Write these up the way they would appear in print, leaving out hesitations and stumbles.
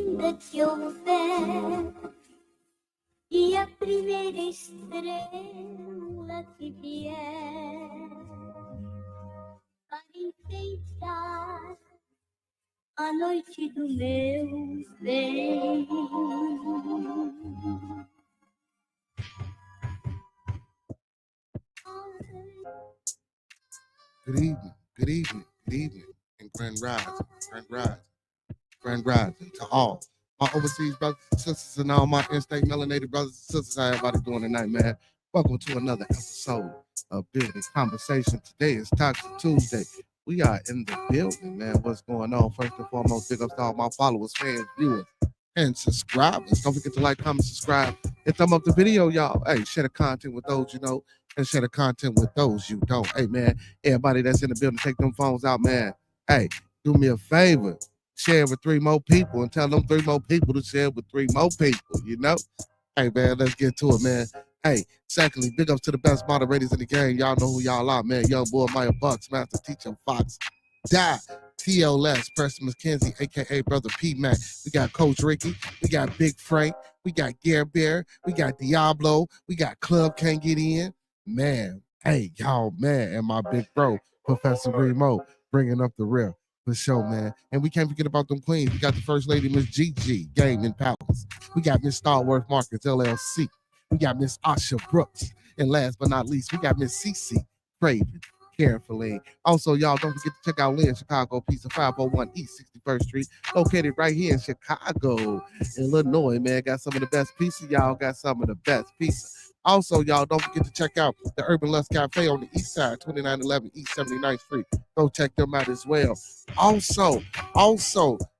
linda que houver, e a primeira estrela que vier para enfeitar a noite do meu bem. Good evening, good evening, good evening, and grand rising to all my overseas brothers and sisters and all my in-state melanated brothers and sisters. How everybody doing tonight, man? Welcome to another episode of Building Conversation. Today is Toxiq Tuesday. We are in the building, man. What's going on? First and foremost, big ups to all my followers, fans, viewers, and subscribers. Don't forget to like, comment, subscribe, and thumb up the video, y'all. Hey, share the content with those you know, and share the content with those you don't. Hey, man, everybody that's in the building, take them phones out, man. Hey, do me a favor. Share it with 3 more people and tell them 3 more people to share it with 3 more people, you know? Hey, man, let's get to it, man. Hey, secondly, big ups to the best moderators in the game. Y'all know who y'all are, man. Young boy, Maya Bucks, Master Teacher Fox, Die, TLS, Preston McKenzie, a.k.a. Brother P-Mac. We got Coach Ricky. We got Big Frank. We got Gare Bear. We got Diablo. We got Club Can't Get In. Man, hey, y'all, man, and my big bro, Professor Remo, bringing up the rear. For sure, man. And we can't forget about them queens. We got the First Lady, Miss Gigi, Game and Palace. We got Miss Starworth Markets, LLC. We got Miss Asha Brooks. And last but not least, we got Miss Cece Craven, carefully. Also, y'all, don't forget to check out Lynn Chicago Pizza, 501 East 61st Street, located right here in Chicago, Illinois, man. Got some of the best pizza, y'all. Got some of the best pizza. Also, y'all, don't forget to check out the Urban Lust Cafe on the east side, 2911 East 79th Street. Go check them out as well. Also,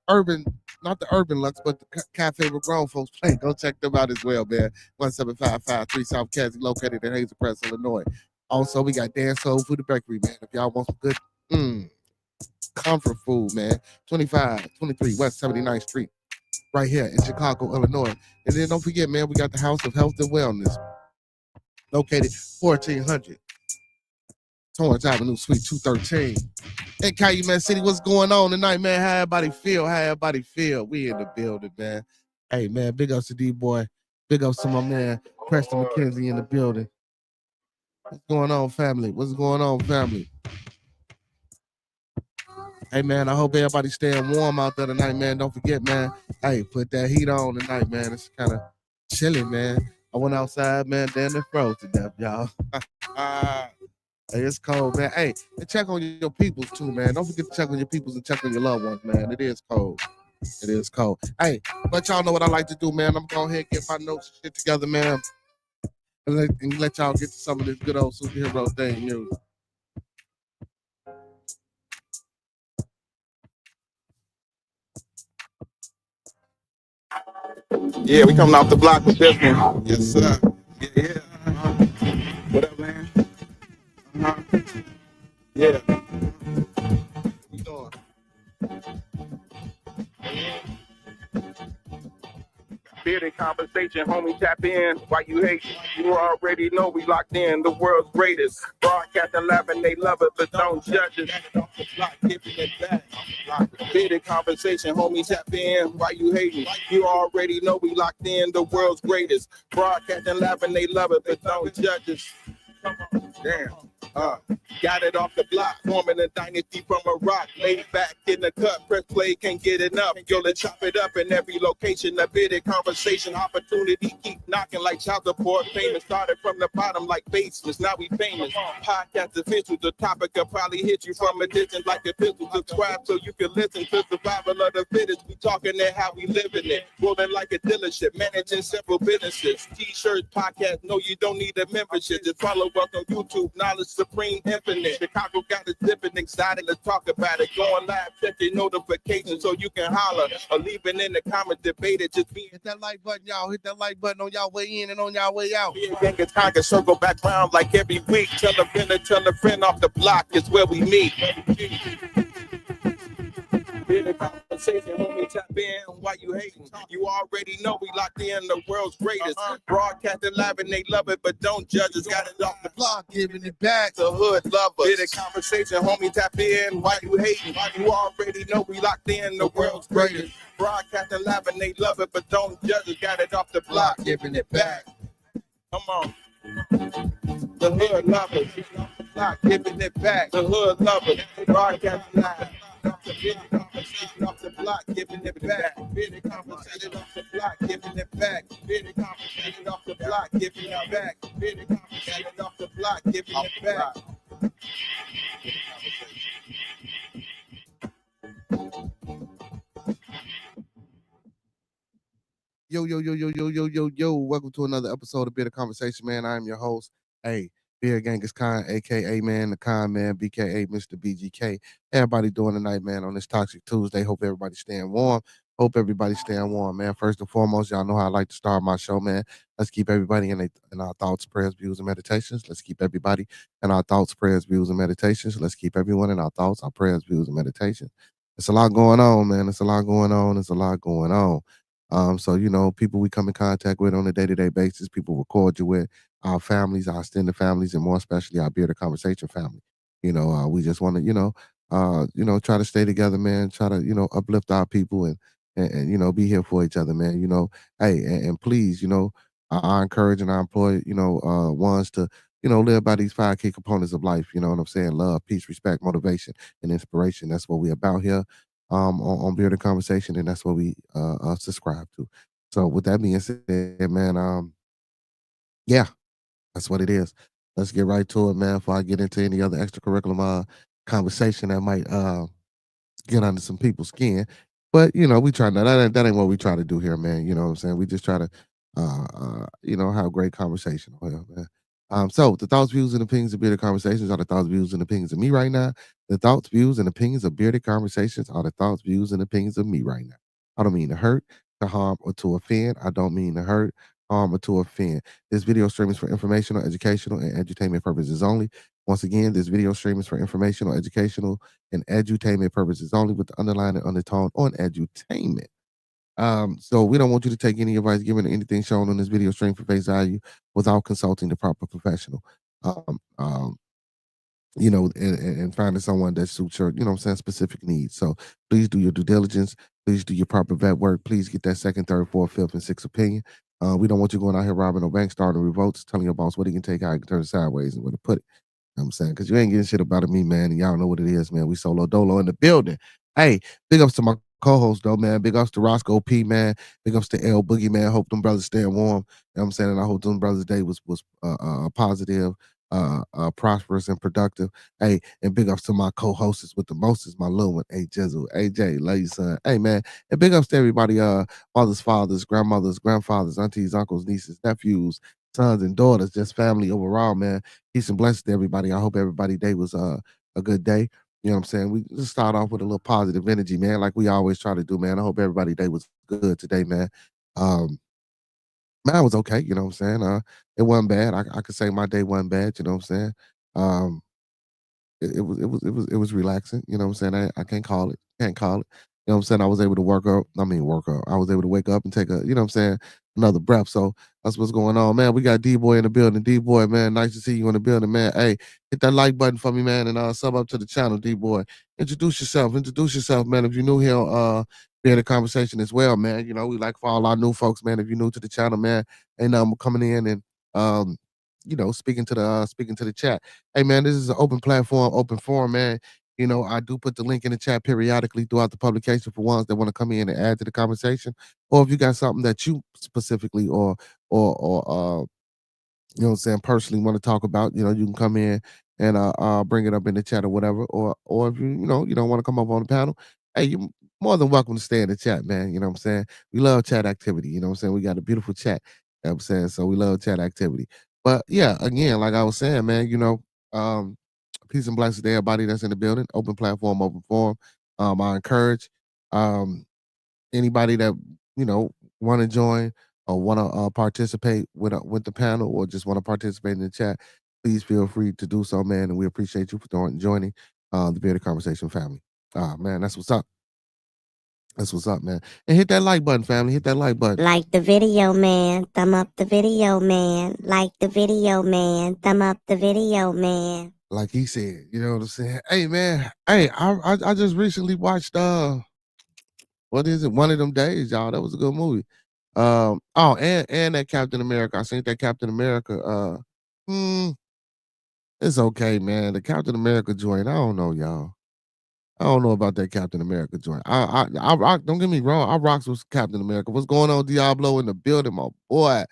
Urban, not the Urban Lux, but the cafe where grown folks play. Go check them out as well, man. 17553 South Cassie, located in Hazel Press, Illinois. Also, we got Dan Soul Food and Bakery, man. If y'all want some good comfort food, man. 2523 West 79th Street, right here in Chicago, Illinois. And then don't forget, man, we got the House of Health and Wellness, located 1400 Torrance Avenue, Suite 213. In Calumet City, what's going on tonight, man? How everybody feel? How everybody feel? We in the building, man. Hey, man, big ups to D-Boy. Big ups to my man, Preston McKenzie in the building. What's going on, family? What's going on, family? Hey, man, I hope everybody's staying warm out there tonight, man. Don't forget, man. Hey, put that heat on tonight, man. It's kind of chilly, man. I went outside, man, damn it froze to death, y'all. Hey, it's cold, man. Hey, and check on your peoples, too, man. Don't forget to check on your peoples and check on your loved ones, man. It is cold. It is cold. Hey, but y'all know what I like to do, man. I'm going to go ahead and get my notes and shit together, man. And let y'all get to some of this good old superhero thing music. Yeah, we coming off the block with this one. Yes, sir. Yeah. What up, man? Yeah. You doing? Bearded conversation, homie, tap in. Why you hate? You already know we locked in. The world's greatest. Broadcasting live and they love it, but don't judge us. Bearded conversation, homie, tap in. Why you hating? You already know we locked in. The world's greatest. Broadcasting live and they love it, but don't judge us. Damn. Got it off the block, forming a dynasty from a rock. Laid back in the cut, press play, can't get enough. Yo, let's chop it up in every location. A bidded conversation, opportunity keep knocking like child support. Famous started from the bottom like basements, now we famous. Podcast official, the topic will probably hit you from a distance like a pistol. Subscribe so you can listen to survival of the fittest. We talking it how we living it. Rolling like a dealership, managing several businesses. T-shirts, podcast, no, you don't need a membership. Just follow us on YouTube, Knowledge Supreme Infinite. Chicago got us dipping, excited to talk about it. Going live, check your notifications so you can holler. Or leave it in the comments, debate it. Just be Hit that like button, y'all. Hit that like button on y'all way in and on y'all way out. gang is time to circle back round like every week. Tell a friend off the block is where we meet. Bearded conversation, homie, tap in. Why you hating? You already know we locked in the world's greatest. Broadcasting live and they love it, but don't judge us. Got it off the block, giving it back to hood lovers. Bearded conversation, homie, tap in. Why you hating? You already know we locked in the world's greatest. Broadcasting live and they love it, but don't judge us. Got it off the block, giving it back. Come on. The hood lovers, giving it back. The hood lovers, broadcasting live. Off the block, giving it back. Bearded conversation off the block, giving it back. Bearded conversation off the block, giving it back. Bearded conversation off the block, giving it back. Yo, yo, yo, yo, yo, yo, yo, yo. Welcome to another episode of Bearded Conversation, man. I am your host, Beard Gang is Con, aka Man, the Con Man, BKA Mr. BGK. Everybody doing tonight, man, on this Toxiq Tuesday. Hope everybody's staying warm. Hope everybody's staying warm, man. First and foremost, y'all know how I like to start my show, man. Let's keep everybody in our thoughts, prayers, views, and meditations. Let's keep everybody in our thoughts, prayers, views, and meditations. Let's keep everyone in our thoughts, our prayers, views, and meditations. It's a lot going on, man. It's a lot going on. It's a lot going on. So, you know, people we come in contact with on a day-to-day basis, people we cordial with, our families, our extended families, and more especially our Bearded Conversation family. We just want to, try to stay together, man, try to, uplift our people and be here for each other, man. And please, I encourage and I employ, ones to, live by these 5 key components of life. You know what I'm saying? Love, peace, respect, motivation, and inspiration. That's what we're about here on Bearded Conversation, and that's what we subscribe to. So with that being said, man, yeah, that's what it is. Let's get right to it, man, before I get into any other extracurricular conversation that might get under some people's skin. But we try not that ain't what we try to do here, man. You know what I'm saying? We just try to have a great conversation on here, man. So the thoughts, views, and opinions of Bearded Conversations are the thoughts, views, and opinions of me right now. The thoughts, views, and opinions of Bearded Conversations are the thoughts, views, and opinions of me right now. I don't mean to hurt, to harm, or to offend. I don't mean to hurt, harm, or to offend. This video stream is for informational, educational, and edutainment purposes only. Once again, this video stream is for informational, educational, and edutainment purposes only, with the underlying undertone on edutainment. So we don't want you to take any advice given or anything shown on this video stream for face value without consulting the proper professional. Um, um, and finding someone that suits your, specific needs. So please do your due diligence. Please do your proper vet work. Please get that second, third, fourth, fifth, and sixth opinion. We don't want you going out here robbing no bank, starting revolts, telling your boss what he can take, how he can turn it sideways, and where to put it. You know what I'm saying? Because you ain't getting shit about it, me, man. And y'all know what it is, man. We solo dolo in the building. Hey, big ups to my co-host, though, man. Big ups to Roscoe P, man. Big ups to L Boogie, man. Hope them brothers staying warm. You know what I'm saying? And I hope them brothers' day was positive, prosperous, and productive. Hey, and big ups to my co-hosts with the mostest, my little one, hey, Jizzle, AJ, love you, son. Hey, man. And big ups to everybody, mothers, fathers, grandmothers, grandfathers, aunties, uncles, nieces, nephews, sons, and daughters, just family overall, man. Peace and blessings to everybody. I hope everybody's day was a good day. You know what I'm saying? We just start off with a little positive energy, man, like we always try to do, man. I hope everybody's day was good today, man. Mine was okay, you know what I'm saying? It wasn't bad. I could say my day wasn't bad, you know what I'm saying? Um, it was relaxing, you know what I'm saying? I can't call it. Can't call it. You know what I'm saying? I was able to work up. I was able to wake up and take you know what I'm saying, another breath. So that's what's going on, man. We got D-Boy in the building. D-Boy, man, nice to see you in the building, man. Hey, hit that like button for me, man, and sub up to the channel, D-Boy. Introduce yourself, man. If you're new here, be in the conversation as well, man. You know, we like for all our new folks, man. If you're new to the channel, man, ain't nothing coming in and speaking to the chat. Hey, man, this is an open platform, open forum, man. I do put the link in the chat periodically throughout the publication for ones that want to come in and add to the conversation, or if you got something that you specifically or you know what I'm saying, personally want to talk about, you can come in and bring it up in the chat or whatever. Or if you don't want to come up on the panel, hey, you more than welcome to stay in the chat, man. You know what I'm saying? We love chat activity, you know what I'm saying? We got a beautiful chat, you know what I'm saying? So we love chat activity. But yeah, again, like I was saying, man, peace and blessings to everybody that's in the building. Open platform, open forum. I encourage anybody that want to join or want to participate with the panel, or just want to participate in the chat, please feel free to do so, man. And we appreciate you for joining the Bearded Conversation family. Man, that's what's up. That's what's up, man. And hit that like button, family. Hit that like button. Like the video, man. Thumb up the video, man. Like the video, man. Thumb up the video, man. Like he said, you know what I'm saying? Hey, man. Hey, I just recently watched what is it? One of Them Days, y'all. That was a good movie. Oh, and that Captain America. I seen that Captain America. Hmm, it's okay, man. The Captain America joint. I don't know, y'all. I don't know about that Captain America joint. I rock. Don't get me wrong. I rocks with Captain America. What's going on, Diablo in the building, my boy?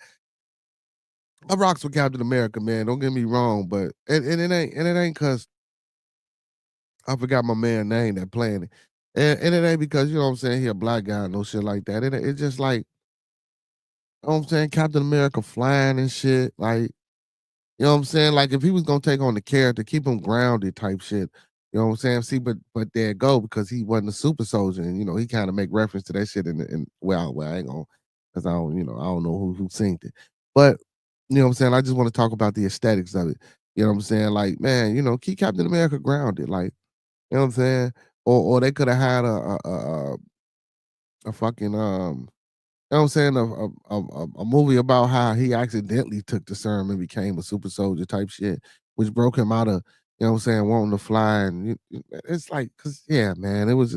I rocks with Captain America, man. Don't get me wrong, but and it ain't cause I forgot my man name that playing it. And it ain't because, you know what I'm saying, he a black guy and no shit like that. It's just like, you know what I'm saying, Captain America flying and shit. Like, you know what I'm saying? Like if he was gonna take on the character, keep him grounded type shit. You know what I'm saying? See, but there it go, because he wasn't a super soldier, and you know, he kind of make reference to that shit in well, I ain't gonna, because I don't know who synced it. But you know what I'm saying? I just want to talk about the aesthetics of it. You know what I'm saying? Like, man, you know, keep Captain America grounded. Like, you know what I'm saying? Or they could have had a fucking you know what I'm saying, a movie about how he accidentally took the serum and became a super soldier type shit, which broke him out of, you know what I'm saying, wanting to fly. And it's like, cause yeah, man, it was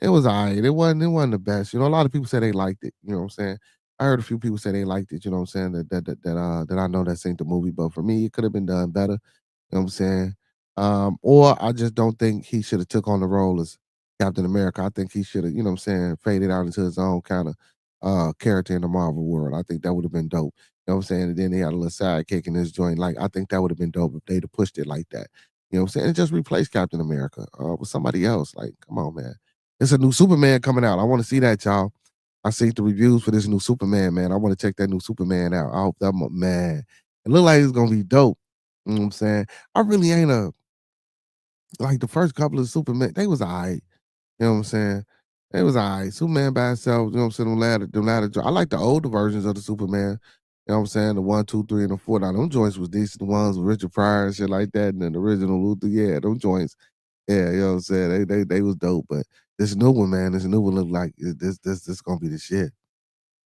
alright. It wasn't the best. You know, a lot of people say they liked it. You know what I'm saying? I heard a few people say they liked it. You know what I'm saying? That I know that ain't the movie, but for me, it could have been done better. You know what I'm saying? Or I just don't think he should have took on the role as Captain America. I think he should have, you know what I'm saying, faded out into his own kind of character in the Marvel world. I think that would have been dope. You know what I'm saying? And then he had a little sidekick in his joint. Like, I think that would have been dope if they'd have pushed it like that. You know what I'm saying? And just replace Captain America with somebody else. Like, come on, man. It's a new Superman coming out. I want to see that, y'all. I see the reviews for this new Superman, man. I want to check that new Superman out. I hope that man. It look like it's gonna be dope. You know what I'm saying? I really ain't a like the first couple of Superman, they was alright. You know what I'm saying? They was alright. Superman by itself, you know what I'm saying? I like the older versions of the Superman. You know what I'm saying? The 1, 2, 3, and the 4. Now, them joints was decent. The ones with Richard Pryor and shit like that, and then the original Luther. Yeah, them joints. Yeah, you know what I'm saying? They was dope. But this new one, man, this new one look like this gonna be the shit.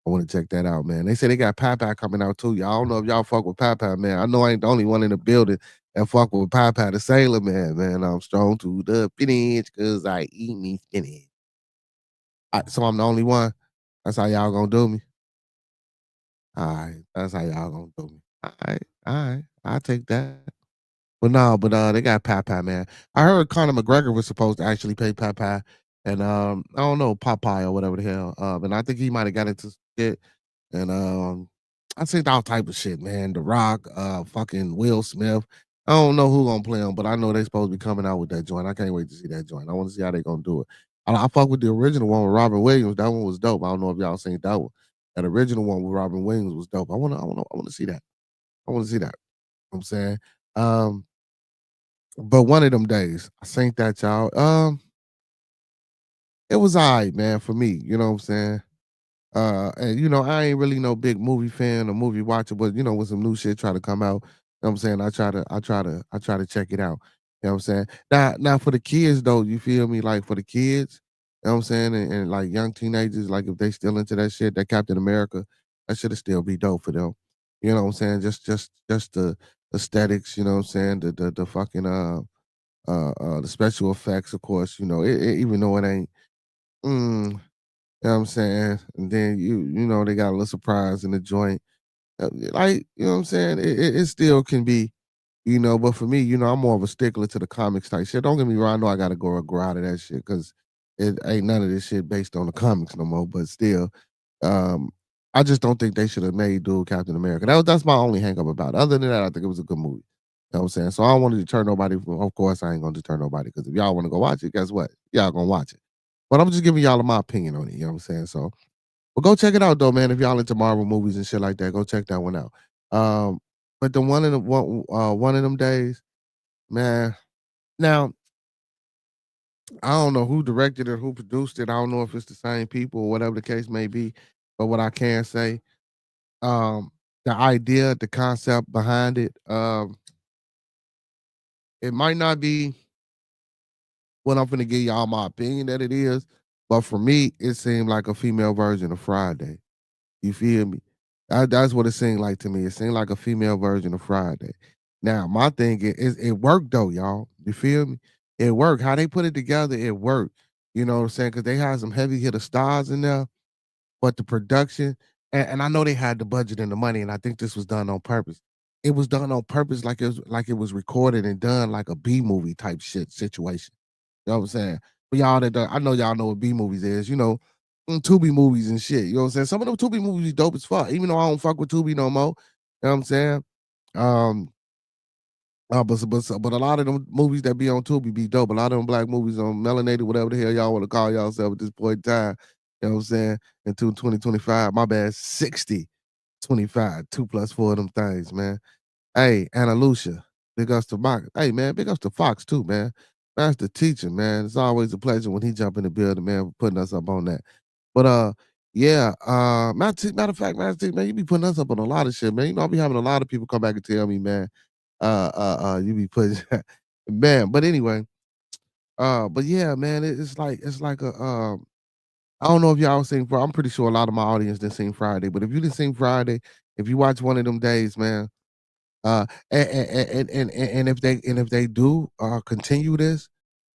I want to check that out, man. They say they got Popeye coming out too. Y'all don't know if y'all fuck with Popeye, man. I know I ain't the only one in the building that fuck with Popeye the Sailor Man, man. I'm strong to the finish because I eat me spinach. So I'm the only one. That's how y'all gonna do me. All right, that's how y'all gonna do me. All right. I'll take that. But no, but they got Popeye, man. I heard Conor McGregor was supposed to actually pay Popeye, and I don't know, Popeye or whatever the hell. And I think he might have got into some shit. And I think all type of shit, man. The Rock, fucking Will Smith. I don't know who gonna play him, but I know they supposed to be coming out with that joint. I can't wait to see that joint. I want to see how they gonna do it. I fuck with the original one with Robin Williams. That one was dope. I don't know if y'all seen that one. That original one with Robin Williams was dope. I wanna see that. I wanna see that. You know what I'm saying. Um, but One of Them Days, I think that, y'all. It was alright, man, for me. You know what I'm saying? And you know, I ain't really no big movie fan or movie watcher, but you know, when some new shit try to come out, you know what I'm saying, I try to check it out. You know what I'm saying? Now for the kids though, you feel me? Like for the kids, you know what I'm saying, and like young teenagers, like if they still into that shit, that Captain America, that should still be dope for them. You know what I'm saying? Just the aesthetics, you know what I'm saying? The fucking the special effects, of course, you know, even though it ain't mm, you know what I'm saying? And then you know, they got a little surprise in the joint. Like, you know what I'm saying? It still can be, you know, but for me, you know, I'm more of a stickler to the comics type shit. Don't get me wrong, I know I gotta grow out of that shit because it ain't none of this shit based on the comics no more. But still, um, I just don't think they should have made dude Captain America. That's my only hang up about it. Other than that, I think it was a good movie. You know what I'm saying? So I don't want to deter nobody from, of course I ain't gonna deter nobody, because if y'all want to go watch it, guess what? Y'all gonna watch it. But I'm just giving y'all my opinion on it, you know what I'm saying? So but go check it out though, man. If y'all into Marvel movies and shit like that, go check that one out. Um, but the one of them days, man. Now I don't know who directed it, who produced it. I don't know if it's the same people or whatever the case may be. But what I can say, um, the idea, the concept behind it, it might not be what I'm gonna give y'all my opinion that it is, But for me, it seemed like a female version of Friday. You feel me? That's what it seemed like to me. It seemed like a female version of Friday. Now, my thing is it worked though, y'all. You feel me? It worked. How they put it together, it worked. You know what I'm saying? Because they had some heavy hitter stars in there, but the production, and I know they had the budget and the money, and I think this was done on purpose. It was done on purpose, like it was recorded and done like a B movie type shit situation. You know what I'm saying? But y'all I know y'all know what B movies is, Tubi movies and shit. You know what I'm saying? Some of them Tubi movies dope as fuck, even though I don't fuck with Tubi no more. You know what I'm saying? Um, but a lot of them movies that be on Tubi be dope. A lot of them black movies on melanated, whatever the hell y'all want to call yourself at this point in time. You know what I'm saying? Until 2025, my bad, 60, 25, 2+4 of them things, man. Hey, Anna Lucia, big ups to Mark. Hey, man, big ups to Fox too, man. That's the teacher, man. It's always a pleasure when he jump in the building, man, for putting us up on that. But yeah, matter of fact, Master T, man, you be putting us up on a lot of shit, man. You know, I be having a lot of people come back and tell me, man, you be putting man. But anyway, but yeah, man, it's like a I don't know if y'all seen Friday. I'm pretty sure a lot of my audience didn't seen Friday, but if you didn't seen Friday, if you watch one of them days, man, and if they do continue this,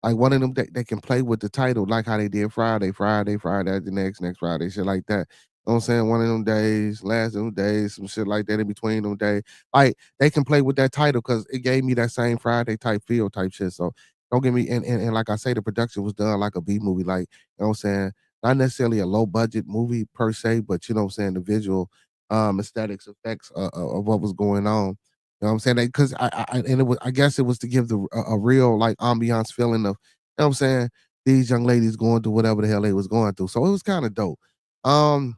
like one of them they can play with the title like how they did Friday, Friday, Friday, the next Friday, shit like that. You know what I'm saying? One of them days, last of them days, some shit like that in between them days. Like they can play with that title because it gave me that same Friday type feel type shit. So don't get me and like I say, the production was done like a B movie, like you know what I'm saying? Not necessarily a low budget movie per se, but you know what I'm saying, the visual aesthetics effects of what was going on. You know what I'm saying? Because and it was, I guess it was to give a real like ambiance feeling of, you know what I'm saying, these young ladies going through whatever the hell they was going through. So it was kind of dope. Um,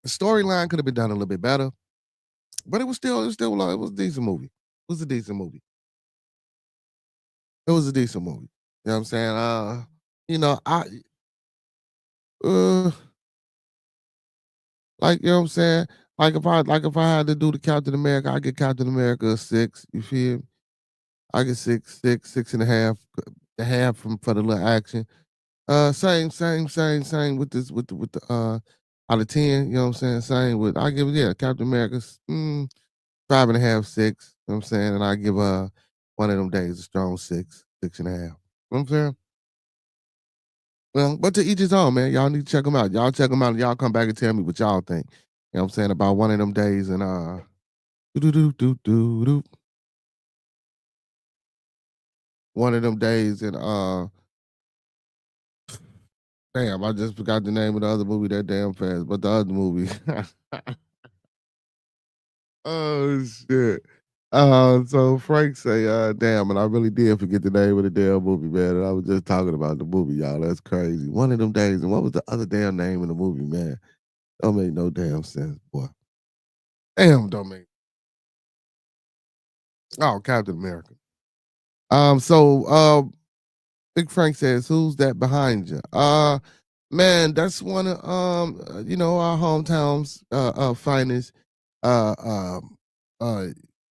the storyline could have been done a little bit better, but it was a decent movie. It was a decent movie. It was a decent movie. You know what I'm saying? You know, uh like you know what I'm saying? Like if I had to do the Captain America, I get Captain America a 6. You feel me? I get 6, 6, 6.5, the half from for the little action. Same with this with the out of 10, you know what I'm saying? Same with I give Captain America's 5.5, 6, you know what I'm saying? And I give one of them days a strong 6, 6.5. You know what I'm saying? Well, but to each his own, man. Y'all need to check them out. Y'all check them out and y'all come back and tell me what y'all think. You know what I'm saying? About one of them days and do do do do do one of them days and damn, I just forgot the name of the other movie that damn fast, but the other movie. Oh shit. So Frank say, damn, and I really did forget the name of the damn movie, man. And I was just talking about the movie, y'all. That's crazy. One of them days, and what was the other damn name of the movie, man? Don't make no damn sense, boy. Damn, don't make. Oh, Captain America. So Big Frank says, "Who's that behind you?" Man, that's one of our hometowns finest uh um uh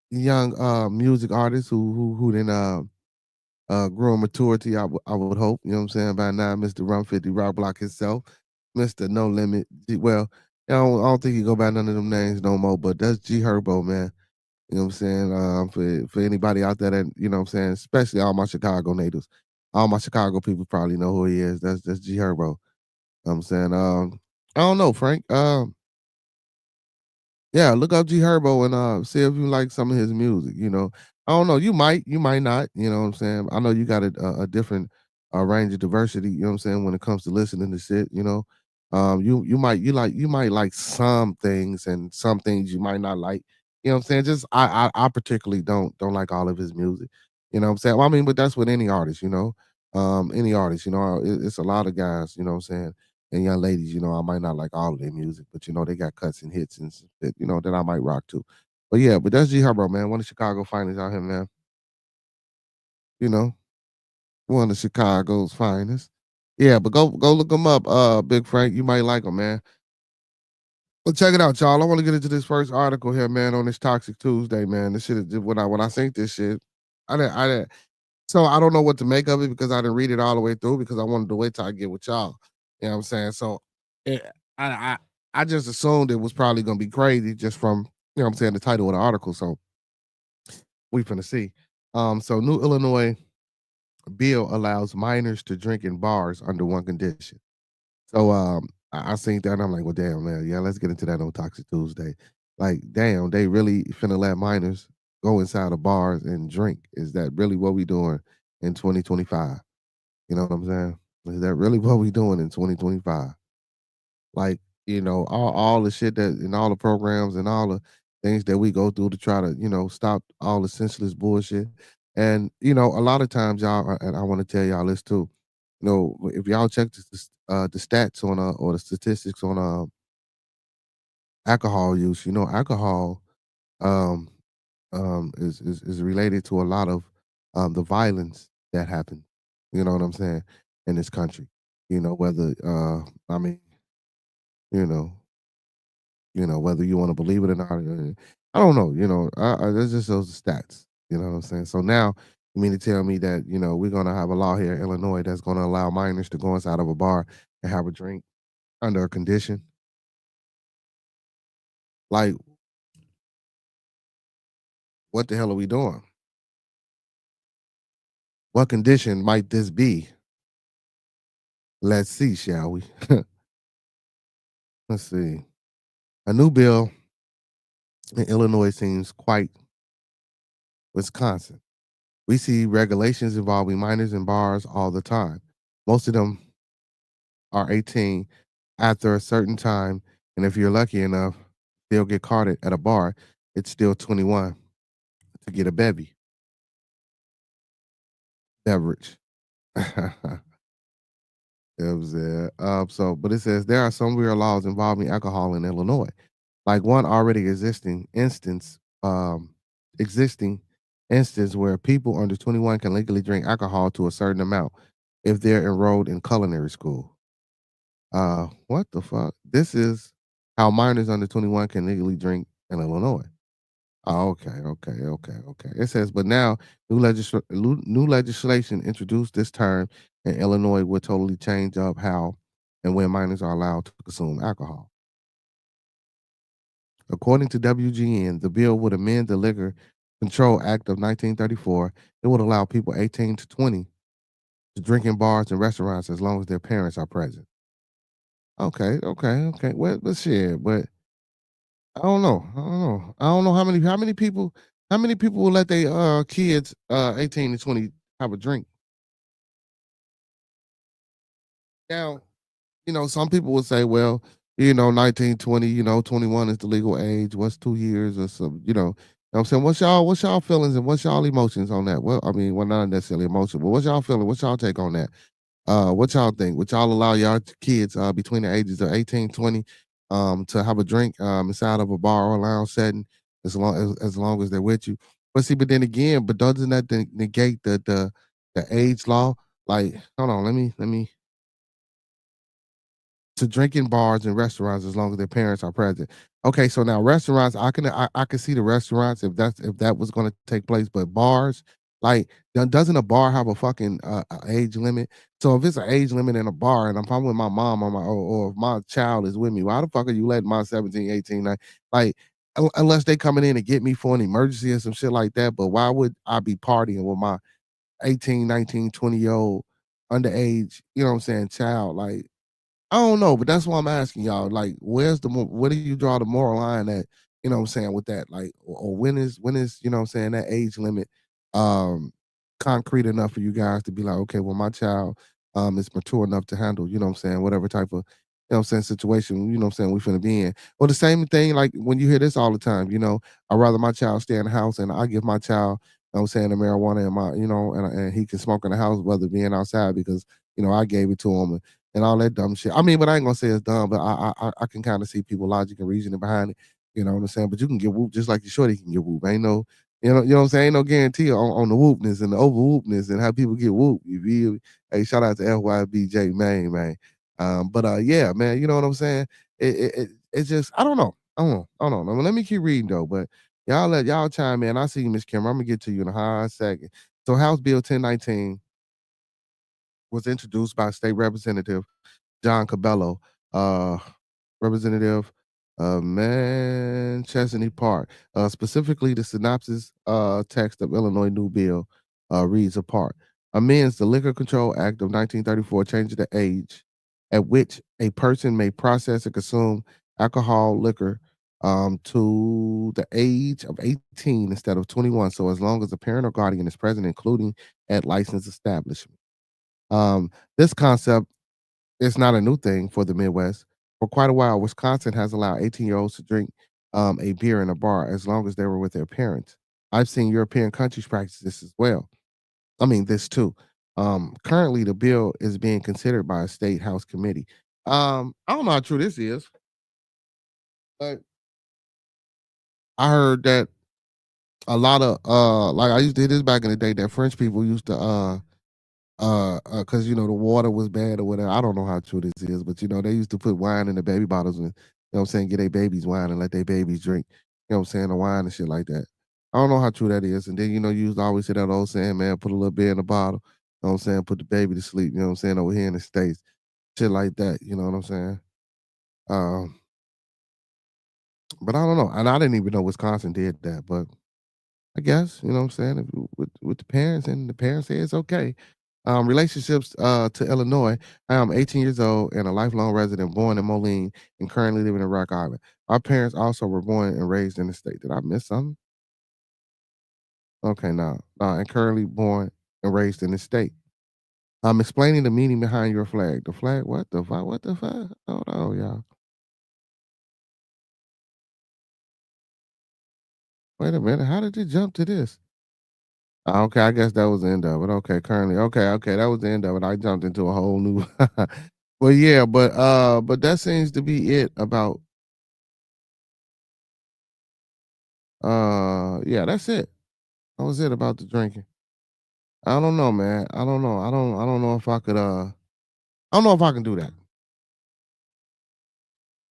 young music artists who then grow in maturity. I would hope, you know what I'm saying, by now, Mr. Rum 50 Rock Block himself, Mr. No Limit. Well, I don't think he go by none of them names no more, but that's G Herbo, man. You know what I'm saying? For anybody out there that, you know what I'm saying, especially all my Chicago natives, all my Chicago people probably know who he is. That's G Herbo. You know what I'm saying? I don't know, Frank. Yeah, look up G Herbo and see if you like some of his music. I don't know. You might not. You know what I'm saying? I know you got a different range of diversity. You know what I'm saying when it comes to listening to shit. You might like some things and some things you might not like. You know what I'm saying? Just I particularly don't like all of his music. You know what I'm saying? Well, I mean, but that's with any artist. Any artist. It's a lot of guys. You know what I'm saying? And young ladies, I might not like all of their music, but they got cuts and hits and shit, that I might rock to. But yeah, but that's G Herbo, man. One of Chicago finest out here, man. You know, one of Chicago's finest. Yeah, but go look him up, Big Frank. You might like him, man. Well, check it out, y'all. I want to get into this first article here, man, on this Toxic Tuesday, man. This shit is when I think this shit, I didn't. So I don't know what to make of it because I didn't read it all the way through because I wanted to wait till I get with y'all. You know what I'm saying? So it, I just assumed it was probably gonna be crazy just from you know what I'm saying the title of the article. So we finna see. So New Illinois bill allows minors to drink in bars under one condition. So I seen that and I'm like, well, damn, man, yeah, let's get into that on Toxic Tuesday. Like, damn, they really finna let minors go inside of bars and drink. Is that really what we doing in 2025? You know what I'm saying? Is that really what we doing in 2025? Like, all the shit that and all the programs and all the things that we go through to try to, stop all the senseless bullshit. And, a lot of times y'all and I want to tell y'all this too. If y'all check the stats on or the statistics on alcohol use, alcohol um is related to a lot of the violence that happened. You know what I'm saying? In this country. Whether I mean, you know, whether you want to believe it or not. I don't know. That's just those stats. You know what I'm saying? So now, you mean to tell me that we're gonna have a law here in Illinois that's gonna allow minors to go inside of a bar and have a drink under a condition? Like, what the hell are we doing? What condition might this be? Let's see, shall we? Let's see. A new bill in Illinois seems quite Wisconsin. We see regulations involving minors in bars all the time. Most of them are 18 after a certain time, and if you're lucky enough, they'll get caught at a bar. It's still 21 to get a beverage. It was but it says there are some weird laws involving alcohol in Illinois, like one already existing instance where people under 21 can legally drink alcohol to a certain amount if they're enrolled in culinary school. What the fuck? This is how minors under 21 can legally drink in Illinois. Oh, okay. It says, but now new legislation introduced this term in Illinois would totally change up how and when minors are allowed to consume alcohol. According to WGN, the bill would amend the Liquor Control Act of 1934. It would allow people 18 to 20 to drink in bars and restaurants as long as their parents are present. Okay. Well, but shit, but I don't know how many people will let their kids 18 to 20 have a drink. Now, some people will say, well, 19, 20, 21 is the legal age. What's 2 years or some, I'm saying, what's y'all feelings and what's y'all emotions on that? Well, I mean, well, not necessarily emotion, but what's y'all feeling? What's y'all take on that? What y'all think? Would y'all allow y'all kids between the ages of 18, 20 to have a drink inside of a bar or lounge setting as long as they're with you? But see, but then again, but doesn't that negate the age law? Like, hold on, let me to drink in bars and restaurants as long as their parents are present. Okay, so now restaurants, I can see the restaurants if that was going to take place, but bars, like, doesn't a bar have a fucking age limit? So if it's an age limit in a bar, and if I'm with my mom or if my child is with me, why the fuck are you letting my 17, 18, 9, like unless they coming in and get me for an emergency or some shit like that? But why would I be partying with my 18, 19, 20 year old underage, you know what I'm saying, child? Like, I don't know, but that's why I'm asking y'all. Like, where do you draw the moral line at? You know what I'm saying with that? Like, or when is you know what I'm saying that age limit um concrete enough for you guys to be like, okay, well, my child is mature enough to handle, you know what I'm saying, whatever type of what I'm saying situation, you know what I'm saying, we finna be in. Well, the same thing, like when you hear this all the time, I'd rather my child stay in the house and I give my child, you know what I'm saying, the marijuana in my, and he can smoke in the house, whether being outside because, I gave it to him and all that dumb shit. I mean, but I ain't gonna say it's dumb, but I can kind of see people logic and reasoning behind it. You know what I'm saying? But you can get whoop just like you shorty can get whoop. Ain't no, what I'm saying? Ain't no guarantee on the whoopness and the over whoopness and how people get whoop. You feel me? Hey, shout out to FYBJ man. But yeah, man, you know what I'm saying? It's just I don't know. Let me keep reading though. But y'all chime in. I see you, Miss Kim. I'm gonna get to you in a hot second. So House Bill 1019 was introduced by State Representative John Cabello, representative of Manchester Park. Specifically, the synopsis text of Illinois new bill reads apart. Amends the Liquor Control Act of 1934, changing the age at which a person may process and consume alcohol liquor to the age of 18 instead of 21. So as long as a parent or guardian is present, including at licensed establishment. This concept is not a new thing for the Midwest. For quite a while, Wisconsin has allowed 18-year-olds to drink a beer in a bar as long as they were with their parents. I've seen European countries practice this as well. I mean, this too. Currently, the bill is being considered by a state house committee. I don't know how true this is, but I heard that a lot of like I used to hear this back in the day that French people used to because you know the water was bad or whatever. I don't know how true this is, but you know they used to put wine in the baby bottles and you know what I'm saying, get their babies wine and let their babies drink. You know what I'm saying, the wine and shit like that. I don't know how true that is. And then you know you used to always say that old saying, man, put a little beer in the bottle. You know what I'm saying, put the baby to sleep. You know what I'm saying, over here in the states, shit like that. You know what I'm saying. Um, but I don't know, and I didn't even know Wisconsin did that, but I guess, you know what I'm saying, if with the parents and the parents say it's okay. Relationships to Illinois. I am 18 years old and a lifelong resident born in Moline and currently living in Rock Island. Our parents also were born and raised in the state. Did I miss something? Okay, no, and currently born and raised in the state. I'm explaining the meaning behind your flag. The flag, what the fuck? What the fuck? Hold on, y'all. Wait a minute. How did you jump to this? Okay, I guess that was the end of it. Okay, currently. Okay, that was the end of it. I jumped into a whole new but yeah, but that seems to be it about yeah, that's it. That was it about the drinking. I don't know, man. I don't know. I don't know if I could I don't know if I can do that.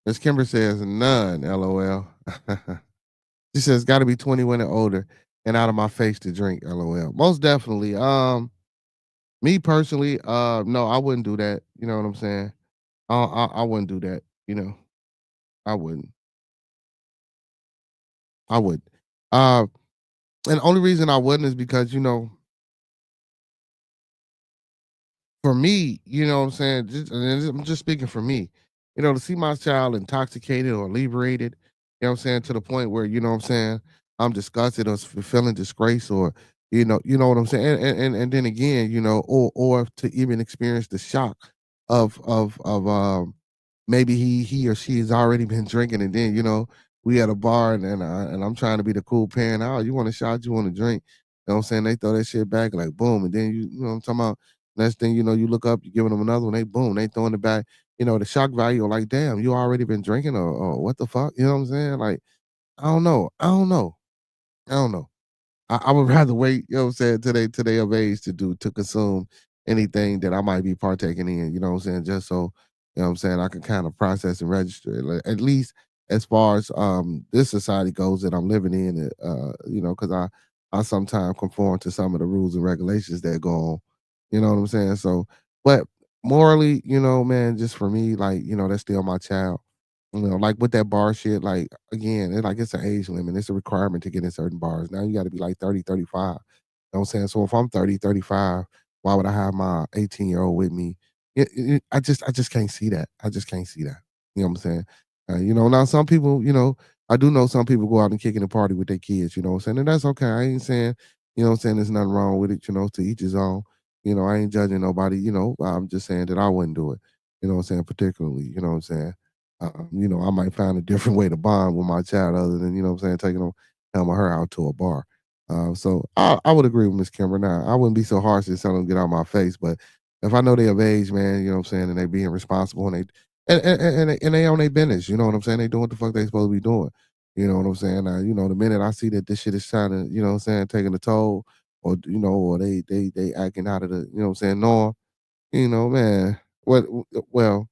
Miss Kimber says none, LOL. She says gotta be 21 and older and out of my face to drink, LOL. Most definitely. Me personally, no, I wouldn't do that. You know what I'm saying? I wouldn't do that, you know. I wouldn't. I would. Uh, and the only reason I wouldn't is because, you know, for me, you know what I'm saying? I'm just speaking for me. You know, to see my child intoxicated or inebriated, you know what I'm saying, to the point where, you know what I'm saying, I'm disgusted or feeling disgrace or, you know what I'm saying? And then again, you know, or to even experience the shock of maybe he or she has already been drinking and then, you know, we at a bar and I'm trying to be the cool parent. Oh, you want a shot, you want a drink. You know what I'm saying? They throw that shit back like boom, and then you know what I'm talking about. Next thing you know, you look up, you're giving them another one, they boom, they throwing it back. You know, the shock value, like, damn, you already been drinking or what the fuck? You know what I'm saying? Like, I don't know. I don't know. I don't know. I would rather wait, you know what I'm saying, till they of age to consume anything that I might be partaking in, you know what I'm saying, just so, you know what I'm saying, I can kind of process and register it. Like, at least as far as this society goes that I'm living in, you know, because I sometimes conform to some of the rules and regulations that go on. You know what I'm saying? So, but morally, you know, man, just for me, like, you know, that's still my child. You know, like with that bar shit, like again, it's an age limit. It's a requirement to get in certain bars. Now you got to be like 30, 35. You know what I'm saying? So if I'm 30, 35, why would I have my 18-year-old with me? I just can't see that. I just can't see that. You know what I'm saying? You know, now some people, you know, I do know some people go out and kick in the party with their kids, you know what I'm saying? And that's okay. I ain't saying, you know what I'm saying, there's nothing wrong with it, you know, to each his own. You know, I ain't judging nobody, you know, I'm just saying that I wouldn't do it. You know what I'm saying? Particularly, you know what I'm saying? You know, I might find a different way to bond with my child other than, you know what I'm saying, taking him or her out to a bar. So I would agree with Miss Kimber. Now, I wouldn't be so harsh and tell them to get out of my face, but if I know they of age, man, you know what I'm saying, and they being responsible and they on their business, you know what I'm saying? They doing what the fuck they supposed to be doing. You know what I'm saying? You know, the minute I see that this shit is trying to, you know what I'm saying, taking a toll or, you know, or they acting out of the, you know what I'm saying, norm, you know, man. Well,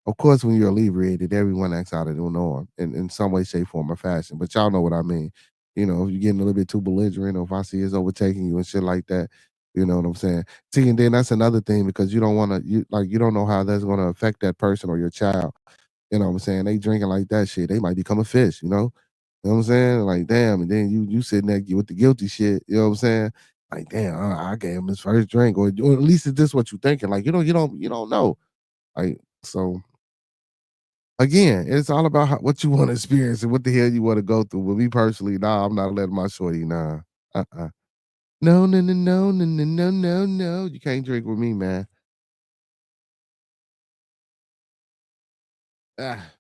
of course, when you're inebriated, everyone acts out of their norm in some way, shape, form, or fashion. But y'all know what I mean. You know, if you're getting a little bit too belligerent, or if I see it's overtaking you and shit like that, You know what I'm saying? See, and then that's another thing because you don't want to, you don't know how that's going to affect that person or your child. You know what I'm saying? They drinking like that shit, they might become a fish. You know what I'm saying? Like, damn, and then you sitting there with the guilty shit. You know what I'm saying? Like, damn, I gave him his first drink, or at least is this what you thinking? Like, you don't know. Like, so again, it's all about what you want to experience and what the hell you want to go through. With me personally, nah, I'm not letting my shorty, nah. No, no, no, no, no, no, no, no, no. You can't drink with me, man. Ah.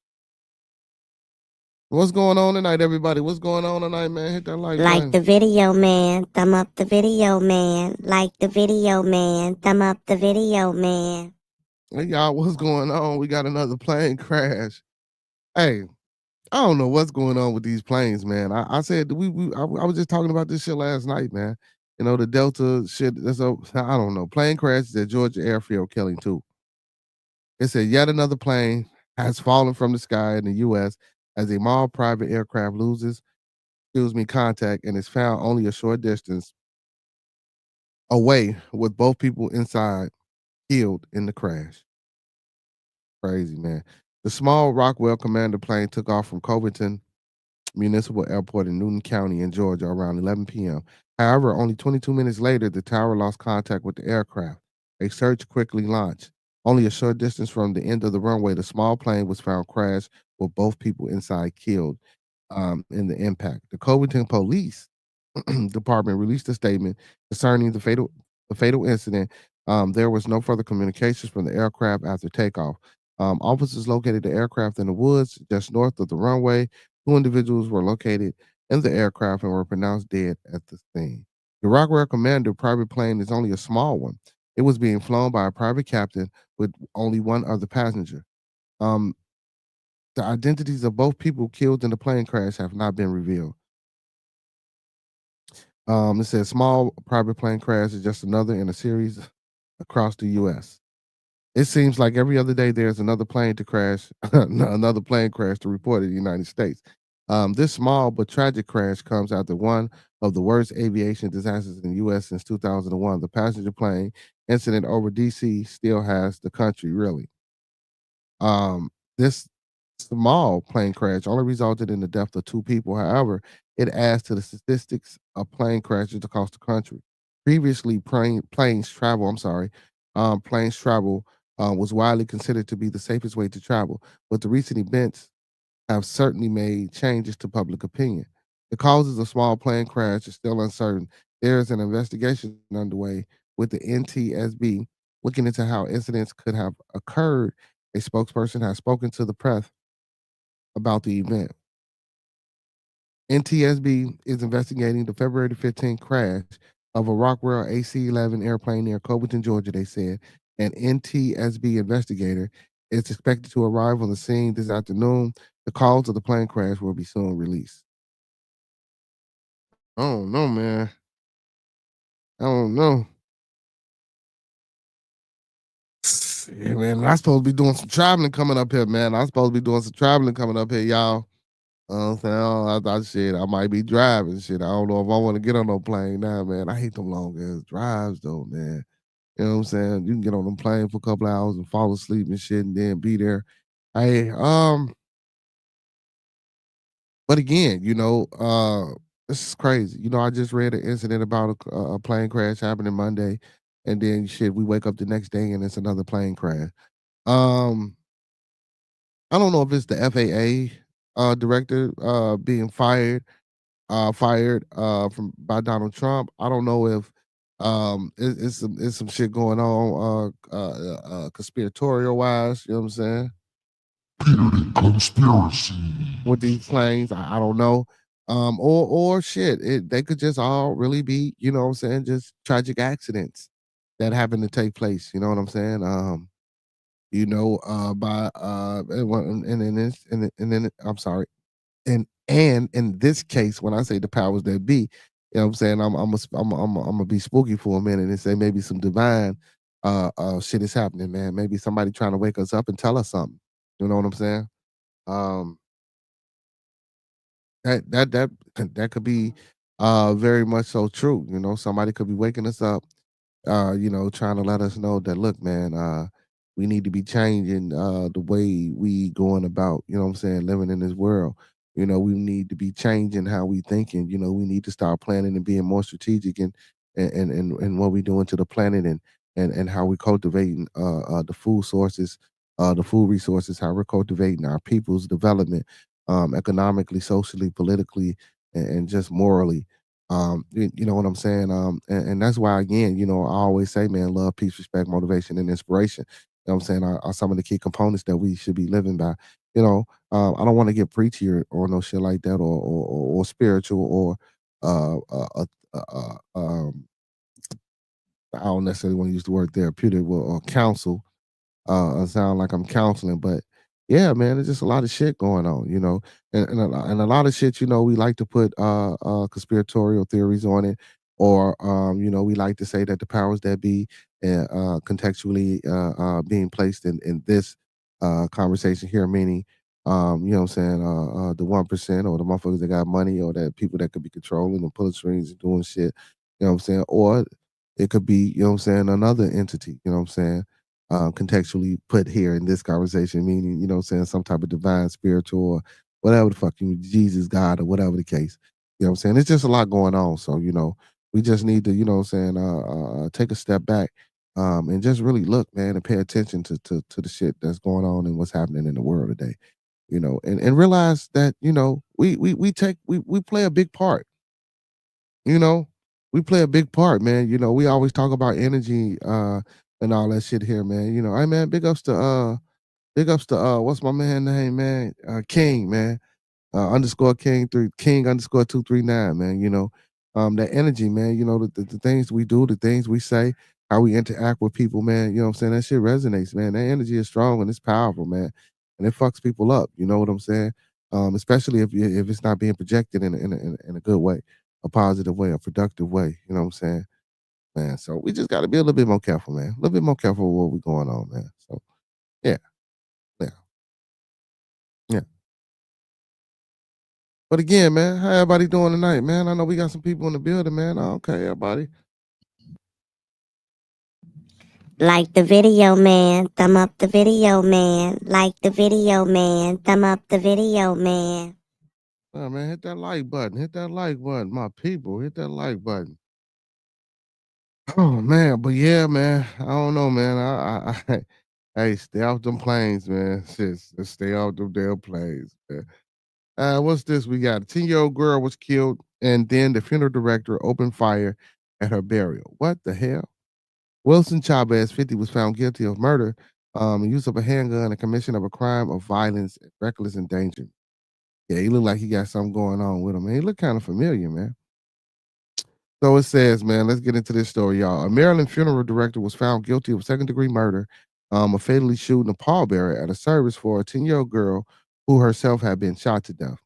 What's going on tonight, everybody? What's going on tonight, man? Hit that like Like button. the video, man. Thumb up the video, man. Like the video, man. Thumb up the video, man. Hey, y'all, what's going on? We got another plane crash. Hey, I don't know what's going on with these planes, man. I said I was just talking about this shit last night, man. The Delta shit. I don't know. Plane crashes at Georgia airfield killing two. It said yet another plane has fallen from the sky in the U.S. as a small private aircraft loses, contact and is found only a short distance away with both people inside killed in the crash. Crazy, man. The small Rockwell Commander plane took off from Covington Municipal Airport in Newton County in Georgia around 11 p.m. However, only 22 minutes later, the tower lost contact with the aircraft. A search quickly launched. Only a short distance from the end of the runway, the small plane was found crashed with both people inside killed in the impact. The Covington Police Department released a statement concerning the fatal incident. There was no further communications from the aircraft after takeoff. Officers located the aircraft in the woods just north of the runway. Two individuals were located in the aircraft and were pronounced dead at the scene. The Rockwell Commander private plane is only a small one. It was being flown by a private captain with only one other passenger. Um, the identities of both people killed in the plane crash have not been revealed. It says small private plane crash is just another in a series across the U.S. It seems like every other day there's another plane to crash, another plane crash to report in the United States. This small but tragic crash comes after one of the worst aviation disasters in the U.S. since 2001. The passenger plane incident over D.C. still has the country really. This small plane crash only resulted in the death of two people. However, it adds to the statistics of plane crashes across the country. Previously, planes travel was widely considered to be the safest way to travel, but the recent events have certainly made changes to public opinion. The causes of small plane crash is still uncertain. There is an investigation underway with the NTSB looking into how incidents could have occurred. A spokesperson has spoken to the press about the event. NTSB is investigating the February 15th crash of a Rockwell AC-11 airplane near Covington, Georgia, they said. An NTSB investigator is expected to arrive on the scene this afternoon. The cause of the plane crash will be soon released. I don't know, man. I don't know. Yeah, man, I'm supposed to be doing some traveling coming up here, man. I'm supposed to be doing some traveling coming up here, y'all. I'm saying, I thought shit, I might be driving shit. I don't know if I want to get on no plane now, man. I hate them long ass drives though, man. You know what I'm saying? You can get on the plane for a couple hours and fall asleep and shit and then be there. Hey, but again, this is crazy. I just read an incident about a plane crash happening Monday, and then shit, we wake up the next day and it's another plane crash. Um, I don't know if it's the FAA director being fired from by Donald Trump. I don't know if it's some shit going on conspiratorial wise, you know what I'm saying? Conspiracy. With these planes, I don't know. Or shit, they could just all really be, you know what I'm saying, just tragic accidents that happen to take place, you know what I'm saying? By and then I'm sorry, and in this case, when I say the powers that be, you know what I'm saying, I'm gonna be spooky for a minute and say maybe some divine shit is happening, man. Maybe somebody trying to wake us up and tell us something. You know what I'm saying? Um that could be very much so true. Somebody could be waking us up trying to let us know that look, man, we need to be changing the way we going about, what I'm saying, living in this world. We need to be changing how we thinking. We need to start planning and being more strategic and what we doing to the planet and how we cultivating the food sources, the food resources, how we're cultivating our people's development, economically, socially, politically, and just morally. You know what I'm saying? And that's why again, I always say, man, love, peace, respect, motivation, and inspiration. You know what I'm saying? Are some of the key components that we should be living by. I don't want to get preachy or no shit like that or spiritual or I don't necessarily want to use the word therapeutic or counsel I sound like I'm counseling, but yeah, man, there's just a lot of shit going on, and a lot of shit, we like to put conspiratorial theories on it, or we like to say that the powers that be, contextually being placed in this conversation here, meaning, what I'm saying, the 1% or the motherfuckers that got money or that people that could be controlling and pulling strings and doing shit, what I'm saying, or it could be, what I'm saying, another entity, what I'm saying contextually put here in this conversation, meaning, what I'm saying, some type of divine, spiritual, or whatever the fuck Jesus, God, or whatever the case. What I'm saying? It's just a lot going on. So, we just need to, what I'm saying, take a step back and just really look, man, and pay attention to the shit that's going on and what's happening in the world today. And realize that, we play a big part, you know, we play a big part, man. We always talk about energy and all that shit here, man. Hey man, big ups to what's my man name, man? King, man. Underscore King three King underscore 239, man. That energy, man. The things we do, the things we say, how we interact with people, man. You know what I'm saying? That shit resonates, man. That energy is strong and it's powerful, man. And it fucks people up. You know what I'm saying? Especially if it's not being projected in a good way, a positive way, a productive way. You know what I'm saying? Man. So we just gotta be a little bit more careful, man. A little bit more careful with what we going on, man. So yeah, yeah, yeah. But again, man, how everybody doing tonight, man? I know we got some people in the building, man. Okay, everybody. Like the video, man. Thumb up the video, man. Like the video, man. Thumb up the video, man. Oh, man, hit that like button. Hit that like button. My people, hit that like button. Oh man, but yeah, man. I don't know, man. Hey, stay off them planes, man. Shit, just stay off them damn planes, man. What's this? We got a 10-year-old girl was killed, and then the funeral director opened fire at her burial. What the hell? Wilson Chavez, 50, was found guilty of murder, use of a handgun, and commission of a crime of violence and reckless endangerment. Yeah, he looked like he got something going on with him, man. He looked kind of familiar, man. So it says, man, let's get into this story, y'all. A Maryland funeral director was found guilty of second-degree murder, of fatally shooting a pallbearer at a service for a 10-year-old girl who herself had been shot to death.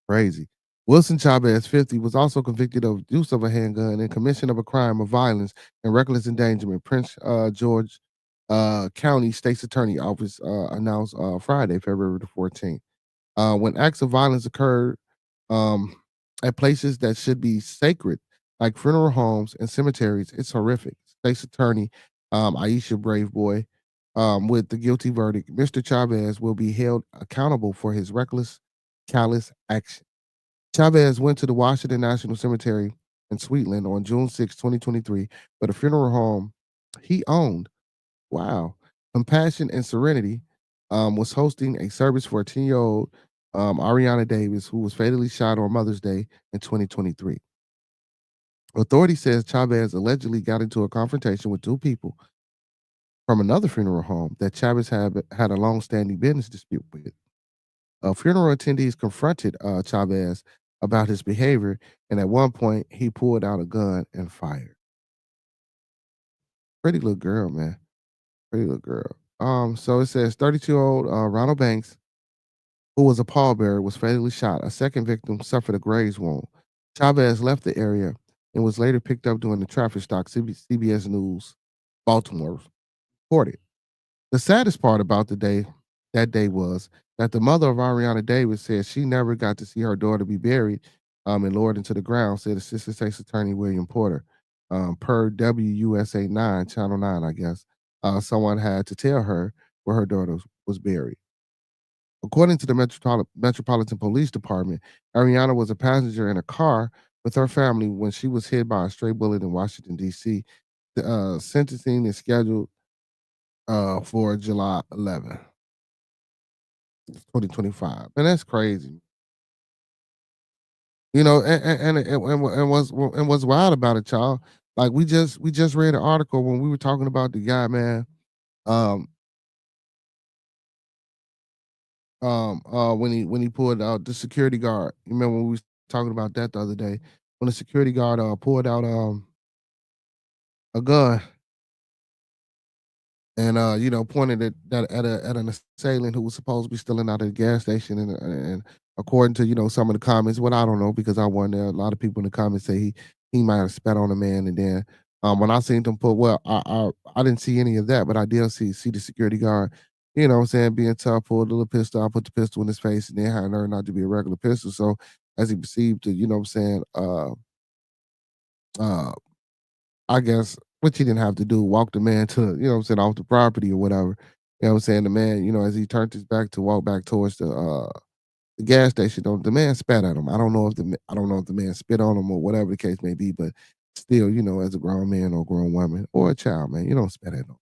Crazy. Wilson Chavez, 50, was also convicted of use of a handgun and commission of a crime of violence and reckless endangerment. Prince George County State's Attorney Office announced Friday, February the 14th. When acts of violence occurred um, at places that should be sacred, like funeral homes and cemeteries, it's horrific. State's Attorney Aisha Braveboy, with the guilty verdict, Mr. Chavez will be held accountable for his reckless, callous action. Chavez went to the Washington National Cemetery in Sweetland on June 6, 2023, but a funeral home he owned, wow, Compassion and Serenity, was hosting a service for a 10-year-old Ariana Davis, who was fatally shot on Mother's Day in 2023. Authority says Chavez allegedly got into a confrontation with two people from another funeral home that Chavez had a long-standing business dispute with. Funeral attendees confronted Chavez about his behavior, and at one point, he pulled out a gun and fired. Pretty little girl, man. Pretty little girl. So it says 32-year-old Ronald Banks, who was a pallbearer, was fatally shot. A second victim suffered a graze wound. Chavez left the area and was later picked up during the traffic stop. CBS News, Baltimore reported. The saddest part about that day was that the mother of Ariana Davis said she never got to see her daughter be buried and lowered into the ground, said Assistant State's Attorney William Porter. Per WUSA 9, Channel 9, I guess. Someone had to tell her where her daughter was buried. According to the Metropolitan Police Department, Ariana was a passenger in a car with her family when she was hit by a stray bullet in Washington, D.C. The sentencing is scheduled for July 11th, 2025. And that's crazy. You know, and what's wild about it, y'all? Like we just read an article when we were talking about the guy, man. Um, when he pulled out the security guard. You remember when we was talking about that the other day? When the security guard pulled out a gun and pointed it at an assailant who was supposed to be stealing out of the gas station, and according to some of the comments, what I don't know because I wasn't there, a lot of people in the comments say he might have spat on a man, and then when I seen them put, well, I didn't see any of that, but I did see the security guard, what I'm saying, being tough, pulled a little pistol, I put the pistol in his face, and then had learned not to be a regular pistol, so as he perceived to, what I'm saying, uh I guess, which he didn't have to do, walk the man to, what I'm saying, off the property or whatever. You know what I'm saying? The man, as he turned his back to walk back towards the gas station, the man spat at him. I don't know if the man spit on him or whatever the case may be, but still, as a grown man or grown woman or a child, man, you don't spat at nobody.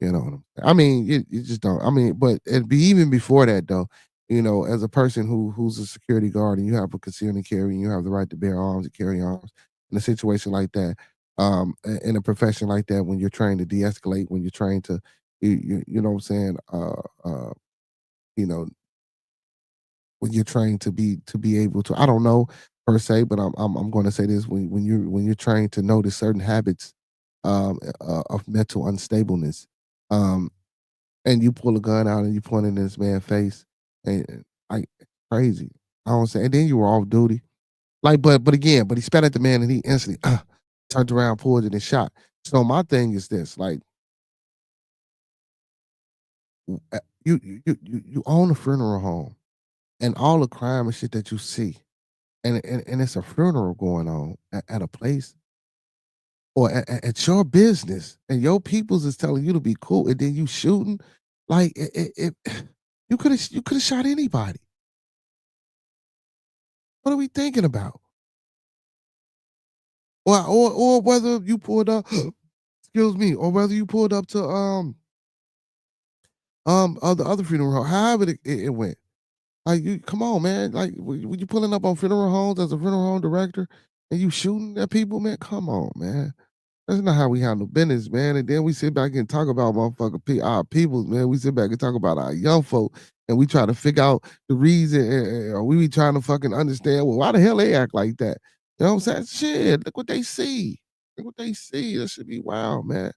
You know what I'm saying? I mean, you just don't. I mean, but it'd be even before that though, as a person who's a security guard and you have a concealed and carry and you have the right to bear arms and carry arms in a situation like that, in a profession like that, when you're trained to de-escalate, when you're trained to, you know what I'm saying, you know, when you're trained to be able to, I don't know per se, but I'm going to say this: when you're trained to notice certain habits of mental unstableness, um, and you pull a gun out and you point it in this man's face, and I crazy. I don't say, and then you were off duty, like, but he spat at the man and he instantly turned around, pulled it, and shot. So my thing is this: like, you own a funeral home, and all the crime and shit that you see, and it's a funeral going on at a place or at your business, and your peoples is telling you to be cool, and then you shooting, like you could have shot anybody. What are we thinking about? Or whether you pulled up, excuse me, or whether you pulled up to the other funeral home, however it went. Like, you come on, man. Like, when you pulling up on funeral homes as a funeral home director and you shooting at people, man, come on, man. That's not how we handle business, man. And then we sit back and talk about our peoples, man. We sit back and talk about our young folk, and we try to figure out the reason, or we be trying to fucking understand, well, why the hell they act like that? You know what I'm saying? Shit, look what they see. Look what they see. That should be wild, man.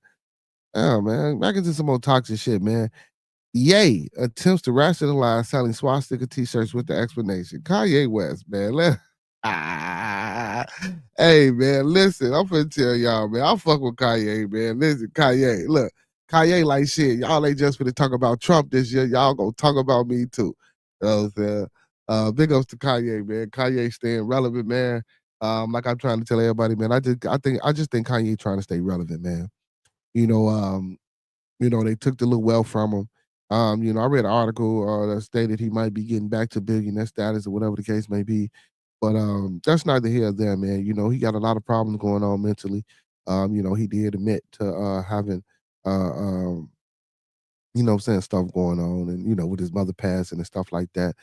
Yeah, man. Back into some more toxic shit, man. Ye attempts to rationalize selling swastika t-shirts with the explanation. Kanye West, man. Hey, man, listen, I'm finna tell y'all, man. I fuck with Kanye, man. Listen, Kanye, look, Kanye like shit. Y'all ain't just finna talk about Trump this year. Y'all gonna talk about me too. You know what I'm saying? Big ups to Kanye, man. Kanye staying relevant, man. Like I'm trying to tell everybody, man. I just think Kanye trying to stay relevant, man. You know, um, they took the little wealth from him. I read an article that stated he might be getting back to billionaire status or whatever the case may be. But that's neither here nor there, man. He got a lot of problems going on mentally. He did admit to having what I'm saying, stuff going on and, with his mother passing and stuff like that.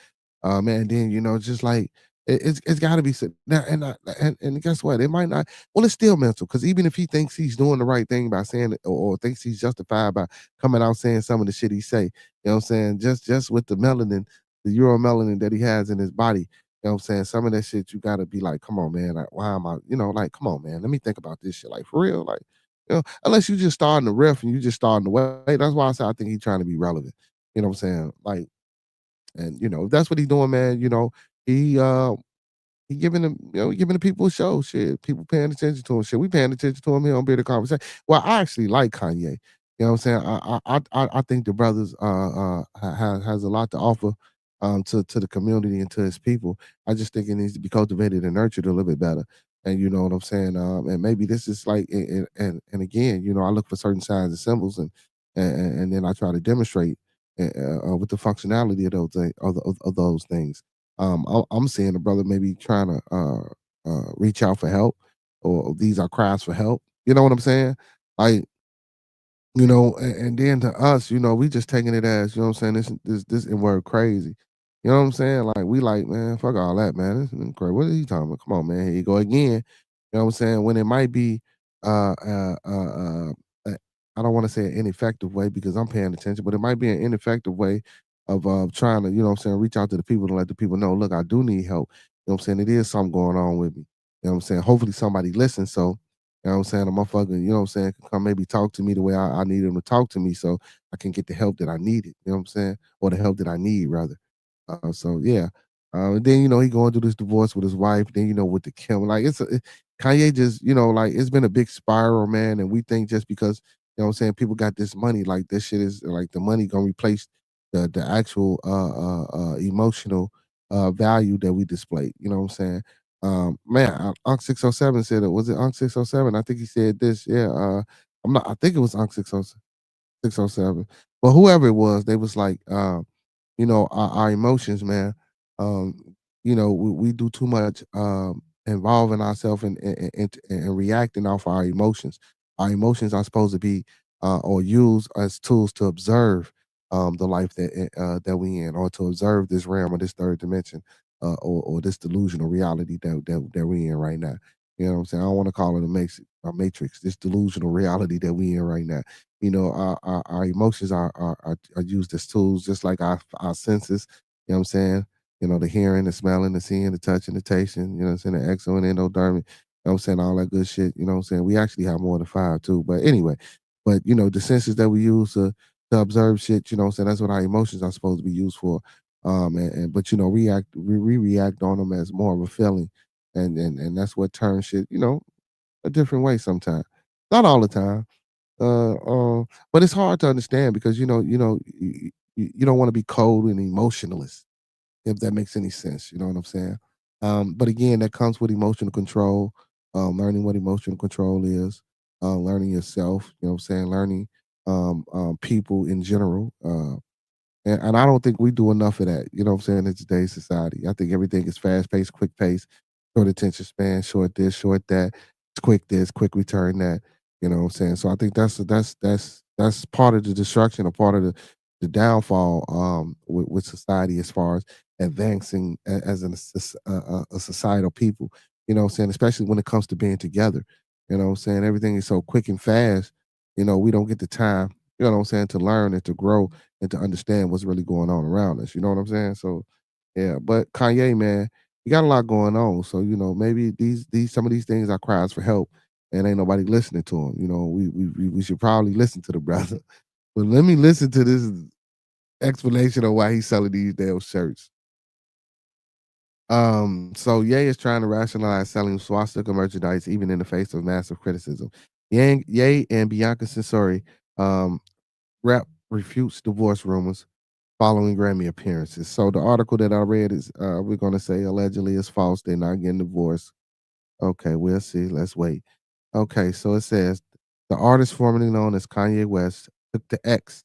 And then, just like it's gotta be said now, and guess what? It might not, well, it's still mental, because even if he thinks he's doing the right thing by saying it, or thinks he's justified by coming out saying some of the shit he say, what I'm saying? Just with the melanin, the uromelanin that he has in his body, what I'm saying? Some of that shit you gotta be like, come on, man, like, why am I, like, come on, man, let me think about this shit. Like, for real, like, unless you just starting the riff and you just starting the way. That's why I say I think he's trying to be relevant. You know what I'm saying? Like, and if that's what he's doing, man, he he giving them, giving the people a show. Shit, people paying attention to him. Shit, we paying attention to him here on Beer the Conversation. Well, I actually like Kanye. You know what I'm saying? I think the brothers has a lot to offer to the community and to his people. I just think it needs to be cultivated and nurtured a little bit better. And you know what I'm saying? And maybe this is like, and again, you know, I look for certain signs and symbols, and then I try to demonstrate with the functionality of those of those things. I'm seeing a brother maybe trying to reach out for help, or these are cries for help. You know what I'm saying? Like, you know, and then to us, you know, we just taking it as, you know what I'm saying, this N word crazy. You know what I'm saying? Like, we like, man, fuck all that, man. This is crazy. What are you talking about? Come on, man. Here you go again. You know what I'm saying? When it might be uh uh uh, uh uh, I don't want to say an ineffective way because I'm paying attention, but it might be an ineffective way of trying to, you know what I'm saying, reach out to the people to let the people know, look, I do need help. You know what I'm saying? It is something going on with me. You know what I'm saying? Hopefully somebody listens. So you know what I'm saying? A motherfucker, you know what I'm saying, can come maybe talk to me the way I need him to talk to me so I can get the help that I needed. You know what I'm saying? Or the help that I need, rather. So yeah. And then, you know, he going through this divorce with his wife. Then, you know, with the Kim. Like, Kanye just, you know, like, it's been a big spiral, man. And we think just because, you know what I'm saying, people got this money, like, this shit is, like, the money gonna replace the actual emotional value that we display. You know what I'm saying? Man, Unc 607 said it. Was it Unc 607? I think he said this. Yeah, I'm not. I think it was Unc 607. But whoever it was, they was like, you know, our emotions, man. You know, we do too much involving ourselves and reacting off our emotions. Our emotions are supposed to be or used as tools to observe the life that we in, or to observe this realm or this third dimension, or this delusional reality that we in right now. You know what I'm saying? I don't want to call it a matrix. This delusional reality that we in right now. You know, our emotions are used as tools, just like our senses. You know what I'm saying? You know, the hearing, the smelling, the seeing, the touching, the tasting. You know what I'm saying? The exo and endodermic. You know what I'm saying? All that good shit. You know what I'm saying? We actually have more than five too. But anyway, but you know, the senses that we use to observe shit. You know what I'm saying? That's what our emotions are supposed to be used for. And but you know, we react on them as more of a feeling, and that's what turns shit, you know, a different way sometimes. Not all the time. But it's hard to understand because you don't want to be cold and emotionalist, if that makes any sense. You know what I'm saying? But again, that comes with emotional control, learning what emotional control is, learning yourself. You know what I'm saying? Learning people in general. And I don't think we do enough of that, you know what I'm saying, in today's society. I think everything is fast paced, quick pace, short attention span, short this, short that, quick this, quick return that. You know what I'm saying? So I think that's part of the destruction, or part of the downfall with society, as far as advancing as a societal people. You know what I'm saying? Especially when it comes to being together. You know what I'm saying? Everything is so quick and fast. You know, we don't get the time, you know what I'm saying, to learn and to grow and to understand what's really going on around us. You know what I'm saying? So yeah, but Kanye, man, he got a lot going on. So, you know, maybe these some of these things are cries for help and ain't nobody listening to him. You know, we should probably listen to the brother. But let me listen to this explanation of why he's selling these damn shirts. So Ye is trying to rationalize selling swastika merchandise even in the face of massive criticism. Ye and Bianca Censori rap refutes divorce rumors following Grammy appearances. So the article that I read is, we're gonna say, allegedly is false. They're not getting divorced. Okay, we'll see. Let's wait. Okay, so it says the artist formerly known as Kanye West took to X,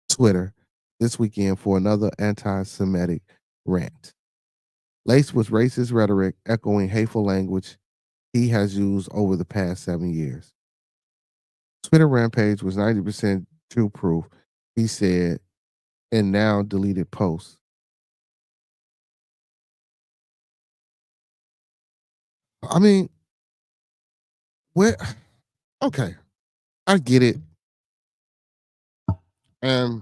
Twitter, this weekend for another anti-Semitic rant, laced with racist rhetoric, echoing hateful language he has used over the past 7 years. Twitter rampage was 90% true proof, he said, in now deleted posts. I mean, where okay, I get it. And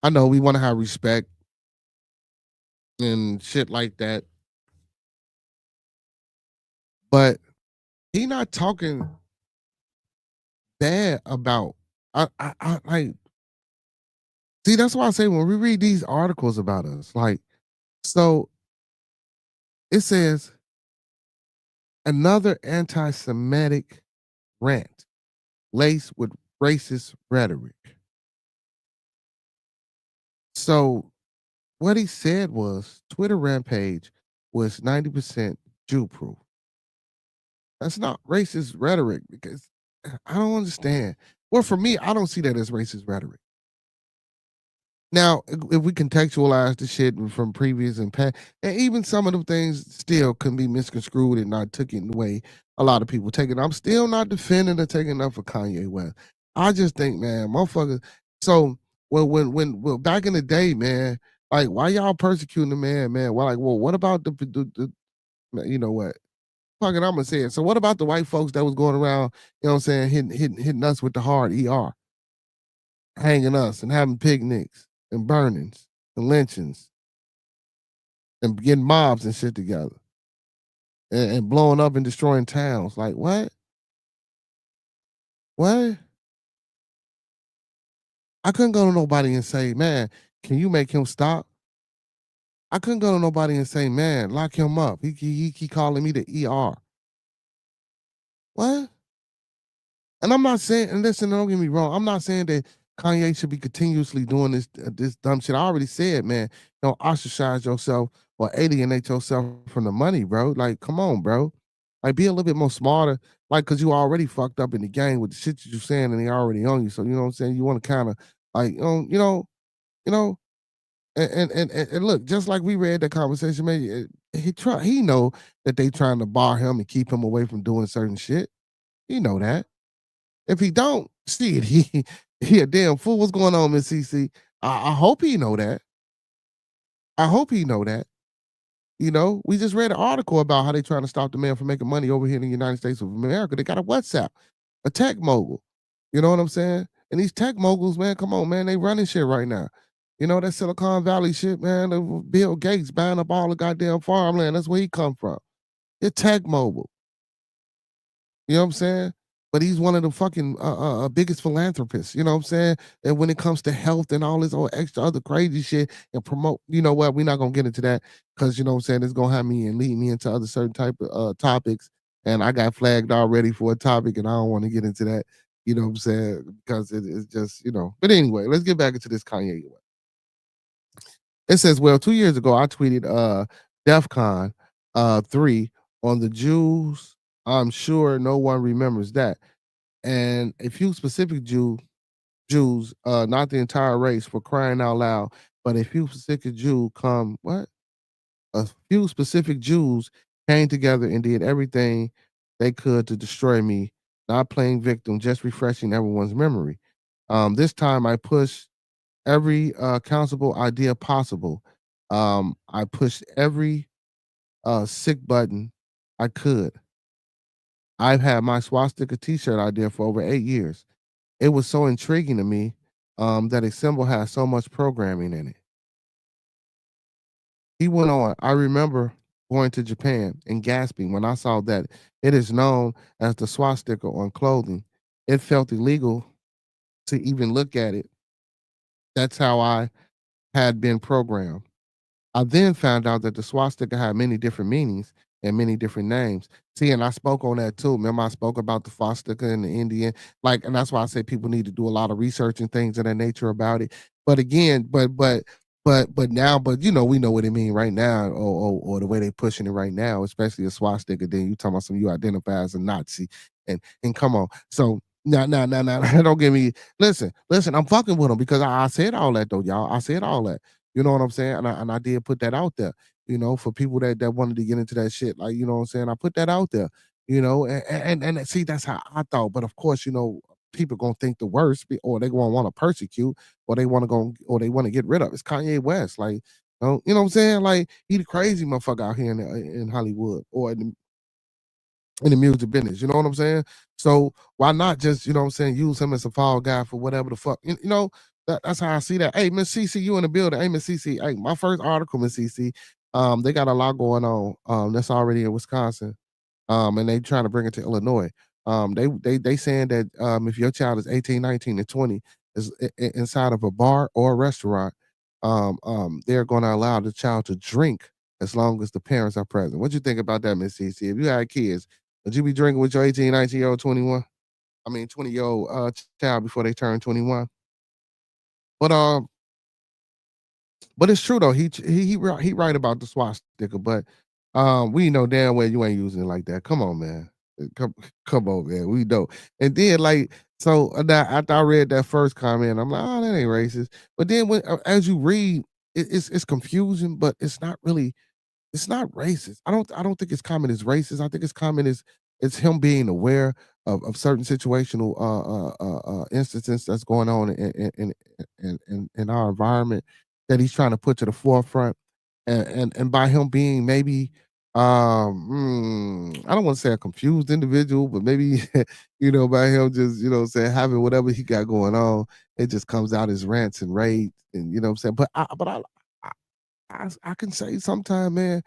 I know we want to have respect and shit like that, but he not talking bad about I like, see, that's why I say when we read these articles about us, like, so it says another anti-Semitic rant laced with racist rhetoric. So what he said was Twitter rampage was 90% Jew proof. That's not racist rhetoric because I don't understand. Well, for me, I don't see that as racist rhetoric. Now, if we contextualize the shit from previous and past, and even some of the things still can be misconstrued and not taken the way a lot of people take it. I'm still not defending or taking up for Kanye West. I just think, man, motherfuckers. So when back in the day, man, like why y'all persecuting the man, man? Well, like, well, what about you know what? Fucking, I'm gonna say it. So what about the white folks that was going around, you know what I'm saying, hitting us with the hard ER, hanging us and having picnics and burnings and lynchings and getting mobs and shit together and blowing up and destroying towns. Like what? What? I couldn't go to nobody and say, man, can you make him stop? I couldn't go to nobody and say, man, lock him up. He keep calling me the ER. What? And I'm not saying, and listen, don't get me wrong. I'm not saying that Kanye should be continuously doing this dumb shit. I already said, man, don't ostracize yourself or alienate yourself from the money, bro. Like, come on, bro. Like, be a little bit more smarter. Like, cause you already fucked up in the game with the shit that you saying, and they already on you. So you know what I'm saying. You want to kind of like, you know, and look, just like we read that conversation, man. He know that they trying to bar him and keep him away from doing certain shit. He know that. If he don't, shit, he a damn fool. What's going on, Miss CC? I hope he know that. I hope he know that. You know, we just read an article about how they trying to stop the man from making money over here in the United States of America. They got a WhatsApp, a tech mogul. You know what I'm saying? And these tech moguls, man, come on, man, they running shit right now. You know that Silicon Valley shit, man. Bill Gates buying up all the goddamn farmland. That's where he come from. They're tech mogul. You know what I'm saying? But he's one of the fucking biggest philanthropists. You know what I'm saying? And when it comes to health and all this extra other crazy shit and promote, you know what? We're not gonna get into that because you know what I'm saying. It's gonna have me and lead me into other certain type of topics. And I got flagged already for a topic, and I don't want to get into that. You know what I'm saying? Because it's just But anyway, let's get back into this Kanye. It says, well, 2 years ago I tweeted DEFCON 3 on the Jews. I'm sure no one remembers that. And a few specific Jews, not the entire race, for crying out loud, but a few specific Jew come what? A few specific Jews came together and did everything they could to destroy me, not playing victim, just refreshing everyone's memory. This time I pushed every countable idea possible. I pushed every sick button I could. I've had my swastika T-shirt idea for over 8 years. It was so intriguing to me that a symbol has so much programming in it. He went on. I remember going to Japan and gasping when I saw that it is known as the swastika on clothing. It felt illegal to even look at it. That's how I had been programmed. I then found out that the swastika had many different meanings and many different names. See, and I spoke on that too. Remember, I spoke about the swastika and the Indian, like, and that's why I say people need to do a lot of research and things of that nature about it. But again, but now, but we know what it mean right now, or the way they pushing it right now, especially a swastika. Then you talking about some you identify as a Nazi, and come on, so. Now, don't get me. Listen. I'm fucking with them because I said all that though, y'all. I said all that. You know what I'm saying? And I did put that out there, for people that wanted to get into that shit. Like, you know what I'm saying? I put that out there, and see, that's how I thought. But of course, people gonna think the worst, or they gonna want to persecute, or they want to go, or they want to get rid of. It's Kanye West. Like, you know what I'm saying? Like, he the crazy motherfucker out here in Hollywood or in the music business. You know what I'm saying? So why not just, you know what I'm saying, use him as a fall guy for whatever the fuck, that's how I see that. Hey, Miss CC, you in the building. Hey, Miss CC. Hey, my first article, Miss CC. They got a lot going on. That's already in Wisconsin. And they trying to bring it to Illinois. They saying that if your child is 18, 19, and 20 is inside of a bar or a restaurant, they're going to allow the child to drink as long as the parents are present. What you think about that, Miss CC? If you had kids, would you be drinking with your 18, 19-year-old, 21? I mean, 20-year-old child before they turn 21? But but it's true though. He right about the swastika, but we know damn well you ain't using it like that. Come on, man. Come, come on, man. We know. And then like so now after I read that first comment, I'm like, oh, that ain't racist. But then when as you read, it's confusing, but it's not racist. I don't think it's common as racist. I think it's common as it's him being aware of certain situational instances that's going on in our environment that he's trying to put to the forefront, and by him being maybe I don't want to say a confused individual, but maybe by him just saying having whatever he got going on, it just comes out as rants and rage, and what I'm saying. I can say sometime, man,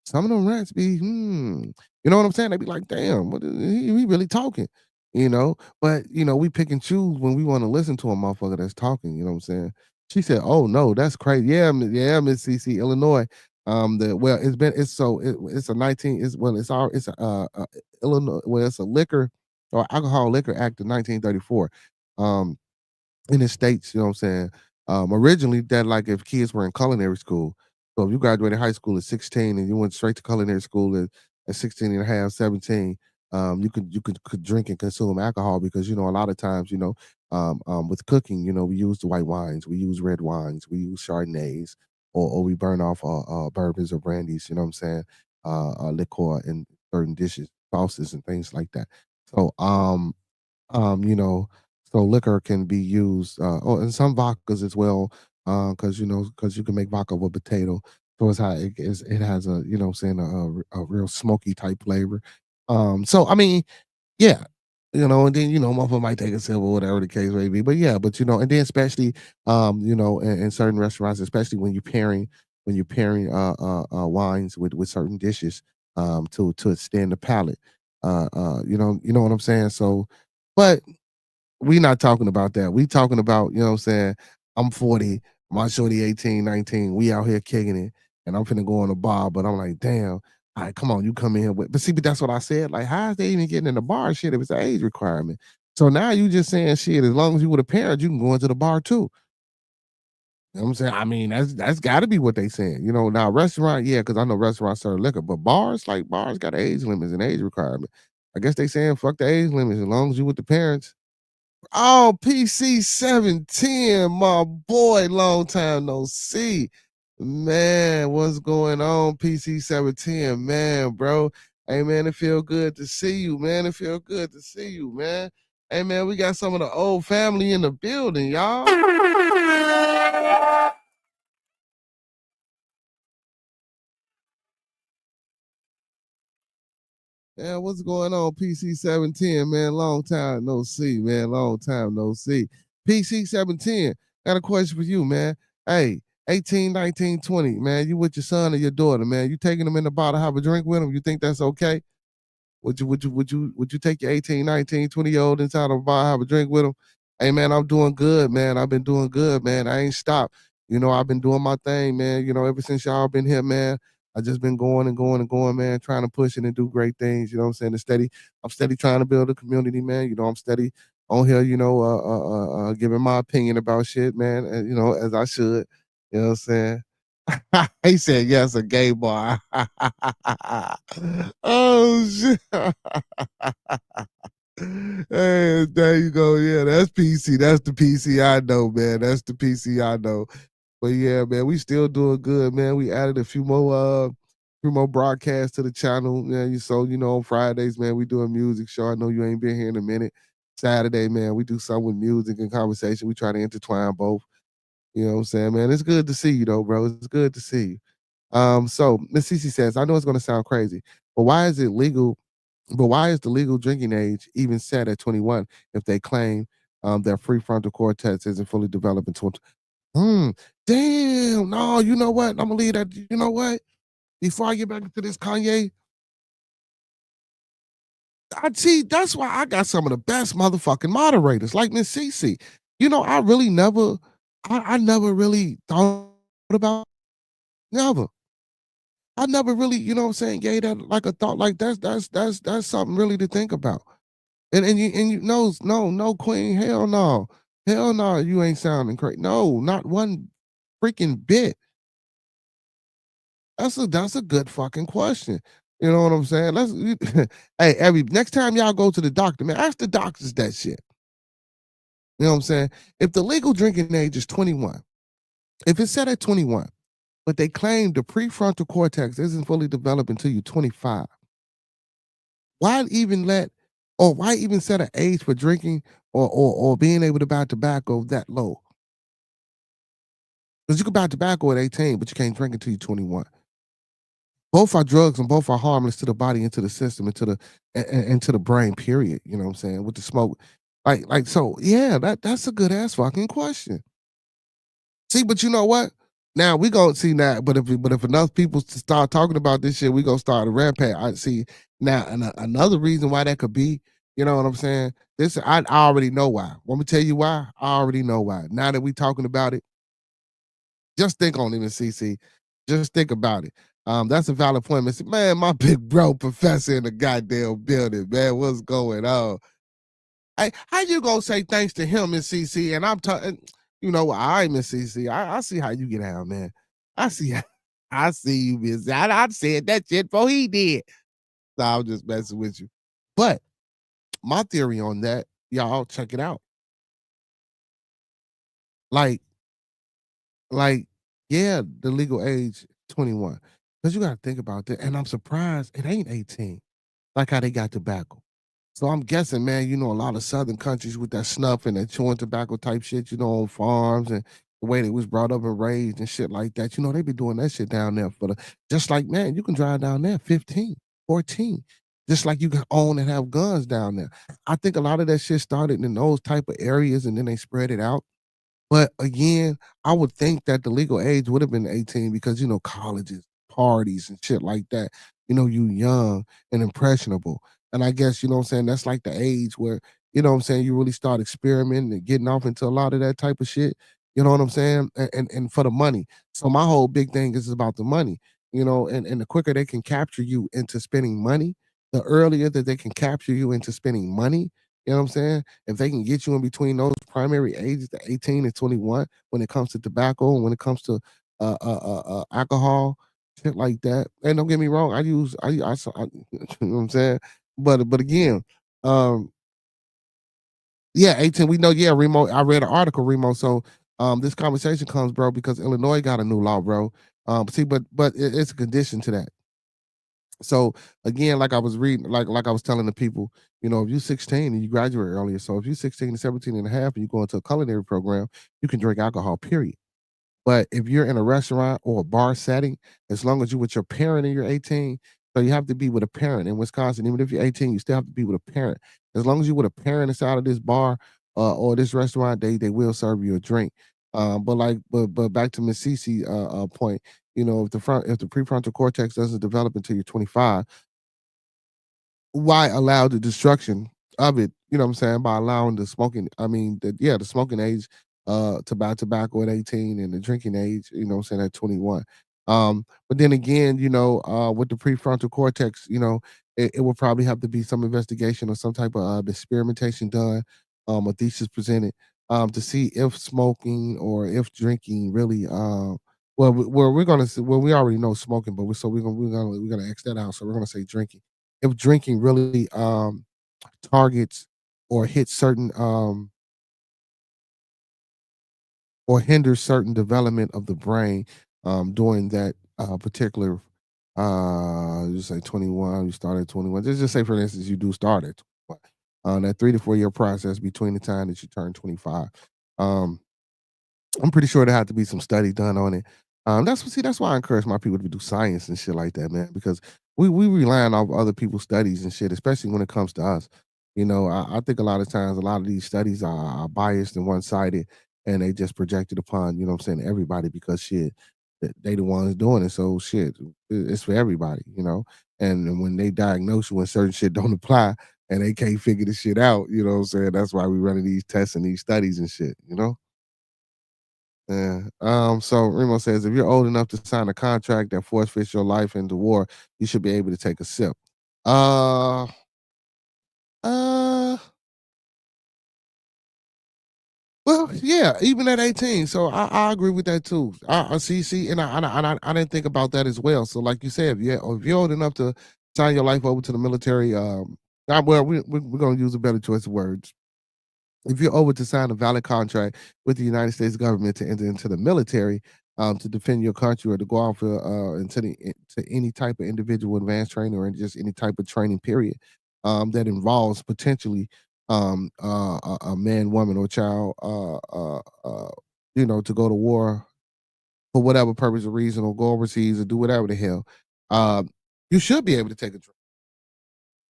some of them rats be, you know what I'm saying? They be like, damn, what is, he really talking, you know? But, we pick and choose when we want to listen to a motherfucker that's talking, you know what I'm saying? She said, oh no, that's crazy. Yeah, yeah, Miss CC, Illinois. It's a 19, it's Illinois, well, it's a liquor or alcohol liquor act of 1934. Um, in the States, you know what I'm saying? Originally, that like if kids were in culinary school, so if you graduated high school at 16 and you went straight to culinary school at 16 and a half, 17, you could drink and consume alcohol because a lot of times with cooking, we use the white wines, we use red wines, we use chardonnays, or we burn off bourbons or brandies, you know what I'm saying? Liqueur in certain dishes, sauces and things like that. So um, you know, so liquor can be used, and some vodkas as well, because you can make vodka with potato. So it has a what I'm saying a real smoky type flavor. So I mean, yeah, and then motherfucker might take a sip or whatever the case may be. But yeah, but and then especially in certain restaurants, especially when you're pairing wines with certain dishes to extend the palate. You know what I'm saying? So but we not talking about that. We talking about, what I'm saying, I'm 40, my shorty 18, 19. We out here kicking it, and I'm finna go on a bar, but I'm like, damn, all right, come on, you come in here with but see, but that's what I said. Like, how is they even getting in the bar shit if it's an age requirement? So now you just saying shit, as long as you with a parent, you can go into the bar too. You know what I'm saying? I mean, that's gotta be what they saying. Now restaurant, yeah, because I know restaurants serve liquor, but bars got age limits and age requirement. I guess they saying fuck the age limits as long as you with the parents. Oh, PC 710, my boy, long time no see. Man, what's going on, PC 710? Man, bro. Hey, man, it feel good to see you, man. It feel good to see you, man. Hey, man, we got some of the old family in the building, y'all. Yeah, what's going on, PC 710, man? Long time no see, man. Long time no see. PC 710, got a question for you, man. Hey, 18, 19, 20, man. You with your son or your daughter, man. You taking them in the bar to have a drink with them? You think that's okay? Would you take your 18, 19, 20 year old inside of a bar, have a drink with them? Hey man, I'm doing good, man. I've been doing good, man. I ain't stopped. I've been doing my thing, man. Ever since y'all been here, man. I just been going and going and going, man, trying to push it and do great things. You know what I'm saying? I'm steady trying to build a community, man. I'm steady on here, giving my opinion about shit, man. And, as I should. You know what I'm saying? He said, yes, a gay bar. Oh, shit. Hey, there you go. Yeah, that's PC. That's the PC I know, man. That's the PC I know. But yeah, man, we still doing good, man. We added a few more broadcasts to the channel. Yeah, on Fridays, man, we do a music show. I know you ain't been here in a minute. Saturday, man, we do something with music and conversation. We try to intertwine both. You know what I'm saying, man? It's good to see you though, bro. It's good to see you. So Miss Cece says, I know it's gonna sound crazy, but why is the legal drinking age even set at 21 if they claim their prefrontal cortex isn't fully developed in 20? Hmm. Damn. No, you know what? I'm gonna leave that. You know what? Before I get back into this Kanye, I see that's why I got some of the best motherfucking moderators, like Miss Cece. I really never I never really thought about never. I never really, what I'm saying, gave that like a thought. Like that's something really to think about. And you no queen, hell no. Hell no, you ain't sounding crazy. No, not one freaking bit. That's a good fucking question. You know what I'm saying? Hey, next time y'all go to the doctor, man, ask the doctors that shit. You know what I'm saying? If the legal drinking age is 21, if it's set at 21, but they claim the prefrontal cortex isn't fully developed until you're 25, why even why even set an age for drinking or being able to buy tobacco that low? Because you can buy tobacco at 18, but you can't drink until you're 21. Both are drugs and both are harmless to the body, into the system, into the brain, period. You know what I'm saying? With the smoke. So yeah, that's a good ass fucking question. See, but you know what? Now we gonna see now, but if enough people start talking about this shit, we gonna start a rampage. I see now, and another reason why that could be, you know what I'm saying? I already know why. Want me to tell you why? I already know why. Now that we talking about it, just think on it, Miss CC. Just think about it. That's a valid point, Mr. Man. My big bro professor in the goddamn building, man. What's going on? Hey, how you gonna say thanks to him, Miss CC? And I'm talking, you know, all right, Miss CC. I see how you get out, man. I see, I see you, Miss. I said that shit before he did. So I'm just messing with you. But my theory on that, y'all check it out. Like, like, yeah, the legal age 21. Because you gotta think about that. And I'm surprised it ain't 18, like how they got tobacco. So I'm guessing, man, you know, a lot of southern countries with that snuff and that chewing tobacco type shit, you know, on farms and the way they was brought up and raised and shit like that. You know, they be doing that shit down there just like, man, you can drive down there 15, 14. Just like you can own and have guns down there. I think a lot of that shit started in those type of areas and then they spread it out. But again, I would think that the legal age would have been 18 because, you know, colleges, parties and shit like that. You know, you young and impressionable. And I guess, you know what I'm saying, that's like the age where, you know what I'm saying, you really start experimenting and getting off into a lot of that type of shit. You know what I'm saying? And for the money. So my whole big thing is about the money, you know, and the quicker they can capture you into spending money, the earlier that they can capture you into spending money, you know what I'm saying? If they can get you in between those primary ages, the 18 and 21, when it comes to tobacco and when it comes to alcohol, shit like that. And don't get me wrong, you know what I'm saying? But again, um, yeah, 18. We know, yeah, Remo. I read an article, Remo. So this conversation comes, bro, because Illinois got a new law, bro. See, but it's a condition to that. So again, like I was reading, like I was telling the people, you know, if you're 16 and you graduate earlier, so if you're 16 and 17 and a half and you go into a culinary program, you can drink alcohol, period. But if you're in a restaurant or a bar setting, as long as you're with your parent and you're 18, so you have to be with a parent in Wisconsin. Even if you're 18, you still have to be with a parent. As long as you're with a parent inside of this bar or this restaurant, they will serve you a drink. But back to Miss Cece point, you know, if the prefrontal cortex doesn't develop until you're 25, why allow the destruction of it, you know what I'm saying, by allowing the smoking, the smoking age to buy tobacco at 18 and the drinking age, you know what I'm saying, at 21. But then again, you know, with the prefrontal cortex, you know, it will probably have to be some investigation or some type of experimentation done, a thesis presented, to see if smoking or if drinking really we're gonna see, well, we already know smoking, but we're gonna X that out. So we're gonna say drinking, if drinking really targets or hits certain or hinders certain development of the brain during that particular just say 21, you start at 21, just say for instance you do start at 21, that 3 to 4 year process between the time that you turn 25. um I'm pretty sure there had to be some study done on it. That's why I encourage my people to do science and shit like that, man, because we relying off other people's studies and shit, especially when it comes to us. You know, I think a lot of times a lot of these studies are biased and one sided, and they just projected upon, you know what I'm saying, everybody because shit, they the ones doing it. So shit, it's for everybody, you know. And when they diagnose you when certain shit don't apply and they can't figure the shit out, you know what I'm saying? That's why we running these tests and these studies and shit, you know? Yeah. So Remo says if you're old enough to sign a contract that forfeits your life into war, you should be able to take a sip. Uh uh well, yeah, even at 18. So I agree with that too. I see, and I didn't think about that as well. So like you said, yeah, if you're old enough to sign your life over to the military. Well, we're gonna use a better choice of words. If you're over to sign a valid contract with the United States government to enter into the military, to defend your country or to go off to any type of individual advanced training or just any type of training period, that involves potentially a man, woman, or child, to go to war for whatever purpose or reason, or go overseas or do whatever the hell, um, you should be able to take a trip.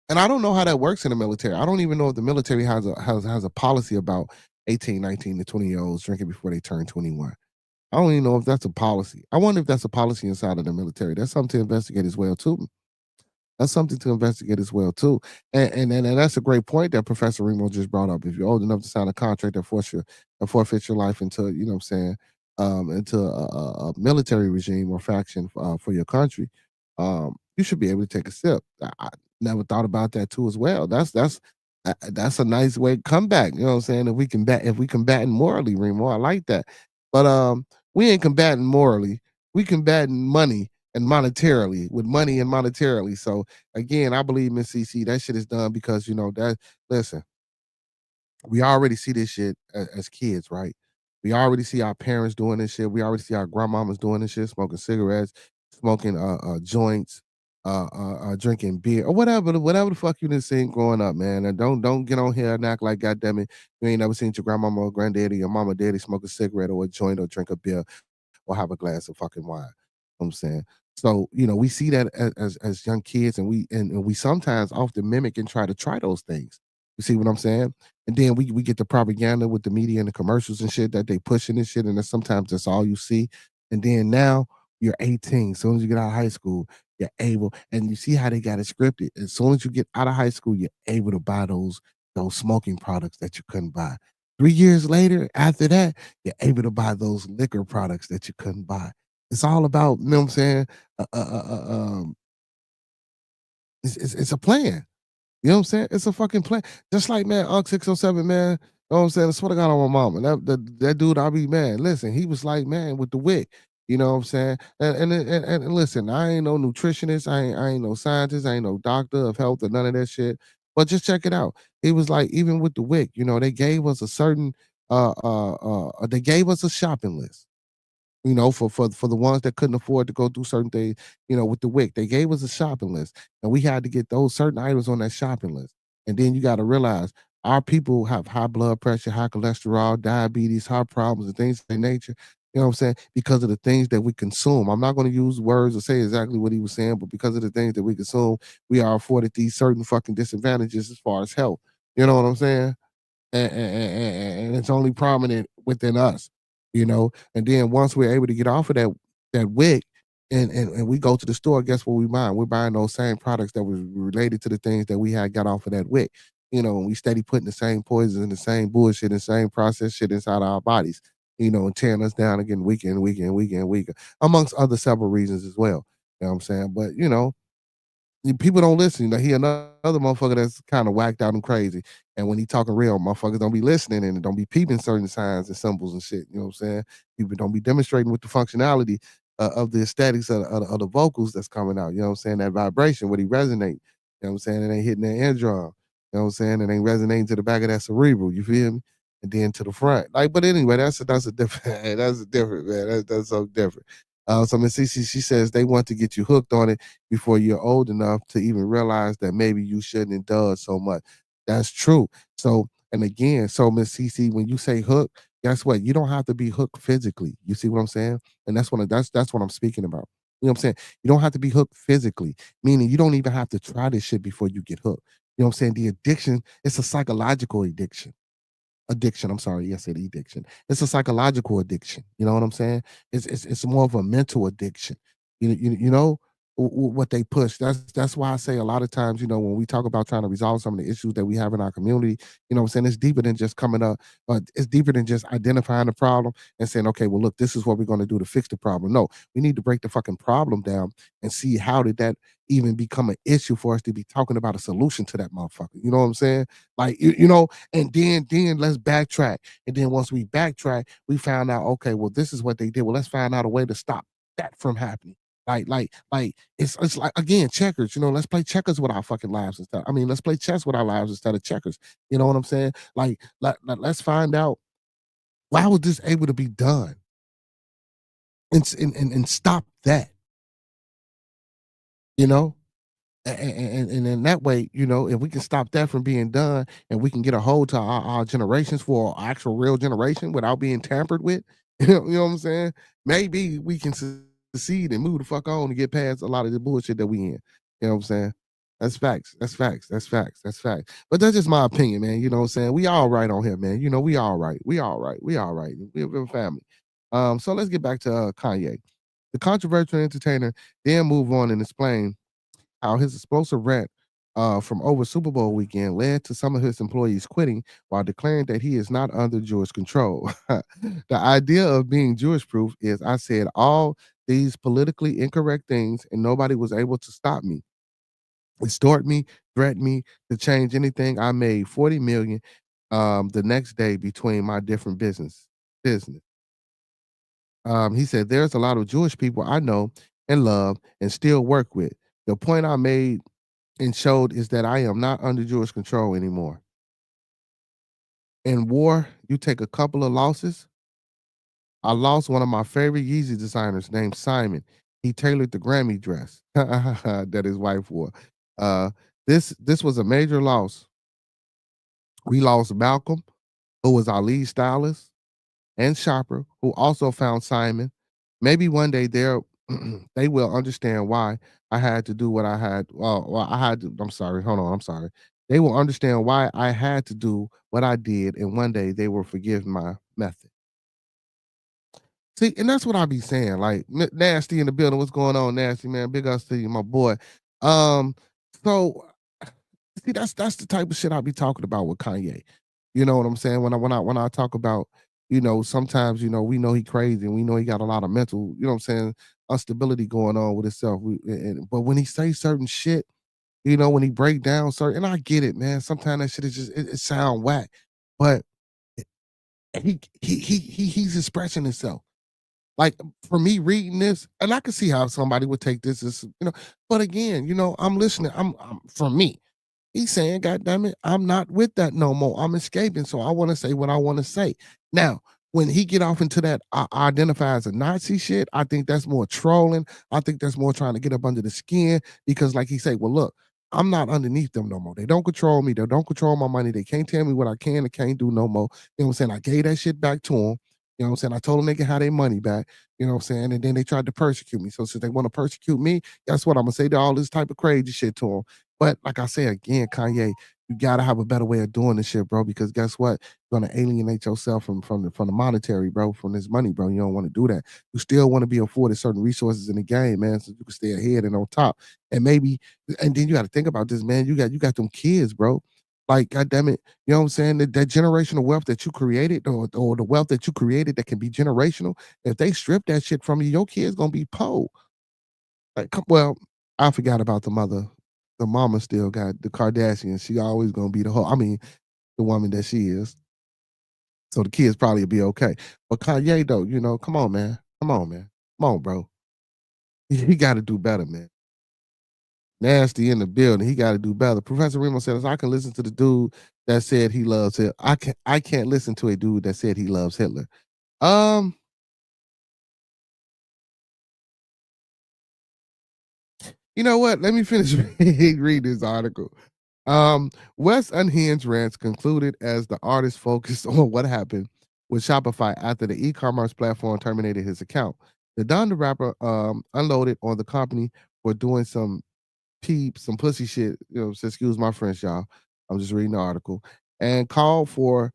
And I don't know how that works in the military. I don't even know if the military has a policy about 18, 19 to 20-year-olds drinking before they turn 21. I don't even know if that's a policy. I wonder if that's a policy inside of the military. That's something to investigate as well too. That's something to investigate as well too. And that's a great point that Professor Remo just brought up. If you're old enough to sign a contract that forfeits your life into, you know what I'm saying, into a military regime or faction for your country, you should be able to take a sip. I never thought about that too as well. That's a nice way to come back. You know what I'm saying? If we combating morally, Remo, I like that. But we ain't combating morally. We combating money and monetarily, with money and monetarily. So again, I believe Miss CC, that shit is done because listen, we already see this shit as kids, right? We already see our parents doing this shit. We already see our grandmamas doing this shit, smoking cigarettes, smoking joints, drinking beer, or whatever the fuck you done seen growing up, man. And don't get on here and act like, goddamn it, you ain't never seen your grandmama or granddaddy, your mama, daddy smoke a cigarette or a joint or drink a beer or have a glass of fucking wine. You know what I'm saying? So, we see that as young kids, and we sometimes often mimic and try those things. You see what I'm saying? And then we get the propaganda with the media and the commercials and shit that they pushing and shit, and then sometimes that's all you see. And then now you're 18. As soon as you get out of high school, you're able, and you see how they got it scripted. As soon as you get out of high school, you're able to buy those smoking products that you couldn't buy. 3 years later, after that, you're able to buy those liquor products that you couldn't buy. It's all about, you know what I'm saying? It's a plan. You know what I'm saying? It's a fucking plan. Just like, man, Unc 607, man. You know what I'm saying? I swear to God on my mama. That dude, I'll be mad. Listen, he was like, man, with the wick. You know what I'm saying? And listen, I ain't no nutritionist. I ain't no scientist. I ain't no doctor of health or none of that shit. But just check it out. He was like, even with the wick, they gave us a certain they gave us a shopping list, for the ones that couldn't afford to go do certain things, with the WIC. They gave us a shopping list, and we had to get those certain items on that shopping list. And then you got to realize our people have high blood pressure, high cholesterol, diabetes, heart problems, and things of that nature. You know what I'm saying? Because of the things that we consume. I'm not going to use words or say exactly what he was saying, but because of the things that we consume, we are afforded these certain fucking disadvantages as far as health. You know what I'm saying? And it's only prominent within us, And then once we're able to get off of that wick, and we go to the store, guess what we buying? We're buying those same products that was related to the things that we had got off of that wick. And we steady putting the same poisons and the same bullshit and same processed shit inside our bodies, and tearing us down again weaker and weaker and weaker and weaker, amongst other several reasons as well. You know what I'm saying? But people don't listen. He another motherfucker that's kind of whacked out and crazy. And when he talking real, motherfuckers don't be listening and don't be peeping certain signs and symbols and shit. You know what I'm saying? People don't be demonstrating with the functionality of the aesthetics of the vocals that's coming out. You know what I'm saying? That vibration, what he resonate. You know what I'm saying? It ain't hitting that eardrum. You know what I'm saying? It ain't resonating to the back of that cerebral. You feel me? And then to the front. But anyway, that's a different that's a different, man. That's so different. So Miss CC, she says they want to get you hooked on it before you're old enough to even realize that maybe you shouldn't indulge so much. That's true. So, and again, so Miss CC, when you say hook, guess what? You don't have to be hooked physically. You see what I'm saying? And that's what I'm speaking about. You know what I'm saying? You don't have to be hooked physically, meaning you don't even have to try this shit before you get hooked. You know what I'm saying? The addiction, it's a psychological addiction. I'm sorry. Yes, addiction. It's a psychological addiction. You know what I'm saying? It's more of a mental addiction. What they push. That's why I say a lot of times, when we talk about trying to resolve some of the issues that we have in our community, what I'm saying, it's deeper than just coming up, it's deeper than just identifying the problem and saying, okay, well, look, this is what we're going to do to fix the problem. No, we need to break the fucking problem down and see how did that even become an issue for us to be talking about a solution to that motherfucker. You know what I'm saying? Like, and then let's backtrack. And then once we backtrack, we found out, okay, well, this is what they did. Well, let's find out a way to stop that from happening. Like it's like again checkers. Let's play checkers with our fucking lives instead. I mean, let's play chess with our lives instead of checkers. You know what I'm saying? Like let's find out why was this able to be done, and stop that. You know, and in that way, if we can stop that from being done, and we can get a hold to our generations for our actual real generation without being tampered with, you know what I'm saying? Maybe we can succeed and move the fuck on and get past a lot of the bullshit that we in. You know what I'm saying? That's facts. That's facts. That's facts. That's facts. But that's just my opinion, man. You know what I'm saying? We all right on here, man. We all right. We all right. We all right. We're a family. So let's get back to Kanye. The controversial entertainer then move on and explain how his explosive rant from over Super Bowl weekend led to some of his employees quitting while declaring that he is not under Jewish control. The idea of being Jewish proof is I said all these politically incorrect things and nobody was able to stop me. Extort me, threaten me to change anything I made 40 million the next day between my different business. He said there's a lot of Jewish people I know and love and still work with. The point I made and showed is that I am not under Jewish control anymore. In war, you take a couple of losses. I lost one of my favorite Yeezy designers named Simon. He tailored the Grammy dress that his wife wore. Uh, this was a major loss. We lost Malcolm, who was our lead stylist, and Shopper, who also found Simon. Maybe one day they will understand why I had to do what I had. I had to. I'm sorry. Hold on. I'm sorry. They will understand why I had to do what I did, and one day they will forgive my method. See, and that's what I be saying. Like Nasty in the building. What's going on, Nasty man? Big ups to you, my boy. Um, so see, that's the type of shit I be talking about with Kanye. You know what I'm saying? When I talk about, sometimes we know he crazy and we know he got a lot of mental, what I'm saying, instability going on with himself. But when he say certain shit, when he break down certain, and I get it, man. Sometimes that shit is just it sound whack, but he's expressing himself. Like for me reading this, and I can see how somebody would take this as, but again, I'm listening. I'm for me. He's saying, God damn it, I'm not with that no more. I'm escaping. So I want to say what I want to say. Now, when he get off into that identify as a Nazi shit, I think that's more trolling. I think that's more trying to get up under the skin because, like he said, well, look, I'm not underneath them no more. They don't control me. They don't control my money. They can't tell me what I can and can't do no more. You know what I'm saying? I gave that shit back to them. You know what I'm saying? I told them they can have their money back. You know what I'm saying? And then they tried to persecute me. So since they want to persecute me, guess what? I'm gonna say all this type of crazy shit to them. But like I say again, Kanye, you gotta have a better way of doing this shit, bro. Because guess what? You're gonna alienate yourself from the monetary, bro, from this money, bro. You don't want to do that. You still want to be afforded certain resources in the game, man, so you can stay ahead and on top. And maybe, and then you got to think about this, man. You got them kids, bro. Like, God damn it, you know what I'm saying? That generational wealth that you created, or the wealth that you created that can be generational. If they strip that shit from you, your kids gonna be poor. Like, well, I forgot about the mother. The mama still got the Kardashians. She always gonna be the whole. I mean, the woman that she is. So the kids probably be okay. But Kanye though, come on, man. Come on, man. Come on, bro. He got to do better, man. Nasty in the building. He got to do better. Professor Remo says I can listen to the dude that said he loves Hitler. I can't listen to a dude that said he loves Hitler. Um, you know what? Let me finish read this article. West Unhinged rants concluded as the artist focused on what happened with Shopify after the e-commerce platform terminated his account. The Don the rapper unloaded on the company for doing some some pussy shit. So excuse my French, y'all. I'm just reading the article and called for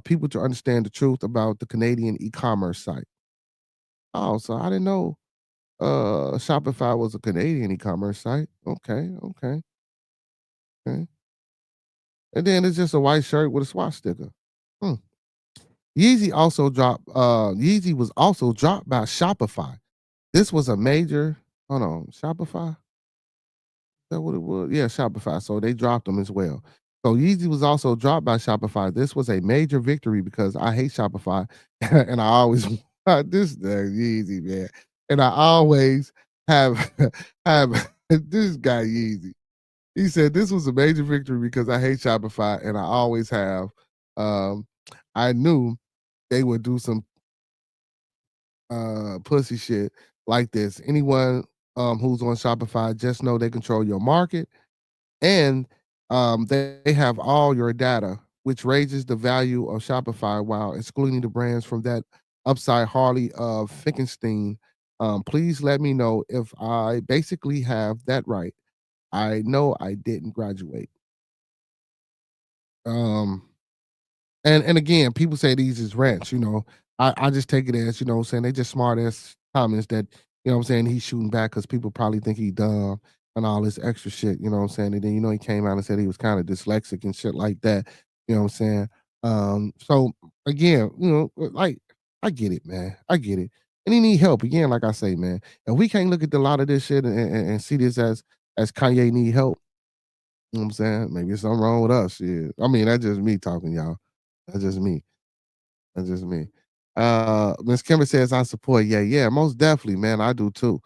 people to understand the truth about the Canadian e-commerce site. Oh, so I didn't know Shopify was a Canadian e-commerce site. Okay, okay, okay. And then it's just a white shirt with a swastika. Hmm. Yeezy was also dropped by Shopify. This was a major, hold on, Shopify? Is that what it was? Yeah, Shopify. So they dropped them as well. So Yeezy was also dropped by Shopify. This was a major victory because I hate Shopify and I always this Yeezy, man. And I always have have this guy Yeezy. He said this was a major victory because I hate Shopify and I always have. Um, I knew they would do some pussy shit like this. Anyone who's on Shopify, just know they control your market and they have all your data, which raises the value of Shopify while excluding the brands from that upside. Harley of Finkenstein. Please let me know if I basically have that right. I know I didn't graduate. Um, and again, people say these is rants, you know. I just take it as, you know what I'm saying, they just smart ass comments that, you know what I'm saying, he's shooting back because people probably think he dumb and all this extra shit, you know what I'm saying? And then, you know, he came out and said he was kind of dyslexic and shit like that, you know what I'm saying? So again, you know, like I get it, man. I get it. And he need help. Again, like I say, man. And we can't look at a lot of this shit and see this as Kanye need help. You know what I'm saying? Maybe it's something wrong with us. Yeah. I mean, that's just me talking, y'all. That's just me. That's just me. Miss Kimber says I support. Yeah, yeah, most definitely, man. I do too.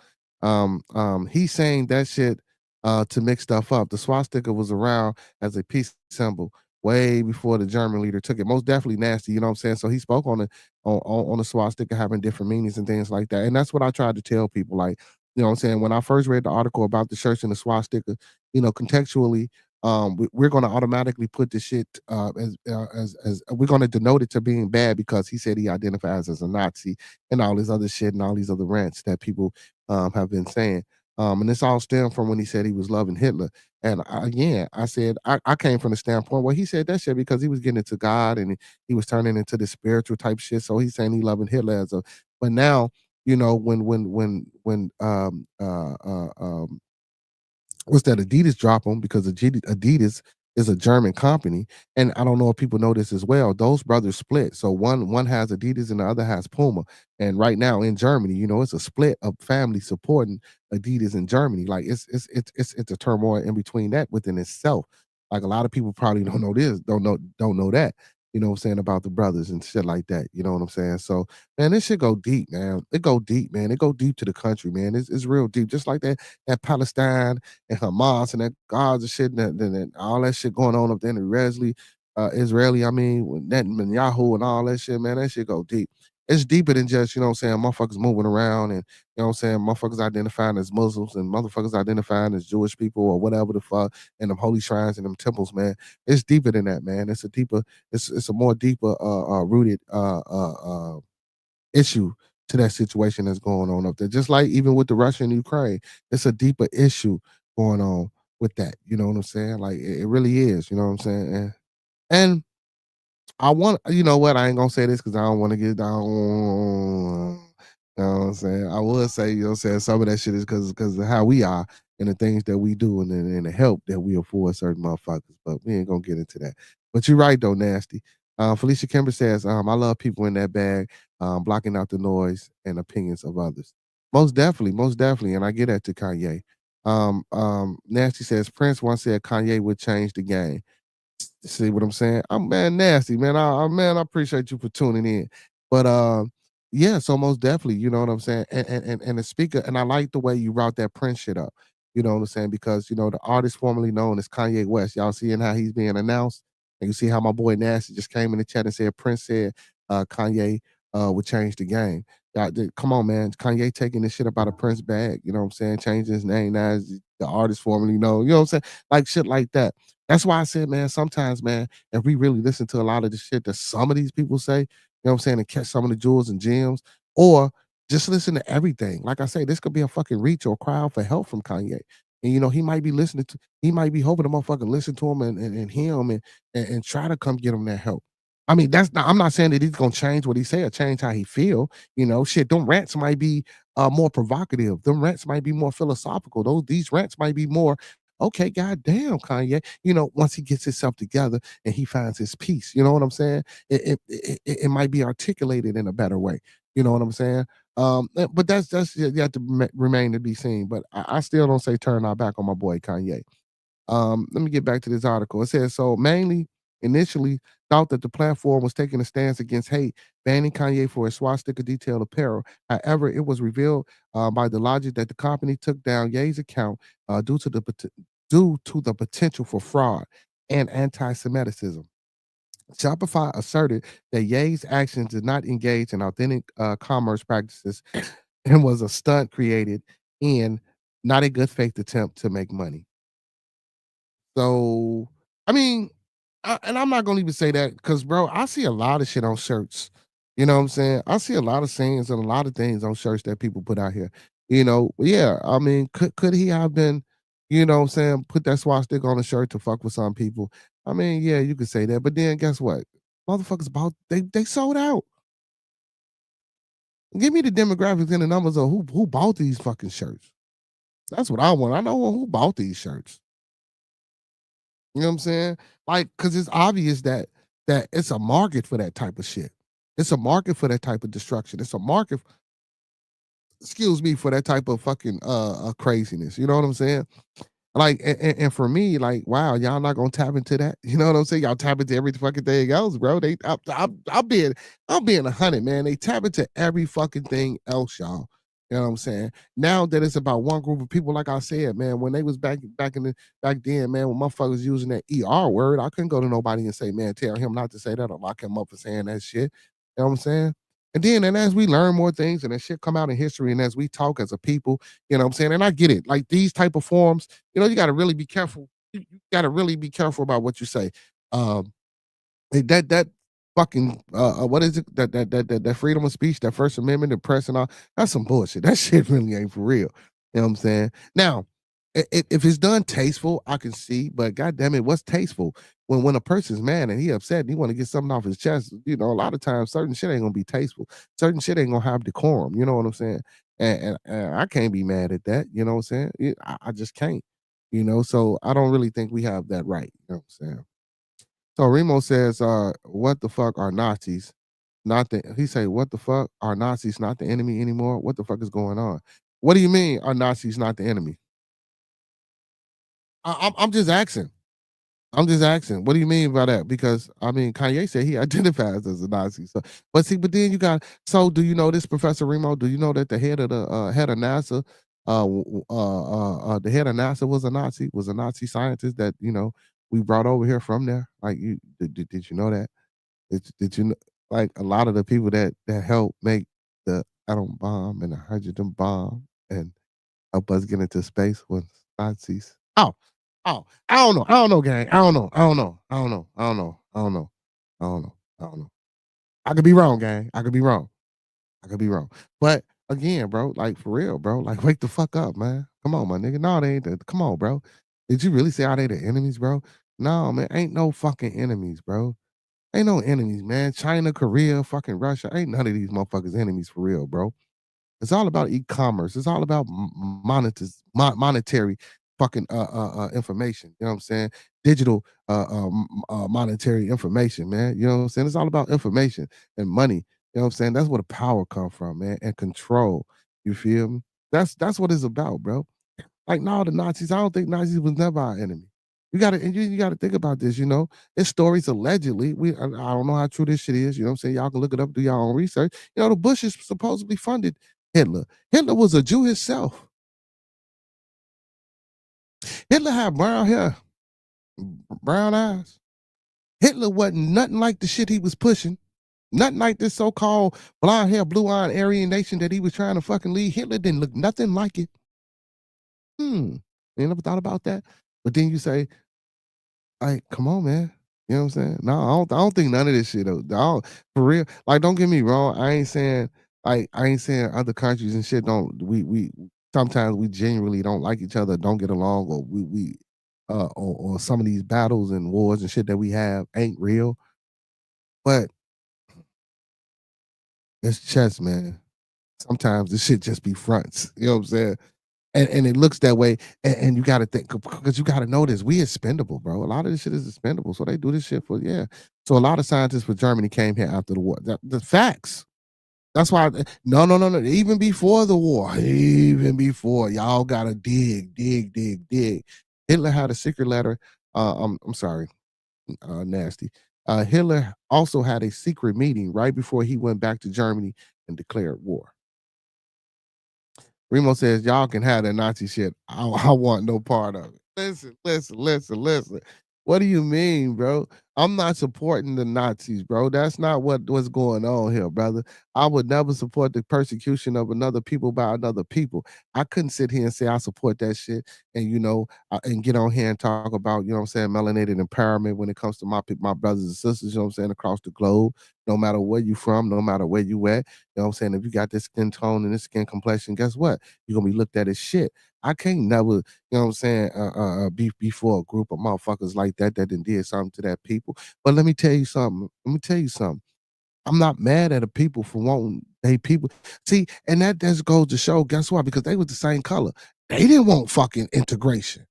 He's saying that shit to mix stuff up. The swastika was around as a peace symbol way before the German leader took it. Most definitely nasty, you know what I'm saying? So he spoke on it on the swastika having different meanings and things like that. And that's what I tried to tell people. Like, you know what I'm saying? When I first read the article about the church and the swastika, you know, contextually, we're going to automatically put the shit as we're going to denote it to being bad because he said he identifies as a Nazi and all this other shit and all these other rants that people have been saying. And this all stemmed from when he said he was loving Hitler. And again, I said I came from the standpoint where he said that shit because he was getting into God and he was turning into the spiritual type shit. So he's saying he loving Hitler as a. But now, you know, when what's that Adidas drop them because Adidas is a German company, and I don't know if people know this as well. Those brothers split, so one has Adidas and the other has Puma. And right now in Germany, you know, it's a split of family supporting Adidas in Germany. Like it's a turmoil in between that within itself. Like a lot of people probably don't know this, don't know that. You know what I'm saying about the brothers and shit like that. You know what I'm saying? So man, this shit go deep, man. It go deep, man. It go deep to the country, man. It's real deep. Just like that Palestine and Hamas and that Gaza shit and all that shit going on up there in the Israeli, I mean, with Netanyahu and all that shit, man, that shit go deep. It's deeper than just, you know what I'm saying, motherfuckers moving around and, you know what I'm saying, motherfuckers identifying as Muslims and motherfuckers identifying as Jewish people or whatever the fuck, and them holy shrines and them temples, man. It's deeper than that, man. It's a more deeper rooted issue to that situation that's going on up there. Just like even with the Russia and Ukraine, it's a deeper issue going on with that. You know what I'm saying? Like it really is. You know what I'm saying? And I want, you know what? I ain't gonna say this because I don't want to get down. You know what I'm saying? I would say, you know what I'm saying, some of that shit is because of how we are and the things that we do and the help that we afford certain motherfuckers. But we ain't gonna get into that. But you're right though, nasty. Felicia Kimber says, I love people in that bag, blocking out the noise and opinions of others. Most definitely. And I get that to Kanye. Nasty says Prince once said Kanye would change the game. See what I'm saying? I'm man nasty, man. I appreciate you for tuning in. But yeah, so most definitely, you know what I'm saying? And the speaker, and I like the way you brought that Prince shit up. You know what I'm saying? Because you know, the artist formerly known as Kanye West, y'all seeing how he's being announced. And you see how my boy Nasty just came in the chat and said Prince said Kanye would change the game. Come on, man. Kanye taking this shit about a Prince bag, you know what I'm saying? Changing his name now as the artist formerly known, you know what I'm saying? Like shit like that. That's why I said, man, sometimes, man, if we really listen to a lot of the shit that some of these people say, you know what I'm saying, and catch some of the jewels and gems, or just listen to everything. Like I say, this could be a fucking reach or cry out for help from Kanye. And you know, he might be hoping the motherfucker listen to him and hear him and try to come get him that help. I mean, I'm not saying that he's gonna change what he say or change how he feel. You know, shit, them rants might be more provocative. Them rants might be more philosophical. These rants might be more okay, goddamn, Kanye. You know, once he gets himself together and he finds his peace, you know what I'm saying? It might be articulated in a better way. You know what I'm saying? But that's you have to remain to be seen. But I still don't say turn our back on my boy Kanye. Let me get back to this article. It says so mainly initially thought that the platform was taking a stance against hate, banning Kanye for his swastika detailed apparel. However, it was revealed by the logic that the company took down Ye's account due to the potential for fraud and anti-Semitism. Shopify asserted that Ye's actions did not engage in authentic commerce practices and was a stunt created in not a good faith attempt to make money. So, I mean, and I'm not gonna even say that because, bro, I see a lot of shit on shirts. You know what I'm saying? I see a lot of sayings and a lot of things on shirts that people put out here. Yeah. I mean, could he have been, what I'm saying, put that swastika on a shirt to fuck with some people? I mean, yeah, you could say that, but then guess what? Motherfuckers they sold out. Give me the demographics and the numbers of who bought these fucking shirts. That's what I want. I know who bought these shirts. You know what I'm saying? Like, cause it's obvious that it's a market for that type of shit. It's a market for that type of destruction. It's a market, excuse me, for that type of fucking craziness. You know what I'm saying? Like, and for me, like, wow, y'all not gonna tap into that. You know what I'm saying? Y'all tap into every fucking thing else, bro. I'm being 100, man. They tap into every fucking thing else, y'all. You know what I'm saying? Now that it's about one group of people, like I said, man, when they was back then, man, when motherfuckers using that word, I couldn't go to nobody and say, man, tell him not to say that or lock him up for saying that shit. You know what I'm saying? And as we learn more things and that shit come out in history, and as we talk as a people, you know what I'm saying? And I get it. Like these type of forums, you got to really be careful. You got to really be careful about what you say. Um, that fucking what is it? That freedom of speech, that First Amendment, the press and all, that's some bullshit. That shit really ain't for real. You know what I'm saying? Now, if it's done tasteful, I can see, but god damn it, what's tasteful? When a person's mad and he upset and he want to get something off his chest, a lot of times certain shit ain't gonna be tasteful. Certain shit ain't gonna have decorum. You know what I'm saying? And I can't be mad at that. You know what I'm saying? I just can't. So I don't really think we have that right. You know what I'm saying? So Remo says, what the fuck are Nazis? He say, what the fuck are Nazis not the enemy anymore? What the fuck is going on? What do you mean are Nazis not the enemy? I'm just asking. I'm just asking. What do you mean by that? Because I mean, Kanye said he identifies as a Nazi. But then you got. So, do you know this, Professor Remo? Do you know that the head of NASA, the head of NASA was a Nazi scientist that we brought over here from there? Like, did you know that? Did you know? Like a lot of the people that helped make the atom bomb and the hydrogen bomb and help us get into space was Nazis. Oh, I don't know, gang. I don't know. I don't know. I could be wrong, gang. I could be wrong. But again, bro, like for real, bro, like wake the fuck up, man. Come on, my nigga. No, they ain't. Come on, bro. Did you really say are they the enemies, bro? No, man. Ain't no fucking enemies, bro. Ain't no enemies, man. China, Korea, fucking Russia. Ain't none of these motherfuckers enemies for real, bro. It's all about e-commerce. It's all about monetary fucking information. You know what I'm saying? Digital monetary information, man. You know what I'm saying? It's all about information and money. You know what I'm saying? That's where the power come from, man, and control. You feel me? That's what it's about, bro. Like no, the Nazis. I don't think Nazis was never our enemy. You gotta think about this. It's stories allegedly. I don't know how true this shit is. You know what I'm saying? Y'all can look it up, do your own research. The Bushes supposedly funded Hitler. Hitler was a Jew himself. Hitler had brown hair, brown eyes. Hitler wasn't nothing like the shit he was pushing. Nothing like this so-called blonde hair, blue-eyed Aryan nation that he was trying to fucking lead. Hitler didn't look nothing like it. You never thought about that? But then you say, like, come on, man. You know what I'm saying? No, I don't think none of this shit. For real. Like, don't get me wrong. I ain't saying other countries and shit don't. We sometimes we genuinely don't like each other, don't get along, or or some of these battles and wars and shit that we have ain't real. But it's chess, man. Sometimes this shit just be fronts. You know what I'm saying? And it looks that way, and you got to think because you got to know this. We expendable, bro. A lot of this shit is expendable, so they do this shit for So a lot of scientists for Germany came here after the war. The facts. That's why. No. Even before the war, even before, y'all gotta dig. Hitler had a secret letter. I'm sorry. Nasty. Hitler also had a secret meeting right before he went back to Germany and declared war. Remo says, y'all can have that Nazi shit. I want no part of it. Listen. What do you mean, bro? I'm not supporting the Nazis, bro. That's not what's going on here, brother. I would never support the persecution of another people by another people. I couldn't sit here and say I support that shit and, and get on here and talk about, you know what I'm saying, melanated empowerment when it comes to my brothers and sisters, you know what I'm saying, across the globe, no matter where you from, no matter where you at. You know what I'm saying? If you got this skin tone and this skin complexion, guess what? You're gonna be looked at as shit. I can't never, you know what I'm saying, be for a group of motherfuckers like that done did something to that people. But let me tell you something. I'm not mad at the people for wanting they people. See, and that just goes to show, guess what? Because they was the same color. They didn't want fucking integration.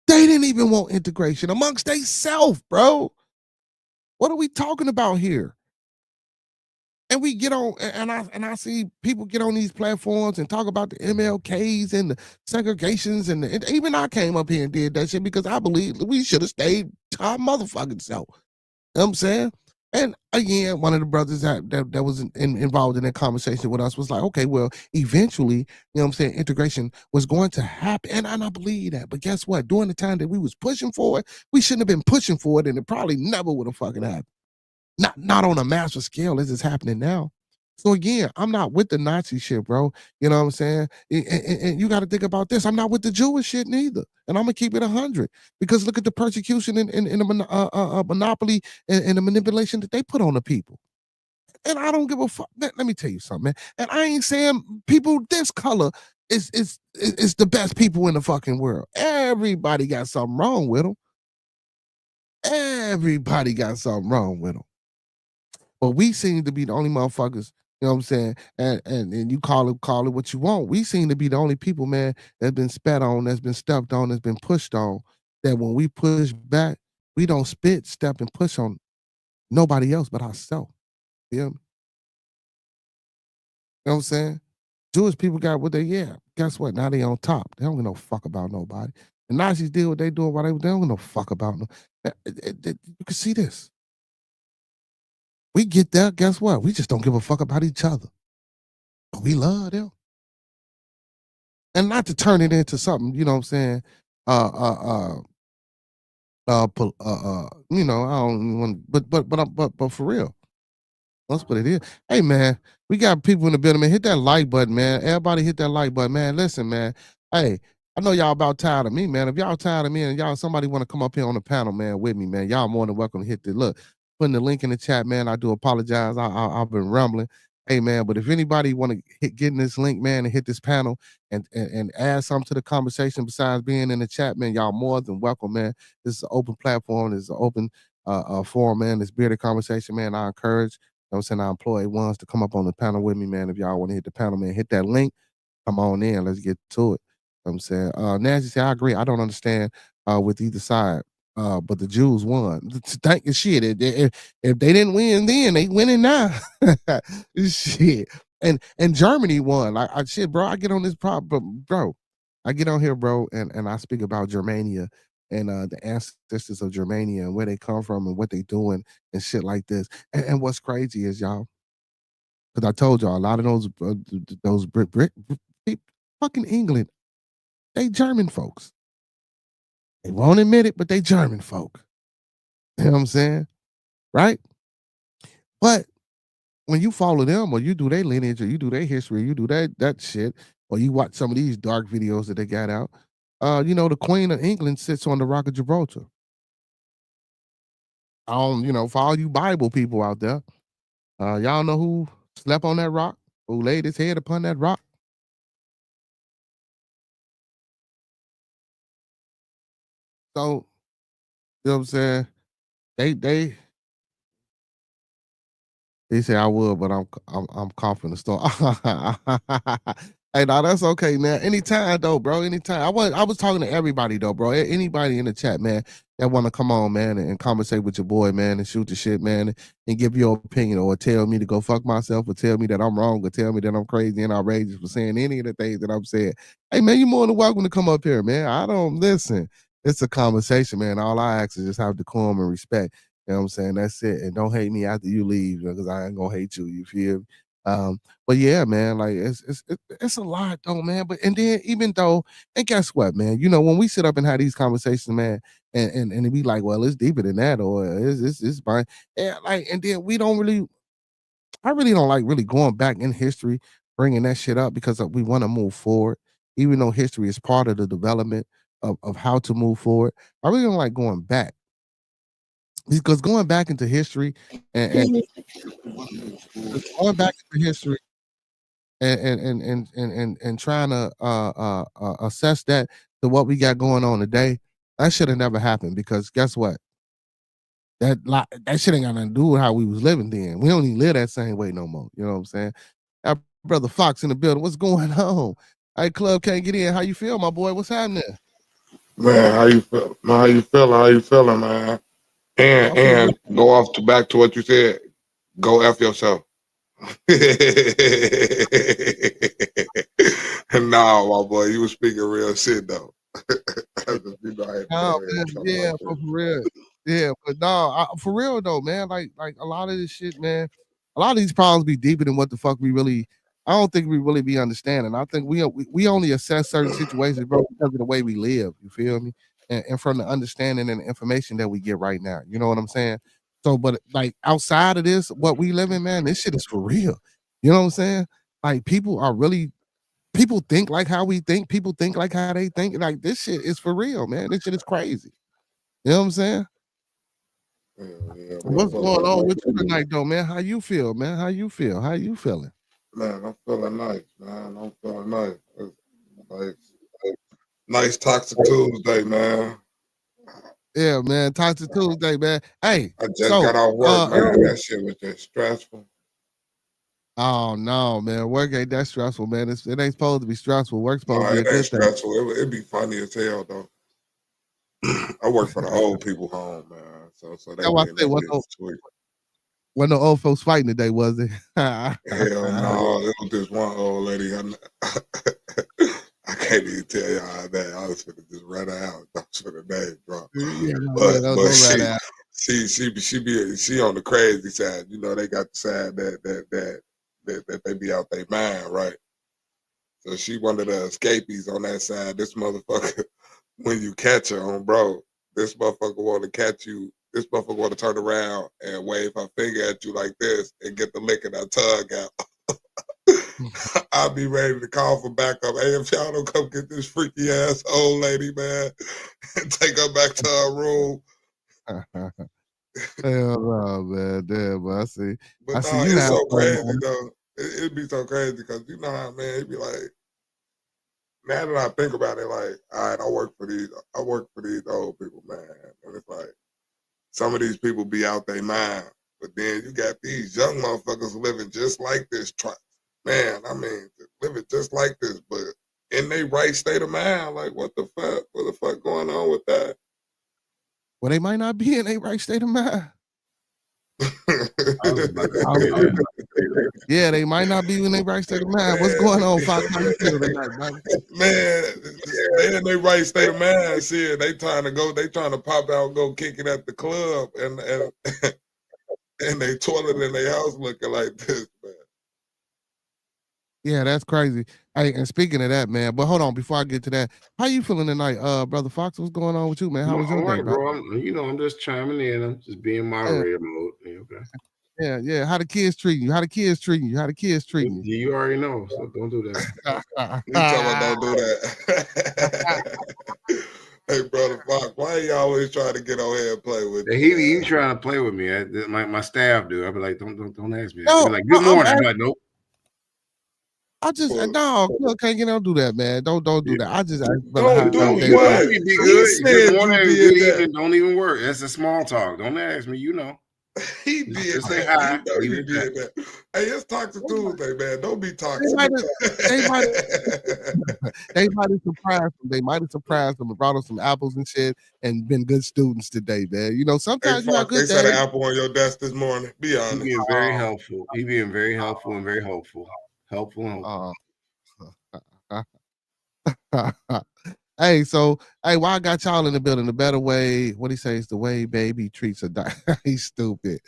They didn't even want integration amongst they self, bro. What are we talking about here? And we get on, and I see people get on these platforms and talk about the MLKs and the segregations, and even I came up here and did that shit because I believe we should have stayed to our motherfucking self. You know what I'm saying? And again, one of the brothers that was involved in that conversation with us was like, okay, well, eventually, you know what I'm saying, integration was going to happen. And I believe that. But guess what? During the time that we was pushing for it, we shouldn't have been pushing for it, and it probably never would have fucking happened. Not on a massive scale as it's happening now. So again, I'm not with the Nazi shit, bro. You know what I'm saying? And you got to think about this. I'm not with the Jewish shit neither. And I'm gonna keep it 100 because look at the persecution and the monopoly and the manipulation that they put on the people. And I don't give a fuck. Let me tell you something, man. And I ain't saying people this color is the best people in the fucking world. Everybody got something wrong with them. Everybody got something wrong with them. But we seem to be the only motherfuckers, you know what I'm saying? And you call it what you want. We seem to be the only people, man, that's been spat on, that's been stepped on, that's been pushed on, that when we push back, we don't spit, step, and push on nobody else but ourselves. You know what I'm saying? Jewish people got what guess what? Now they on top. They don't give no fuck about nobody. The Nazis did what they doing while they don't give no fuck about no. You can see this. We get there, guess what? We just don't give a fuck about each other. But we love them. And not to turn it into something, you know what I'm saying? You know, I don't want, but for real, that's what it is. Hey man, we got people in the building, man. Hit that like button, man. Everybody hit that like button, man. Listen, man. Hey, I know y'all about tired of me, man. If y'all tired of me and y'all somebody want to come up here on the panel, man, with me, man, y'all more than welcome to hit the look. Putting the link in the chat, man. I do apologize. I've been rambling. Hey man, but if anybody want to get in this link, man, and hit this panel and add something to the conversation besides being in the chat, man, y'all more than welcome, man. This is an open platform. This is an open forum, man. This bearded conversation, man. I encourage, you know what I'm saying, I employ ones to come up on the panel with me, man. If y'all want to hit the panel, man, hit that link. Come on in. Let's get to it. You know what I'm saying, Nancy said, I agree. I don't understand with either side. But the Jews won. Thank you, shit. If they didn't win then, they winning now. Shit. And Germany won. Like shit, bro. I get on this bro. I get on here, bro, and I speak about Germania and the ancestors of Germania and where they come from and what they doing and shit like this. And what's crazy is y'all, because I told y'all a lot of those Brit fucking England, they German folks. They won't admit it, but they German folk. You know what I'm saying? Right? But when you follow them or you do their lineage or you do their history, you do that shit, or you watch some of these dark videos that they got out, you know, the Queen of England sits on the Rock of Gibraltar. You know, for all you Bible people out there, y'all know who slept on that rock, who laid his head upon that rock? So, you know what I'm saying? He said I would, but I'm coughing the store. Hey, no, that's okay, man. Anytime though, bro. Anytime. I was talking to everybody though, bro. Anybody in the chat, man, that want to come on, man, and conversate with your boy, man, and shoot the shit, man, and give your opinion or tell me to go fuck myself or tell me that I'm wrong or tell me that I'm crazy and outrageous for saying any of the things that I'm saying. Hey, man, you're more than welcome to come up here, man. I don't listen. it's a conversation, man. All I ask is just have decorum and respect. You know what I'm saying? That's it. And don't hate me after you leave, because I ain't gonna hate you. You feel me? But yeah, man, like it's a lot though, man. But and then even though, and guess what, man? You know, when we sit up and have these conversations, man, and it be like, well, it's deeper than that, or it's fine. And like, and then we don't really, I really don't like really going back in history, bringing that shit up, because we want to move forward, even though history is part of the development of how to move forward. I really don't like going back, because going back into history and going back into history and trying to assess that to what we got going on today, that should have never happened, because guess what? That shit ain't got nothing to do with how we was living then. We don't even live that same way no more. You know what I'm saying? Our brother Fox in the building. What's going on? Hey, club can't get in. How you feel, my boy? What's happening? Man, how you feel? How you feeling? How you feeling, man? And go off to back to what you said. Go F yourself. Nah, my boy, you was speaking real shit though. No, man, yeah, for real. Yeah, but no, for real though, man. Like a lot of this shit, man. A lot of these problems be deeper than what the fuck we really. I don't think we really be understanding. I think we only assess certain situations, bro, because of the way we live. You feel me? And from the understanding and the information that we get right now. You know what I'm saying? So, but like outside of this, what we live in, man, this shit is for real. You know what I'm saying? Like people are really, people think like how we think. People think like how they think. Like this shit is for real, man. This shit is crazy. You know what I'm saying? What's going on with you tonight, though, man? How you feel, man? How you feel? How you feeling? Man, I'm feeling nice, man. I'm feeling nice. It's like nice Toxiq Tuesday, man. Yeah, man. Toxiq Tuesday, man. Hey, I just got off work, man. That shit was just stressful. Oh no, man. Work ain't that stressful, man. It ain't supposed to be stressful. Work's supposed to be a It ain't good thing. stressful. It'd be funny as hell though. I work for the old people home, man. So they wasn't no old folks fighting today, was it? Hell no, it was this one old lady. I can't even tell y'all that. I was gonna just run out. That's for the name drop. But she on the crazy side. You know, they got the side that they be out their mind, right? So she one of the escapees on that side. This motherfucker, when you catch her on bro, this motherfucker want to catch you. This motherfucker want to turn around and wave her finger at you like this and get the lick of her tongue out. I'll be ready to call for backup. Hey, if y'all don't come get this freaky ass old lady, man, and take her back to her room. Hell no, man. Damn, but I see. But I no, see you it's have so fun, crazy man. though. It'd be so crazy because you know how, man, it'd be like, now that I think about it, like, all right, I work for these old people, man. And it's like, some of these people be out their mind, but then you got these young motherfuckers living just like this. Man, I mean, living just like this, but in their right state of mind, like, what the fuck? What the fuck going on with that? Well, they might not be in their right state of mind. Yeah, they might not be in their right state of mind. What's going on, Fox? How you feel tonight, man? Man, they in their right state of mind. Shit, they trying to pop out, go kick it at the club, and and they toilet in their house looking like this, man. Yeah, that's crazy. Hey, and speaking of that, man, but hold on, before I get to that, how you feeling tonight, brother Fox? What's going on with you, man? How was your day, bro? I'm just chiming in. I'm just being moderator mode. Okay. Yeah. How the kids treating you? How the kids treating you? How the kids treating you? You already know, so don't do that. You tell me don't do that. Hey, brother Fox, why you always trying to get on here and play with me? He trying to play with me. My staff do. I'll be like, don't ask me that. No, be like, good morning. I'm like, nope. I just no, can't get on do that, man. Don't do that. I just don't do what? Be good. Good morning, good evening. Don't even work. That's a small talk. Don't ask me. You know. He did. Just say hi. You did that. Hey, it's Toxiq Tuesday, man. Don't be toxic. They might have surprised them. They might have surprised them and brought us some apples and shit and been good students today, man. You know, sometimes you have good days. They set an apple on your desk this morning. Be honest. He being very helpful. He being very helpful and very hopeful. Helpful and hopeful. Hey, so why I got y'all in the building? The better way, what he says, the way baby treats a dog. He's stupid.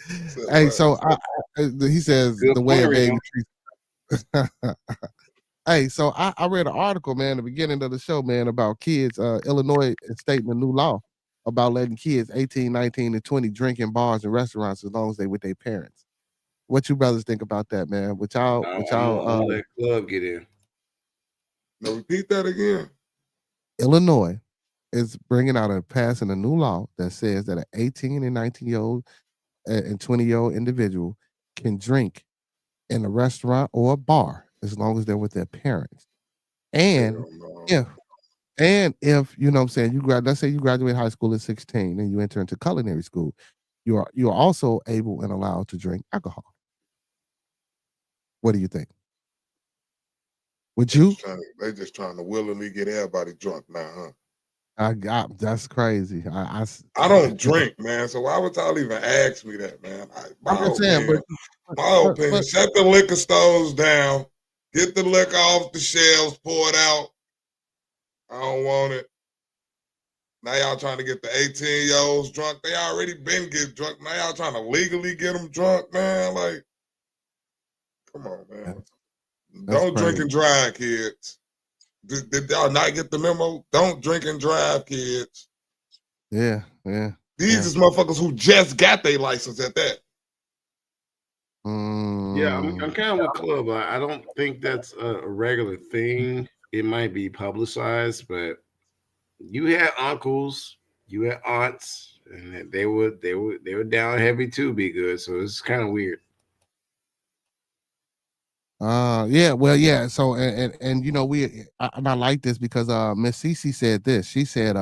Hey, so he says Good the way point, a baby Reno. treats. Hey, so I read an article, man, at the beginning of the show, man, about kids. Illinois is stating a new law about letting kids 18, 19, and 20 drink in bars and restaurants as long as they with their parents. What you brothers think about that, man? I'm gonna let Club get in. Now repeat that again. Illinois is passing a new law that says that an 18 and 19-year-old and 20-year-old individual can drink in a restaurant or a bar as long as they're with their parents. And if you know what I'm saying, let's say you graduate high school at 16 and you enter into culinary school, you're also able and allowed to drink alcohol. What do you think? Would you? They just trying to willingly get everybody drunk now, huh? That's crazy. I don't drink, man. So why would y'all even ask me that, man? My opinion, shut the liquor stores down, get the liquor off the shelves, pour it out. I don't want it. Now y'all trying to get the 18-year-olds drunk. They already been get drunk. Now y'all trying to legally get them drunk, man. Like, come on, man. Don't drink and drive, kids. Did y'all not get the memo? Don't drink and drive, kids. Yeah. These is motherfuckers who just got their license at that. Yeah, I'm kind of with Club. I don't think that's a regular thing. It might be publicized, but you had uncles, you had aunts, and they were down heavy too. Be good, so it's kind of weird. Yeah, well, yeah. So and you know I like this because Miss Cece said this. She said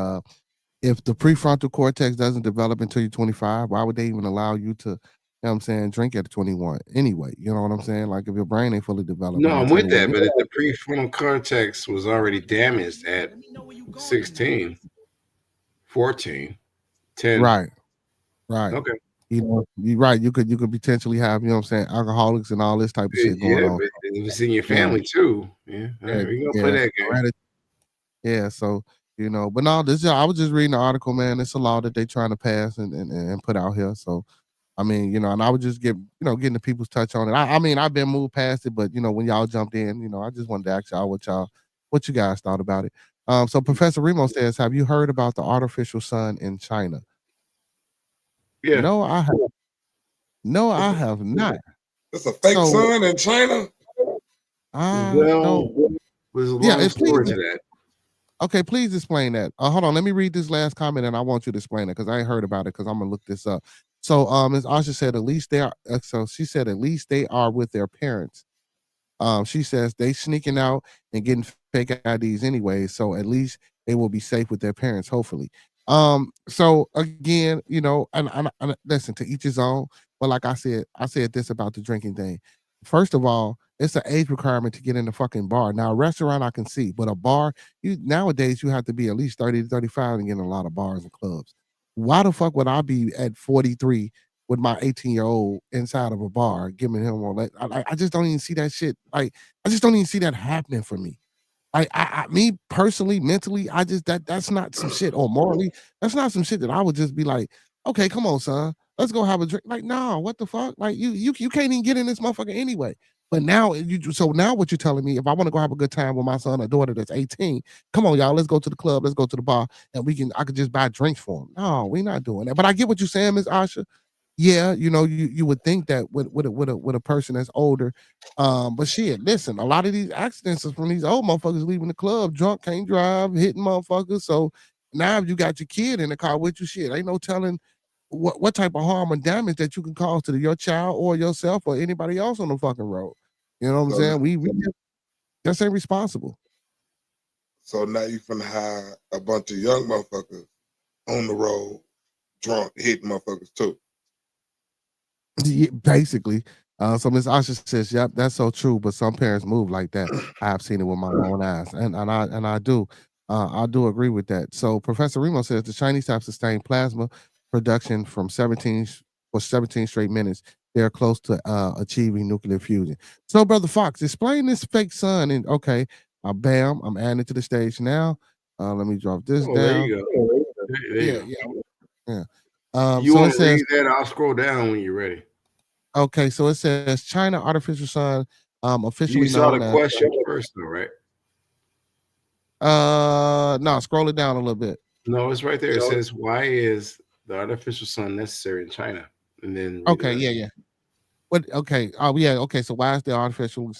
if the prefrontal cortex doesn't develop until you're 25, why would they even allow you to, you know what I'm saying, drink at 21 anyway? You know what I'm saying? Like if your brain ain't fully developed. No, I'm with that, but if the prefrontal cortex was already damaged at 16, 14, 10. Right. Okay. You know, you're right. You could potentially have, you know what I'm saying, alcoholics and all this type of shit going on. But it's in your family too. Yeah. All right, we're gonna play that game. Yeah, so you know, but no, I was just reading the article, man. It's a law that they trying to pass and put out here. So I mean, you know, and I would just getting the people's touch on it. I mean, I've been moved past it, but you know, when y'all jumped in, you know, I just wanted to ask y'all what you guys thought about it. So Professor Remo says, have you heard about the artificial sun in China? Yeah. No, I have not. It's a fake sun in China? Well, there's a long story to that. Okay, please explain that. Hold on, let me read this last comment, and I want you to explain it because I ain't heard about it. Because I'm gonna look this up. So, Ms. Asha said at least they are. So she said at least they are with their parents. She says they sneaking out and getting fake IDs anyway, so at least they will be safe with their parents, hopefully. So again, you know, and listen, to each his own. But like I said this about the drinking thing. First of all, it's an age requirement to get in the fucking bar. Now, a restaurant I can see, but a bar, nowadays you have to be at least 30 to 35 and get in a lot of bars and clubs. Why the fuck would I be at 43 with my 18-year-old inside of a bar, giving him all that? I just don't even see that shit. Like, I just don't even see that happening for me. Me personally, mentally, that's not some shit, or morally, that's not some shit that I would just be like, okay, come on, son, let's go have a drink. Like, no, what the fuck? Like, you can't even get in this motherfucker anyway. But now now what you're telling me, if I want to go have a good time with my son or daughter that's 18, come on, y'all, let's go to the club, let's go to the bar, and I could just buy drinks for them. No, we're not doing that. But I get what you're saying, Miss Asha. Yeah, you know, you would think that with a person that's older, but shit, listen, a lot of these accidents is from these old motherfuckers leaving the club drunk, can't drive, hitting motherfuckers. So now if you got your kid in the car with you, shit, ain't no telling what type of harm or damage that you can cause to your child or yourself or anybody else on the fucking road. You know what I'm saying? We just ain't responsible. So now you finna have a bunch of young motherfuckers on the road, drunk, hitting motherfuckers too. Yeah, basically. So Miss Asha says, "Yep, that's so true." But some parents move like that. I've seen it with my own eyes, and I do agree with that. So Professor Remo says the Chinese have sustained plasma production from 17 straight minutes. They're close to achieving nuclear fusion. So, Brother Fox, explain this fake sun. And okay, bam, I'm adding it to the stage now. Let me drop this Oh, there down. you go. There you Yeah, go. yeah. You So it want to says, read that? I'll scroll down when you're ready. okay, so it says China artificial sun, You officially saw known the as question first, though, right? no, scroll it down a little bit. No, it's right there. It says, "Why is the artificial sun necessary in China?" And then read the Okay, rest. yeah. What okay, oh yeah, okay. So why is the artificial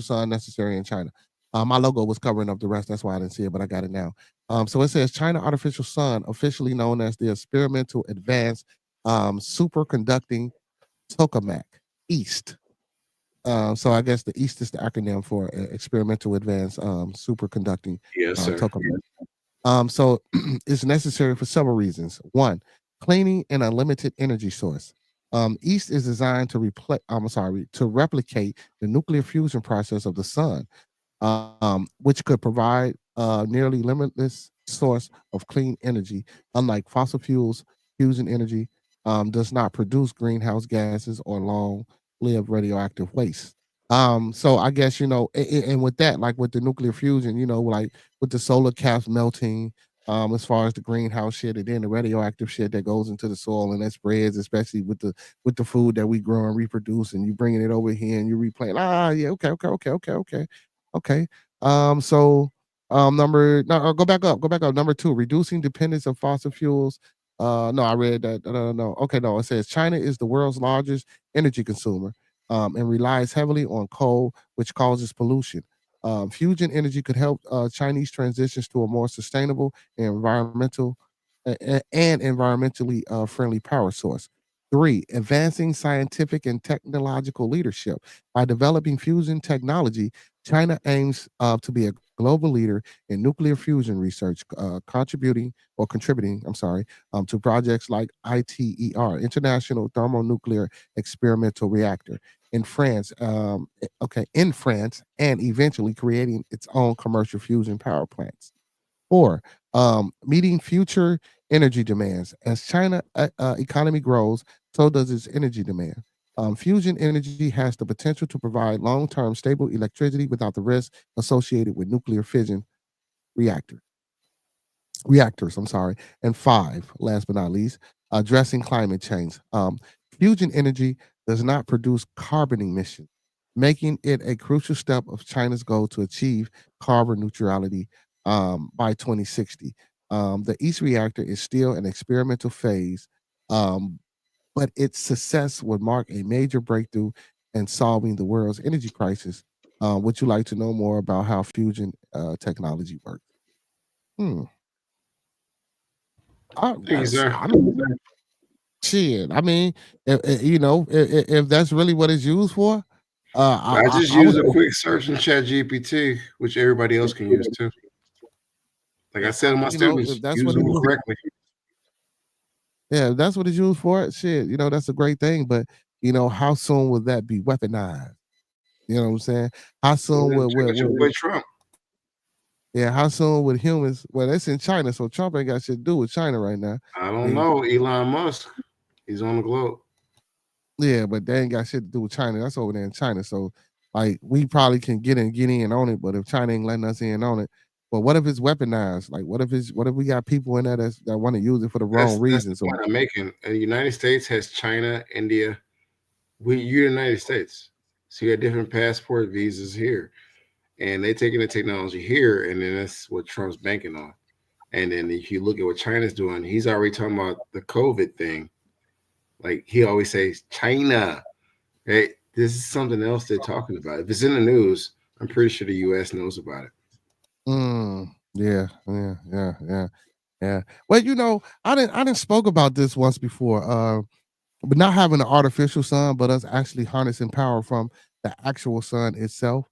sun necessary in China? My logo was covering up the rest, that's why I didn't see it, but I got it now. So it says China artificial sun, officially known as the experimental advanced superconducting tokamak East. So I guess the East is the acronym for experimental advanced superconducting Yes, sir. tokamak. So it's necessary for several reasons. One, cleaning and unlimited energy source. East is designed to to replicate the nuclear fusion process of the sun, which could provide a nearly limitless source of clean energy. Unlike fossil fuels, fusion energy does not produce greenhouse gases or long-lived radioactive waste. So I guess and with that, like with the nuclear fusion, like with the solar caps melting, as far as the greenhouse shit, and then the radioactive shit that goes into the soil and that spreads, especially with the food that we grow and reproduce, and you bringing it over here and you replant. Yeah, okay. So go back up. Number two, reducing dependence of fossil fuels. No, I read that. No. Okay, no, it says China is the world's largest energy consumer, and relies heavily on coal, which causes pollution. Fusion energy could help Chinese transitions to a more sustainable and environmentally friendly power source. Three, advancing scientific and technological leadership. By developing fusion technology, China aims to be a global leader in nuclear fusion research, contributing, to projects like ITER, International Thermonuclear Experimental Reactor, in France. In France, and eventually creating its own commercial fusion power plants. Four, meeting future energy demands. As China economy grows, so does its energy demand. Fusion energy has the potential to provide long-term stable electricity without the risk associated with nuclear fission reactor reactors. And five, last but not least, addressing climate change. Fusion energy does not produce carbon emissions, making it a crucial step of China's goal to achieve carbon neutrality by 2060. The East reactor is still an experimental phase, um, but its success would mark a major breakthrough in solving the world's energy crisis. Would you like to know more about how fusion technology works? Hmm. Thank you, sir. I mean, shit. I mean, if that's really what it's used for, I just I use would. a quick search in Chat GPT, which everybody else can use too. Like I said to my students, If that's use what them correctly. yeah, if that's what it's used for, shit, that's a great thing. But how soon will that be weaponized? You know what I'm saying? How soon Check out your boy Trump. yeah, how soon would humans? Well, that's in China, so Trump ain't got shit to do with China right now. I don't know. Elon Musk, he's on the globe. Yeah, but they ain't got shit to do with China. That's over there in China. So like we probably can get in on it, but if China ain't letting us in on it, but what if it's weaponized? Like what if we got people in there that want to use it for the wrong That's the reasons? So point I'm making. The United States has China, India. You're the United States, so you got different passport visas here, and they taking the technology here, and then that's what Trump's banking on. And then if you look at what China's doing, he's already talking about the COVID thing. Like he always says, China. Right? This is something else they're talking about. If it's in the news, I'm pretty sure the U.S. knows about it. Yeah. Well, I didn't spoke about this once before. But not having an artificial sun, but us actually harnessing power from the actual sun itself,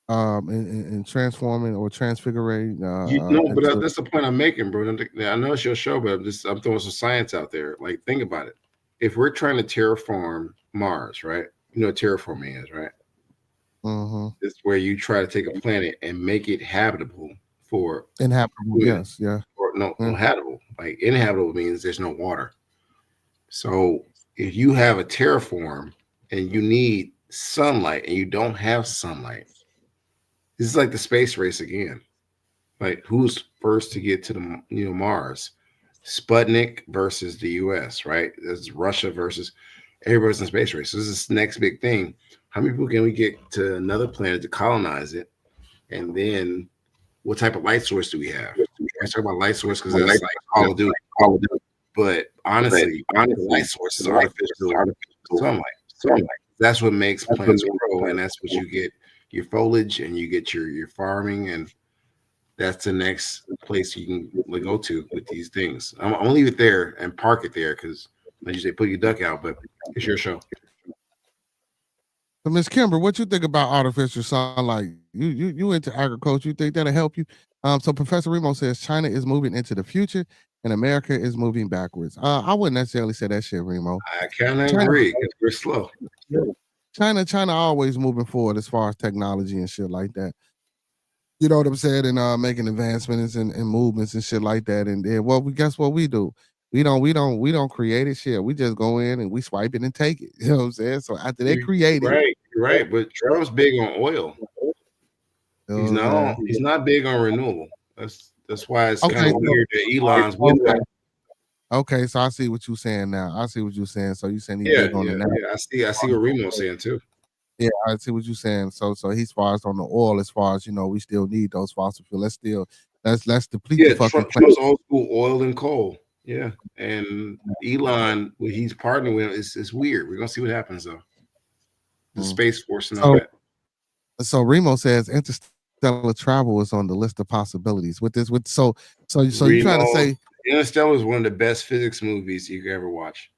and transforming or transfiguring But into. that's the point I'm making, bro. I know it's your show, but I'm throwing some science out there. Like, think about it. If we're trying to terraform Mars, right? You know what terraforming is, right? Mhm. It's where you try to take a planet and make it habitable for Inhabitable, human, yes, yeah. or no, Yeah. habitable. Like inhabitable means there's no water. So if you have a terraform and you need sunlight and you don't have sunlight, this is like the space race again. Like who's first to get to the Mars? Sputnik versus the U.S. Right? That's Russia versus everybody's in space race. So this is the next big thing. How many people can we get to another planet to colonize it? And then what type of light source do we have? I talk about light source because that's like Call of Duty. But honestly, the light source is artificial sunlight. That's what makes plants grow, and that's what you get your foliage, and you get your farming, and that's the next place you can go to with these things. I'm gonna leave it there and park it there because, like you say, put your duck out. But it's your show. So, Miss Kimber, what you think about artificial sunlight? You into agriculture? You think that'll help you? So Professor Remo says China is moving into the future and America is moving backwards. I wouldn't necessarily say that shit, Remo. I kind of agree. We're slow. China always moving forward as far as technology and shit like that. You know what I'm saying? And making advancements and movements and shit like that. And then, well, guess what we do? We don't create it. Shit, we just go in and we swipe it and take it. You know what I'm saying? So after they create it, right. But Trump's big on oil. He's not big on renewable. That's why it's kind of weird that Elon's with that. Okay, so I see what you're saying now. I see what you're saying. So you saying he's big on it now? Yeah, I see what Remo's saying too. Yeah, I see what you're saying. So he's far as on the oil, as far as we still need those fossil fuels. Let's deplete the fucking Trump's old school oil and coal. Yeah, and Elon, what he's partnering with, is weird. We're gonna see what happens though. The Space Force and all that. So Remo says interstellar travel is on the list of possibilities. So you're trying to say Interstellar is one of the best physics movies you could ever watch.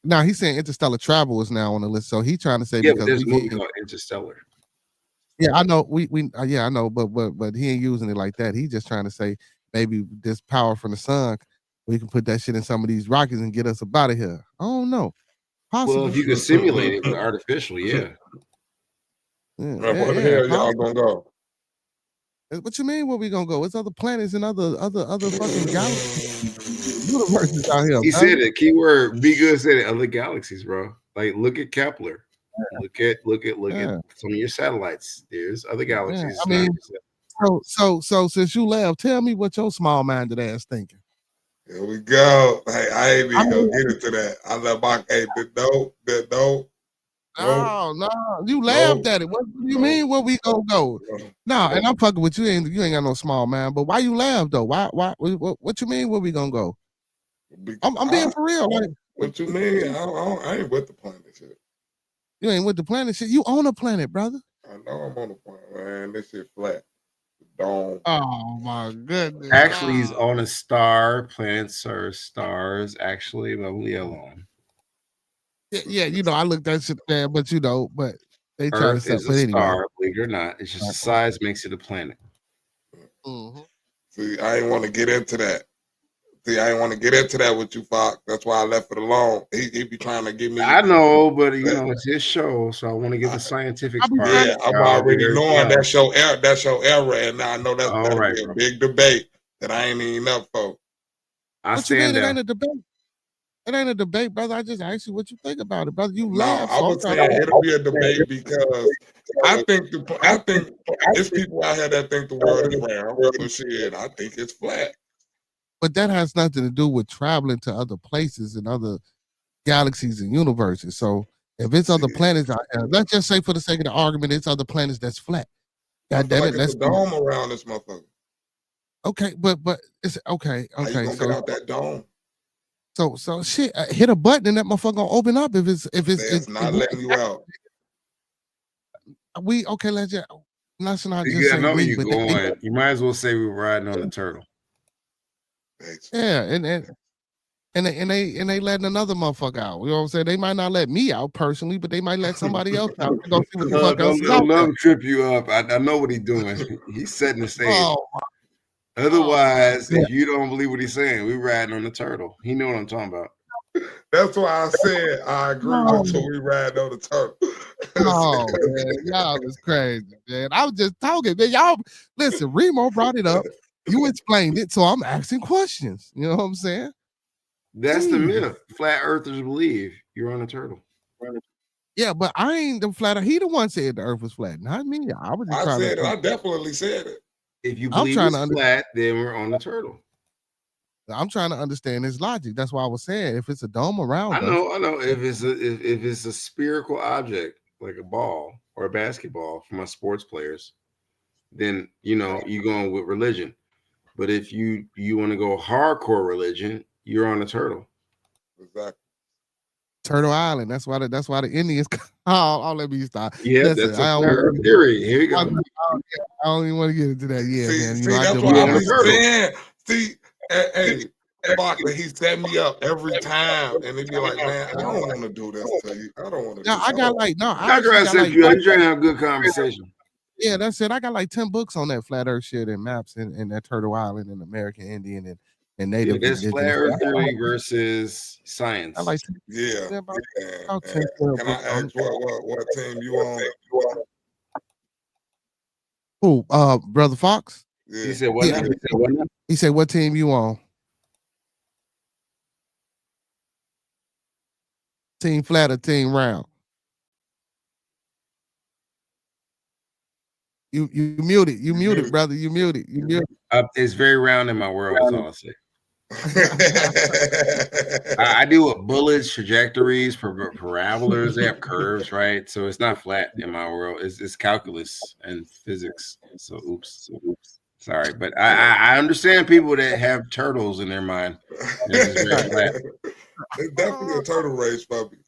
Now he's saying interstellar travel is now on the list. So he's trying to say because there's a movie called Interstellar. Yeah, I know. I know, but he ain't using it like that. He's just trying to say maybe this power from the sun, we can put that shit in some of these rockets and get us up out of here. I don't know. Possibly. Well, if you could simulate it with artificial, yeah. Where the hell y'all gonna go? What you mean? Where we gonna go? It's other planets and other fucking galaxies, universes out here. He said it. Keyword. Be good. Said it. Other galaxies, bro. Like look at Kepler. Yeah. Look at some of your satellites. There's other galaxies. Yeah, I mean, so since you left, tell me what your small-minded ass thinking. Here we go. Hey, I ain't even gonna get into that. I left my No, you laughed at it. What do you mean? Where we gonna go? No, and I'm fucking with you. You ain't got no small man. But why you laugh though? Why? What you mean? Where we gonna go? I'm being for real. Like, what you mean? I ain't with the planet shit. You ain't with the planet shit. You own a planet, brother. I know I'm on the planet, man. This shit flat. Dome. Oh my goodness. Actually, he's on a star. Planets are stars. Actually, but leave alone. Yeah, I looked at shit there, but they try Earth to is a star, believe it or not. It's just the size makes it a planet. Mm-hmm. See, I ain't want to get into that. With you, Fox. That's why I left it alone. He be trying to give me. I know, but it's his show, so I want to get the scientific part. Yeah, I'm already knowing that's your error, and now I know that's a big debate that I ain't even up for. I stand there. It ain't a debate. It ain't a debate, brother. I just asked you what you think about it, brother. You laugh. I would say it'll be a debate because I think there's people out here that think the world is round. So shit, I think it's flat. But that has nothing to do with traveling to other places and other galaxies and universes. So if it's other planets out there, let's just say for the sake of the argument, it's other planets that's flat. God damn it, let's dome around this motherfucker. Okay, but it's okay. How you gonna get out that dome? So shit, hit a button and that motherfucker gonna open up if it's not letting you out. Let's not just say we, but going. You might as well say we were riding on the turtle. Yeah, and they letting another motherfucker out. You know what I'm saying? They might not let me out personally, but they might let somebody else out. Go see what the fuck else is out there. Let him trip you up. I know what he's doing. He's setting the stage. Otherwise, if you don't believe what he's saying, we riding on the turtle. He know what I'm talking about. That's why I said I agree with you. We riding on the turtle. Oh man, y'all is crazy, man. I was just talking, man. Y'all listen, Remo brought it up. You explained it, so I'm asking questions. You know what I'm saying? That's the myth. Flat earthers believe you're on a turtle. Yeah, but I ain't the flat earth. He the one said the earth was flat, not me. I was just I definitely said it. If you I'm believe trying it's to flat, then we're on the turtle. I'm trying to understand his logic. That's why I was saying if it's a dome around I us. know. If it's a spherical object like a ball or a basketball for my sports players, then you're going with religion. But if you want to go hardcore religion, you're on the turtle. Exactly. Turtle Island. That's why the Indians call. Oh, let me stop. Yeah, Listen, that's a fair theory. Here you go. I don't even want to get into that. Yeah, See, man. see, I that's do what my I be turtle. saying. See, hey, Foxy, he set me up every time, and he be like, "Man, I don't want to do this to you. I don't want to." Yeah, I got like no. I I actually try to got set like you up. You're trying to have a good conversation. yeah, that's it. I got like 10 books on that flat Earth shit and maps and that Turtle Island and American Indian and Native There's flat indigenous. Earth theory versus science. I like Yeah. about 10, And 12 can I books on ask it. what team you on? Who? Brother Fox. Yeah. He said what now? He said, "What team you on?" Team flat or team round? You muted. You muted, brother. You muted. You muted. It's very round in my world. Is all I say. I deal with bullets, trajectories, parabolars. They have curves, right? So it's not flat in my world. It's calculus and physics. So oops. Sorry, but I understand people that have turtles in their mind. It's very flat. It's definitely a turtle race, puppy.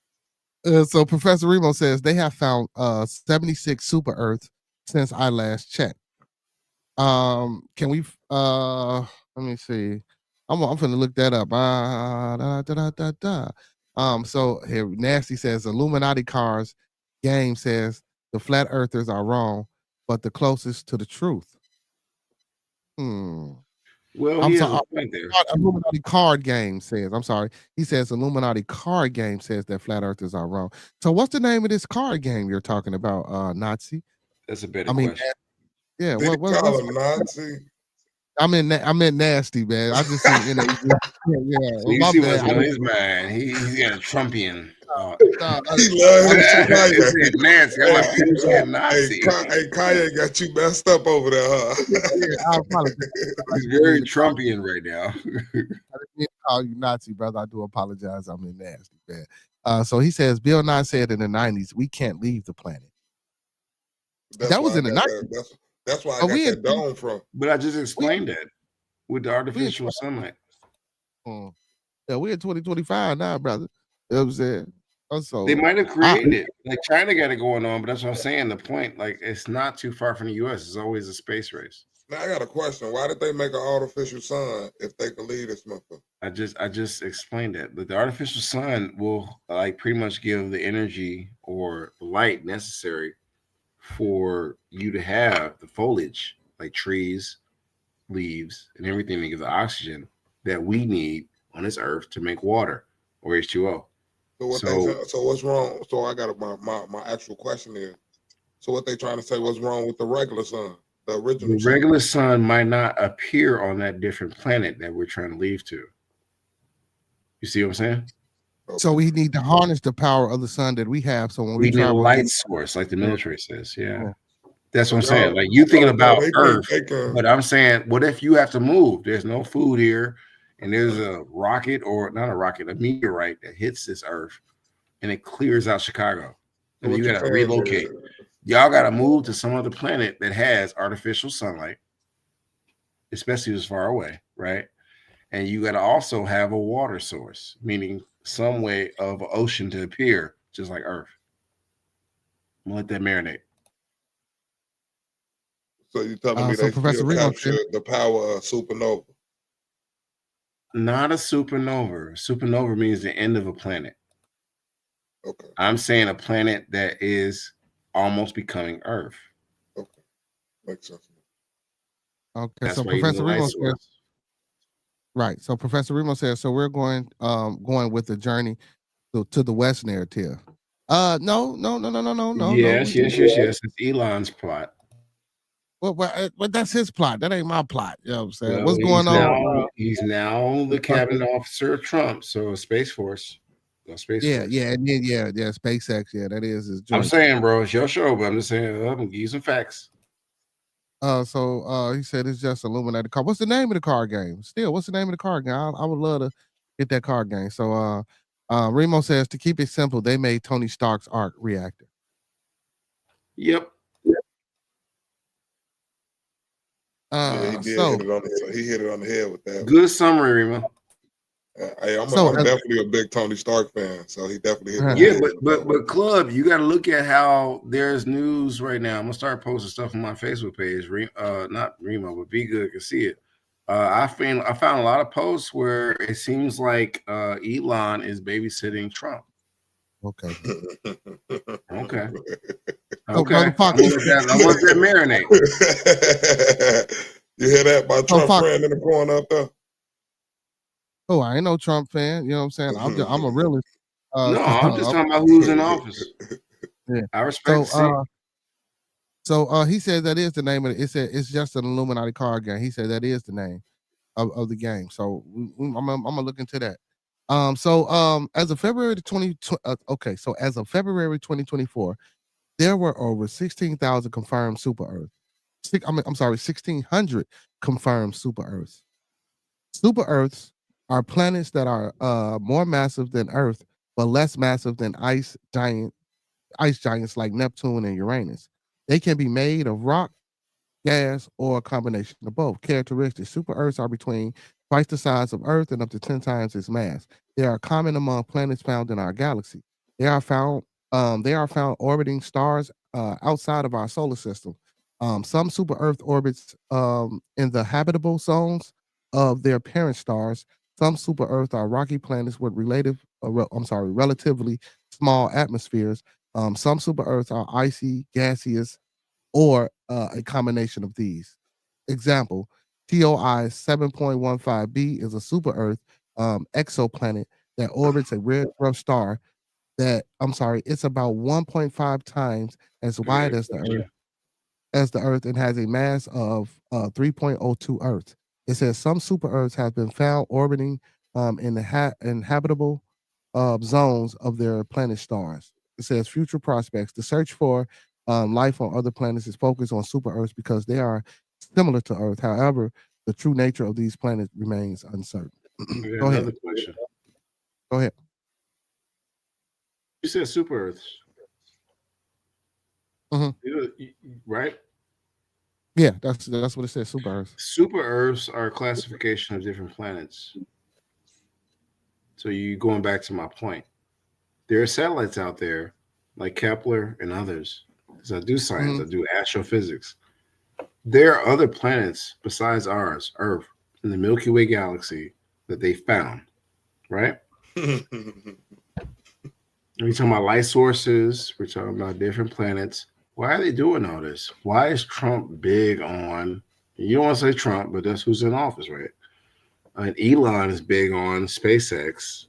So Professor Remo says they have found 76 super Earths since I last checked. Can we let me see. I'm gonna look that up. So here Nasty says Illuminati cars game says the flat earthers are wrong, but the closest to the truth. Well, I'm he has sorry. a point there. Illuminati card game says, I'm sorry. He says Illuminati card game says that flat earthers are wrong. So what's the name of this card game you're talking about, Nazi? That's a better question. Yeah, Did he call him Nazi? I meant nasty, man. I just seen So you my see bad. what's on his mind. He's got a Trumpian. He loves Kanye. Nasty. I'm like, you said Nazi. Hey, Kanye got you messed up over there, huh? I apologize. He's very Trumpian right now. I didn't mean to call you Nazi, brother. I do apologize. I'm in nasty, man. So he says, Bill Nye said in the 90s, we can't leave the planet. That was in the 90s. That's why I got that dome from. But I just explained that with the artificial sunlight. Yeah, we're in 2025 now, brother. You know what I'm saying? So they might have created it. Like China got it going on, but that's what I'm saying. The point, like, it's not too far from the US. It's always a space race. Now I got a question. Why did they make an artificial sun if they could leave this motherfucker? I just explained that. But the artificial sun will like pretty much give the energy or the light necessary for you to have the foliage, like trees, leaves, and everything that gives the oxygen that we need on this earth to make water or H2O. So what's wrong? So I got my actual question is, so what they trying to say, what's wrong with the regular sun, the original The regular sun might not appear on that different planet that we're trying to leave to. You see what I'm saying? Okay. So we need to harness the power of the sun that we have. So when we need travel, a light source, like the military says. Yeah. That's what I'm saying. Like you thinking about Earth, but I'm saying, what if you have to move? There's no food here, and there's a rocket, or not a rocket, a meteorite that hits this Earth, and it clears out Chicago, and you gotta relocate. Y'all gotta move to some other planet that has artificial sunlight, especially as far away, right? And you gotta also have a water source, meaning some way of an ocean to appear, just like Earth. I'm gonna let that marinate. So you're telling me they still capture the power of supernova? Not a supernova. Supernova means the end of a planet. Okay. I'm saying a planet that is almost becoming Earth. Okay. Makes sense. Okay. That's so Professor Remo says, right. So Professor Remo says, so we're going with the journey to the West narrative. No. Yes. It's Elon's plot. Well, that's his plot. That ain't my plot. You know what I'm saying? Well, what's going on? He's now the cabinet officer of Trump, so Space Force. Space Force. And then SpaceX. Yeah, that is his joint. I'm saying, bro, it's your show, but I'm just saying, I'm gonna give you some facts. He said it's just Illuminati card. What's the name of the card game? Still, what's the name of the card game? I would love to get that card game. So Remo says to keep it simple, they made Tony Stark's arc reactor. Yep. Yeah, he hit it on the head with that. Good summary, Remo. Hey, I'm definitely a big Tony Stark fan, so he definitely hit yeah, but Club, you got to look at how there's news right now. I'm gonna start posting stuff on my Facebook page. Not Remo, but Be Good can see it. I found a lot of posts where it seems like Elon is babysitting Trump. Okay. Okay. Oh, Okay. I want that marinate. You hear that by Trump friend in the corner up there? Oh, I ain't no Trump fan. You know what I'm saying? I'm a realist. No, I'm just talking about who's in office. Yeah. I respect. So he said that is the name of it. It said it's just an Illuminati card game. He said that is the name of the game. So I'm gonna look into that. As of February 2024, there were over 16,000 confirmed super Earths. 1,600 confirmed super Earths. Super Earths are planets that are more massive than Earth, but less massive than ice giants like Neptune and Uranus. They can be made of rock, gas, or a combination of both. Characteristics: super Earths are between twice the size of Earth and up to 10 times its mass. They are common among planets found in our galaxy. They are found orbiting stars outside of our solar system. Some super Earth orbits in the habitable zones of their parent stars. Some super Earth are rocky planets with relatively small atmospheres. Some super Earths are icy, gaseous, or a combination of these. Example: TOI 7.15b is a super Earth exoplanet that orbits a red dwarf star it's about 1.5 times as wide as the Earth and has a mass of 3.02 Earths. It says some super Earths have been found orbiting in the inhabitable zones of their planet stars. It says future prospects. The search for life on other planets is focused on super Earths because they are similar to Earth. However, the true nature of these planets remains uncertain. Go ahead. Another question. Go ahead. You said super Earths. Right? Yeah, that's what it says. Super Earths. Super Earths are a classification of different planets. So you going back to my point. There are satellites out there like Kepler and others. Because I do science, I do astrophysics. There are other planets besides ours, Earth, in the Milky Way galaxy that they found, right? We're talking about light sources. We're talking about different planets. Why are they doing all this? Why is Trump big on, you don't want to say Trump, but that's who's in office, right? And Elon is big on SpaceX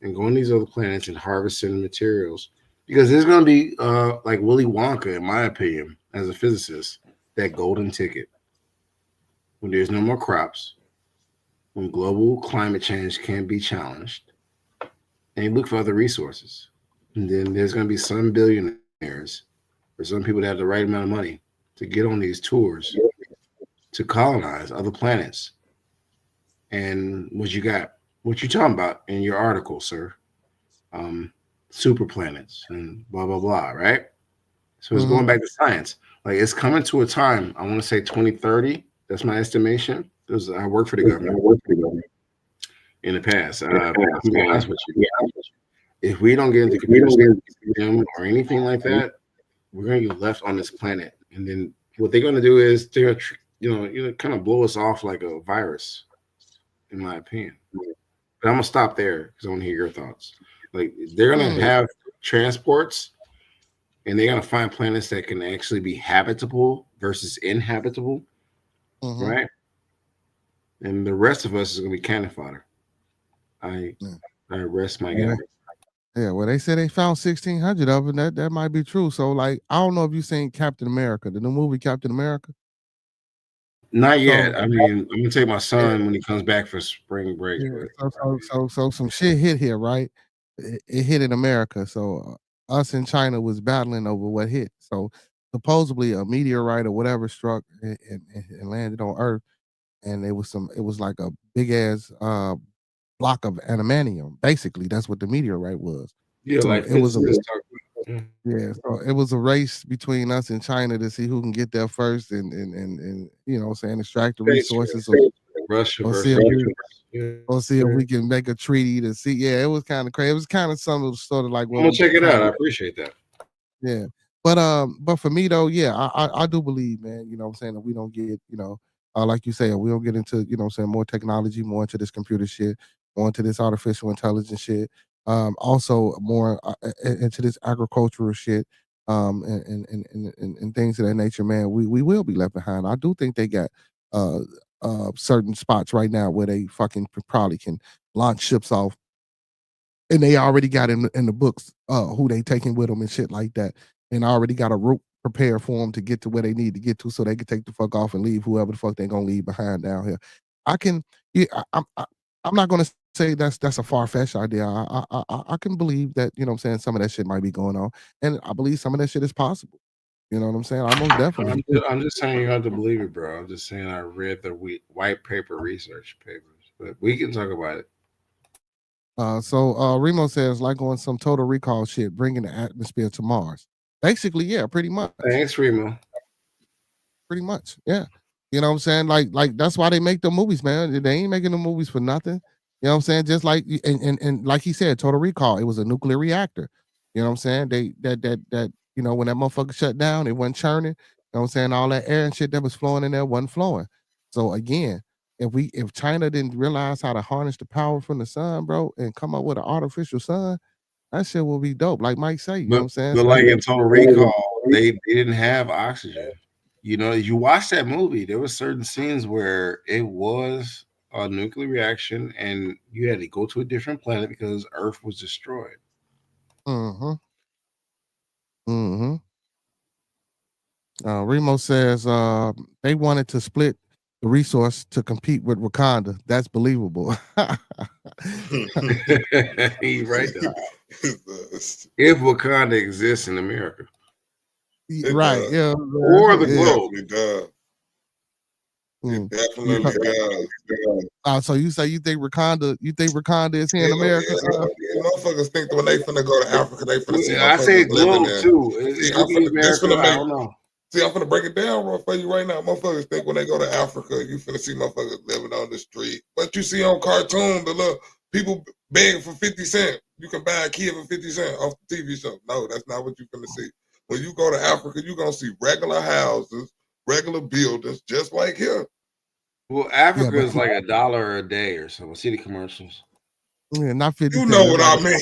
and going to these other planets and harvesting materials. Because there's going to be, like Willy Wonka, in my opinion, as a physicist, that golden ticket. When there's no more crops, when global climate change can be challenged, and you look for other resources. And then there's going to be some billionaires or some people that have the right amount of money to get on these tours to colonize other planets. And what you got, what you talking about in your article, sir? Super planets and blah, blah, blah, right? So it's going back to science. Like it's coming to a time, I want to say 2030. That's my estimation. I work for the government. In the past. I'll be honest with you. If we don't get into computer science or anything like that, we're going to get left on this planet. And then what they're going to do is they're, kind of blow us off like a virus, in my opinion. But I'm going to stop there because I want to hear your thoughts. Like they're going to have transports and they're going to find planets that can actually be habitable versus inhabitable, right? And the rest of us is going to be cannon fodder. I rest my guy. Yeah, well, they said they found 1,600 of them. That might be true. So, like, I don't know if you've seen Captain America, the new movie Captain America. Not yet. I mean, I'm gonna take my son when he comes back for spring break. Yeah, so some shit hit here, right? It hit in America. So us in China was battling over what hit. So supposedly a meteorite or whatever struck and landed on Earth, and it was like a big ass block of adamantium. Basically, that's what the meteorite was. Yeah, So like it was a physicists talk about. yeah, so it was a race between us and China to see who can get there first and you know what I'm saying, extract the Space resources race. Russia or versus see if we can make a treaty to see. Yeah, it was kind of crazy. It was kind of something sort of like I'm what gonna we check it out. kind I of appreciate that. yeah. But for me though, yeah, I do believe, man, you know what I'm saying, that we don't get, you know, like you say, we don't get into, you know what I'm saying, more technology, more into this computer shit, more into this artificial intelligence shit. Also more into this agricultural shit, and things of that nature, man, we will be left behind. I do think they got uh certain spots right now where they fucking probably can launch ships off, and they already got in the books who they taking with them and shit like that, and already got a route prepared for them to get to where they need to get to, so they can take the fuck off and leave whoever the fuck they gonna leave behind down here. I can, yeah, I'm not gonna say that's a far fetched idea. I can believe that, you know what I'm saying, some of that shit might be going on, and I believe some of that shit is possible. You know what I'm saying? I most definitely. I'm just saying you have to believe it, bro. I'm just saying I read the white paper research papers, but we can talk about it. So Remo says, like on some Total Recall shit, bringing the atmosphere to Mars. Basically, yeah, pretty much. Thanks, Remo. Pretty much, yeah. You know what I'm saying? Like that's why they make the movies, man. They ain't making the movies for nothing. You know what I'm saying? Just like and like he said, Total Recall, it was a nuclear reactor. You know what I'm saying? They that you know, when that motherfucker shut down, it wasn't churning. You know what I'm saying? All that air and shit that was flowing in there wasn't flowing. So again, if China didn't realize how to harness the power from the sun, bro, and come up with an artificial sun, that shit will be dope. Like Mike say, you know what I'm saying? But So, like in Total Recall, they didn't have oxygen. You know, you watch that movie, there were certain scenes where it was a nuclear reaction and you had to go to a different planet because Earth was destroyed. mm-hmm. Mm-hmm. Remo says they wanted to split the resource to compete with Wakanda. That's believable. He right there. If Wakanda exists in America. Right, does. yeah. Or the globe. It does. It definitely does. So you say you think Wakanda is here in America? Motherfuckers think that when they finna go to Africa, they finna see I say motherfuckers living globe there. too. See, I don't know. See, I'm finna break it down real for you right now. Motherfuckers think when they go to Africa, you finna see motherfuckers living on the street. What you see on cartoon, the little people begging for 50 cents. You can buy a kid for 50 cents off the TV show. No, that's not what you finna see. When you go to Africa, you're gonna see regular houses, regular buildings, just like here. Well, Africa is like $1 a day or something. See the commercials. Yeah, not 50 You cents. know what I mean.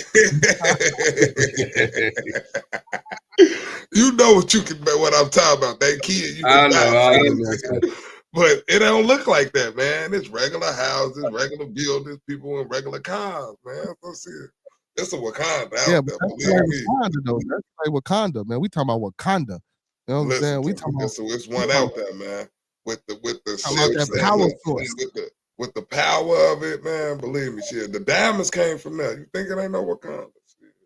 You know what I'm talking about. That kid, you can buy. But it don't look like that, man. It's regular houses, regular buildings, people in regular cars, man. Let's see it. It's a Wakanda out there, believe me. Wakanda, though. That's like Wakanda, man. We talking about Wakanda. You know what I'm saying? We talking about it's one out there, man. With the that power source. With the power of it, man. Believe me, shit. The diamonds came from there. You think it ain't no Wakanda?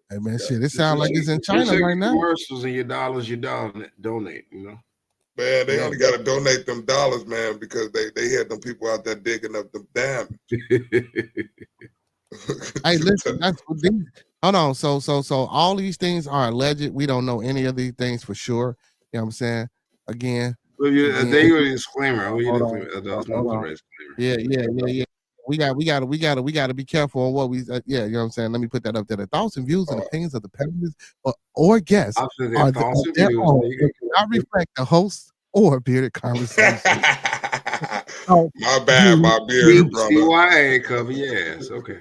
Hey man, shit. It sounds like it's in China right now. Commercials and your dollars you donate, you know. Man, they only got to donate them dollars, man, because they had them people out there digging up the diamonds. Hey, listen, that's what these. Hold on. So all these things are alleged. We don't know any of these things for sure. You know what I'm saying? Again. Well, they got a disclaimer. Yeah. We got to be careful on what we. Yeah, you know what I'm saying. Let me put that up there. The thoughts and views and opinions of the panelists or guests are their own. Do not reflect the host or Bearded Conversation. My bad, my bearded brother. CYA cover, yes, okay.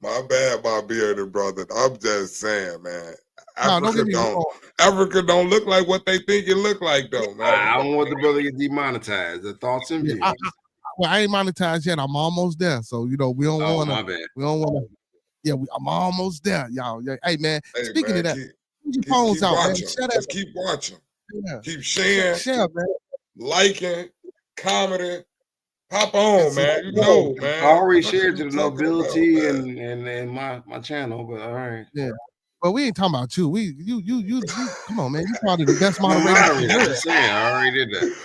My bad, my bearded brother. I'm just saying, man. Africa don't look like what they think it look like, though, man. I don't want the brother to get demonetized. The thoughts and views. I ain't monetized yet. I'm almost there. So you know we don't want to. My bad. We don't want to. Yeah, I'm almost there, y'all. Yeah. Hey man, speaking of that, keep your phones out, man. Just keep watching. Yeah. Keep sharing. Share, man. Liking, commenting. Hop on, man. You know, man. I already shared to the nobility and my channel, but all right. Yeah. But we ain't talking about you. You come on, man. You probably the best moderator. I'm just saying, I already did that.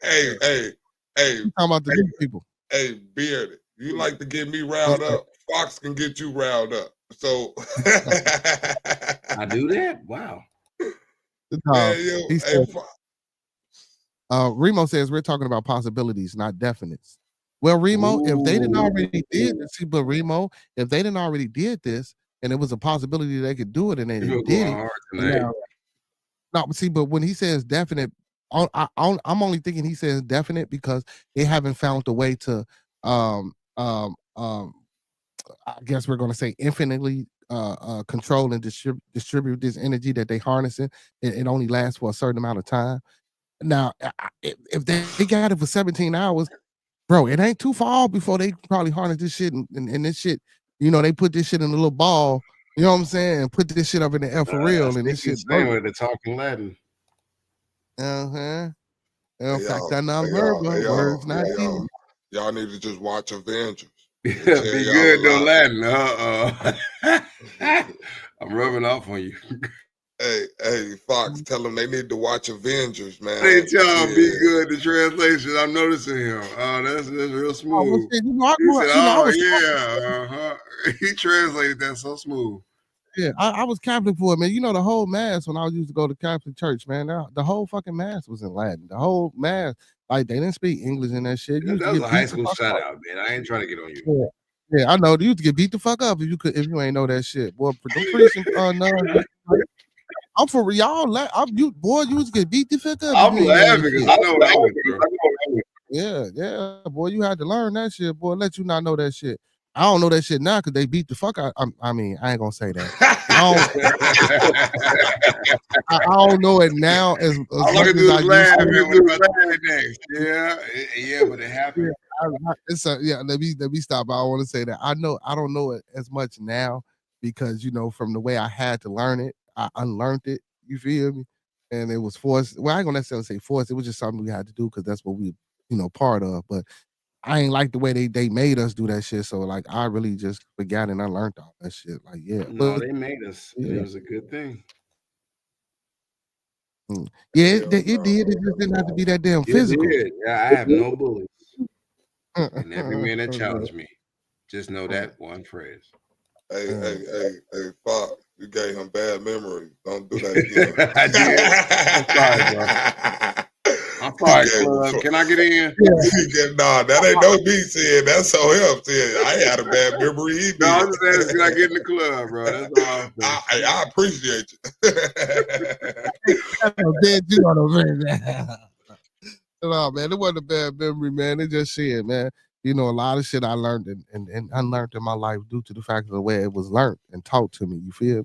Hey. You talking about the new people. Hey, Bearded, you like to get me riled up. Fox can get you riled up. So I do that? Wow. He said, Remo says we're talking about possibilities, not definites. Well, Remo, if they didn't already did this, see, but Remo, if they didn't already did this, and it was a possibility they could do it, and they did it. No, see, but when he says definite, I'm only thinking he says definite because they haven't found a way to, I guess we're going to say infinitely control and distribute this energy that they harnessing. It only lasts for a certain amount of time. Now, if they got it for 17 hours, bro, it ain't too far before they probably harness this shit and this shit, you know, they put this shit in a little ball, you know what I'm saying, and put this shit up in the air for real, and this shit. Where they're talking Latin. In fact, that non-verbal words not used. Y'all need to just watch Avengers. Be good, no Latin. I'm rubbing off on you. Hey, Fox, tell them they need to watch Avengers, man. They tell him be good. The translation, I'm noticing him. Oh, that's real smooth. He translated that so smooth. Yeah, I was Catholic for it, man. You know, the whole mass when I used to go to Catholic church, man, the whole fucking mass was in Latin. The whole mass, like they didn't speak English in that shit. That was a high school shout out, man. I ain't trying to get on you. Yeah, I know. You used to get beat the fuck up if you ain't know that shit. Boy, don't preach I'm for y'all. You used to get beat the fuck up. I'm laughing because I know that was, Yeah, boy, you had to learn that shit, boy. Let you not know that shit. I don't know that shit now because they beat the fuck out. I mean, I ain't gonna say that. I don't know it now as much as I used to. Yeah, but it happened. Let me stop. I want to say that I don't know it as much now because, you know, from the way I had to learn it, I unlearned it. You feel me? And it was forced. Well, I ain't gonna necessarily say forced. It was just something we had to do because that's what we, you know, part of. But I ain't like the way they made us do that shit. So like I really just forgot and I learned all that shit. Like, yeah. No, they made us. Yeah. It was a good thing. Yeah, it did. It just didn't have to be that damn physical. Yeah, I have no bullies. And every man that challenged me, just know that one phrase. Hey, Fox, you gave him bad memory. Don't do that again. I did. I'm sorry, bro. I'm sorry, Club. Can I get in? Nah, that ain't no me saying. That's on him saying. I had a bad memory. No, I'm just asking, can I get in the club, bro? That's all I appreciate you. No, man, it wasn't a bad memory, man. It just shit, man. You know, a lot of shit I learned and unlearned in my life due to the fact of the way it was learned and taught to me. You feel? You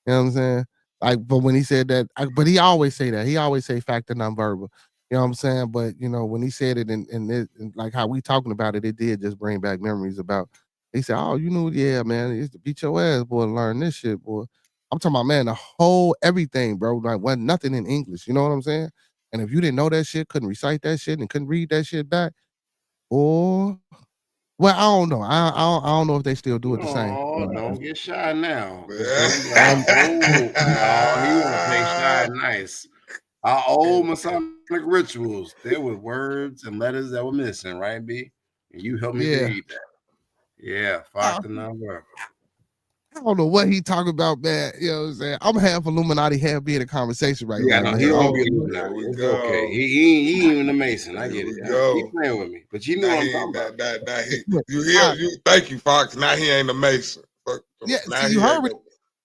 know what I'm saying? Like, but when he said that, but he always say that. He always say factor nonverbal. You know what I'm saying? But, you know, when he said it and like how we talking about it, it did just bring back memories about, he said, oh, you knew, yeah, man, it used to beat your ass, boy, to learn this shit, boy. I'm talking about, man, the whole everything, bro. Like, wasn't nothing in English. You know what I'm saying? And if you didn't know that shit, couldn't recite that shit, and couldn't read that shit back, or, well, I don't know. I don't know if they still do it the same. Oh, don't get shy now. He want to play shy nice. Our old Masonic rituals, there were words and letters that were missing, right, B? And you helped me read that. Yeah, factor nonverbal. I don't know what he talking about, man. You know what I'm saying? I'm half Illuminati, half being a conversation right now. No, he don't be Illuminati. It's okay. He ain't even a Mason. I get it. He playing with me. But you know what I'm talking about. You thank you, Fox. Now he ain't a Mason. Yeah, see, you heard me.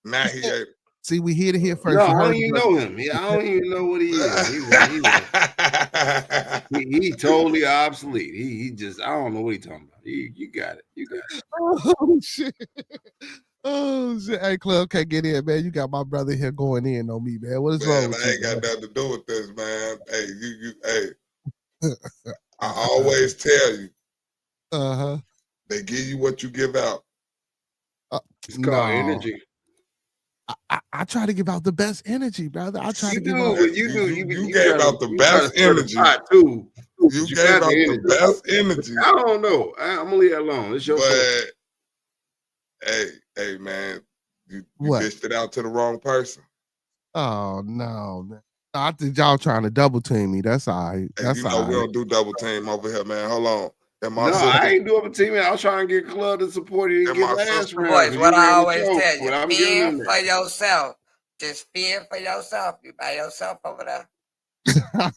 Now he ain't. See, we here to hear first. No, I don't even know him. I don't even know what he is. He totally obsolete. He just, I don't know what he talking about. You got it. You got it. Oh, shit. Oh, shit. Hey, Club, can't get in, man. You got my brother here going in on me, man. What is wrong with you? I ain't got nothing to do with this, man. Hey, I always tell you. They give you what you give out. It's called energy. I try to give out the best energy, brother. I try to give out. You gave out the best energy too. You gave out the best energy. I don't know. I'm gonna leave that alone. It's your but hey, man, You What? dished it out to the wrong person. Oh no, man. I think y'all trying to double team me. That's all right. Hey, That's you know all we right. don't do double team over here, man. Hold on. And my No, I sister, ain't doing a team. I was trying to get Club to support you and and get my last sister, round. Boys, 'cause what you I ran the always show, tell you, but I'm giving fend him for that. yourself. Just fend for yourself. You by yourself over there.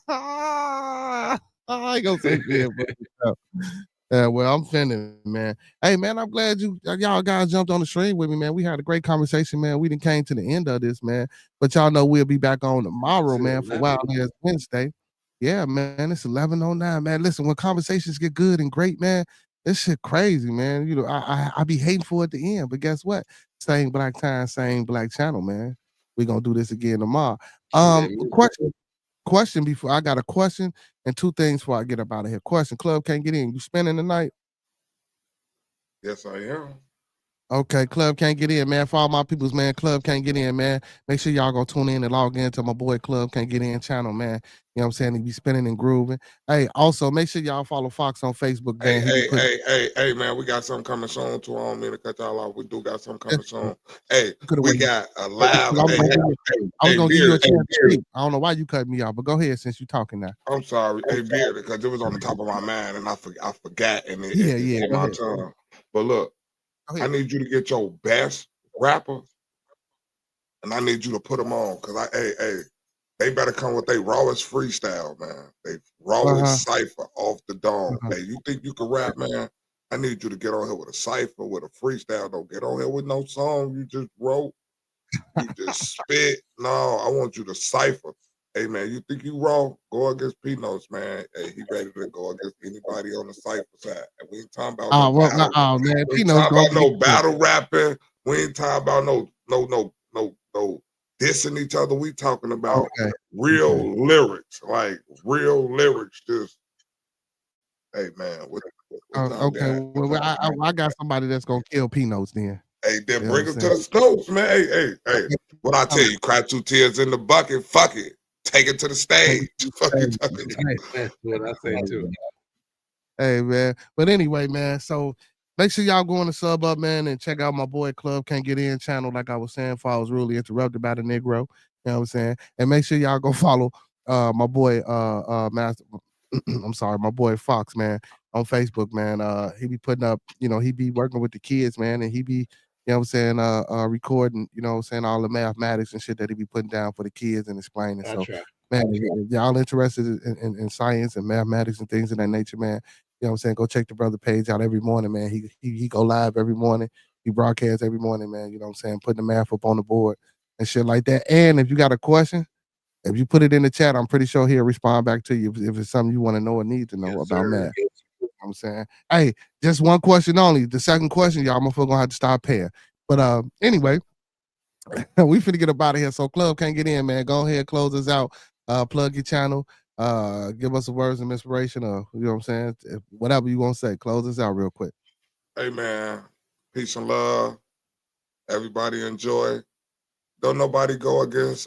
I ain't gonna say fear, but well, I'm finna, man. Hey, man, I'm glad y'all guys jumped on the stream with me, man. We had a great conversation, man. We didn't came to the end of this, man. But y'all know we'll be back on tomorrow, man, for Wild Ass Wednesday. Yeah, man, it's 11:09, man. Listen, when conversations get good and great, man, this shit crazy, man. You know, I be hating for it at the end, but guess what? Same black time, same black channel, man. We gonna do this again tomorrow. Question before I got a question and two things before I get up out of here. Question, Club can't get in. You spending the night? yes, I am. Okay, Club can't get in, man. For all my peoples, man, Club can't get in, man. Make sure y'all go tune in and log in to my boy Club Can't Get In channel, man. You know what I'm saying? He be spinning and grooving. Hey, also make sure y'all follow Fox on Facebook, man. Hey, man, we got something coming soon too. I don't mean to cut y'all off. We do got something coming soon. Hey, we got a live. I was gonna give you a chance to speak. I don't know why you cut me off, but go ahead since you talking now. I'm sorry, hey, Beard, because it was on the top of my mind and I forgot and it's Yeah, on my tongue. But look, I need you to get your best rappers and I need you to put them on because they better come with their rawest freestyle, man. They rawest cipher off the dome. Hey, you think you can rap, man? I need you to get on here with a cipher, with a freestyle. Don't get on here with no song you just wrote. You just spit. No, I want you to cipher. Hey, man, you think you raw? Go against P-Notes, man. Hey, he ready to go against anybody on the cipher side. And we ain't talking about man. we ain't talking about no battle rapping. We ain't talking about no dissing each other. We talking about real lyrics, like real lyrics. Just, hey, man. I got somebody that's gonna kill P-Notes then. Hey, then bring him to the Stokes, man. Hey. What I tell you, cry 2 tears in the bucket. Fuck it. Take it to the stage. Fuck you talking about. That's what I say too. Hey, man. But anyway, man, so make sure y'all go on the sub up, man, and check out my boy Club Can't Get In channel, like I was saying, before I was really interrupted by the Negro. You know what I'm saying? And make sure y'all go follow my boy Master I'm sorry, my boy Fox, man, on Facebook, man. He be putting up, you know, he be working with the kids, man, and he be, you know what I'm saying, recording, you know what I'm saying, all the mathematics and shit that he be putting down for the kids and explaining. So, man, if y'all interested in science and mathematics and things of that nature, man, you know what I'm saying, go check the brother page out every morning, man. He go live every morning. He broadcasts every morning, man. You know what I'm saying, putting the math up on the board and shit like that. And if you got a question, if you put it in the chat, I'm pretty sure he'll respond back to you if it's something you want to know or need to know about math. You know what I'm saying? Hey, just one question only. The second question, y'all motherfuckers gonna have to start paying. But anyway, we finna get up out of here. So Club Can't Get In, man. Go ahead, close us out. Plug your channel. Give us some words of inspiration or you know what I'm saying? Whatever you want to say. Close us out real quick. Hey, man. Peace and love. Everybody enjoy. Don't nobody go against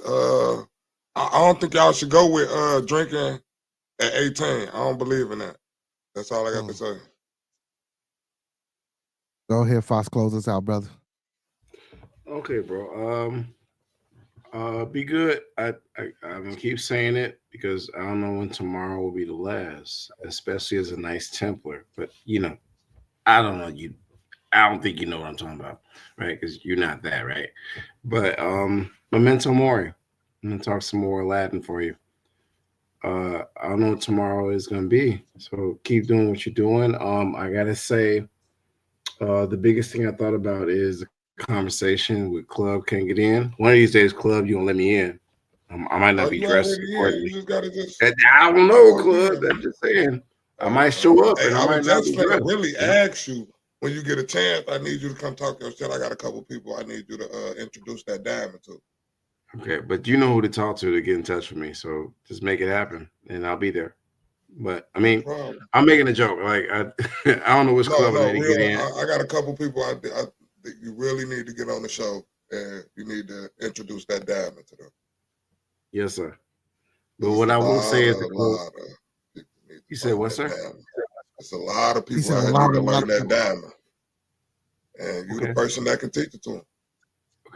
I don't think y'all should go with drinking at 18. I don't believe in that. That's all I got to say. Go ahead, Fox. Close us out, brother. Okay, bro. Be good. I'm gonna keep saying it because I don't know when tomorrow will be the last, especially as a nice Templar. But you know, I don't know you. I don't think you know what I'm talking about, right? Because you're not that, right? But memento mori. I'm gonna talk some more Latin for you. I don't know what tomorrow is gonna be, so keep doing what you're doing. I gotta say, the biggest thing I thought about is the conversation with Club Can't Get In. One of these days, Club, you gonna let me in. I might not be dressed accordingly. You just gotta just. I don't know, Club. I'm just saying. I might show up, and I might not be dressed. Really ask you when you get a chance. I need you to come talk your shit. I got a couple people I need you to introduce that diamond to. Okay, but you know who to talk to get in touch with me. So just make it happen, and I'll be there. But I mean, I'm making a joke. Like I don't know which club I need to get in. I got a couple people I think you really need to get on the show, and you need to introduce that diamond to them. Yes, sir. But what I will say is, you said what, sir? It's a lot of people out here need to learn that diamond, and you're the person that can teach it to them.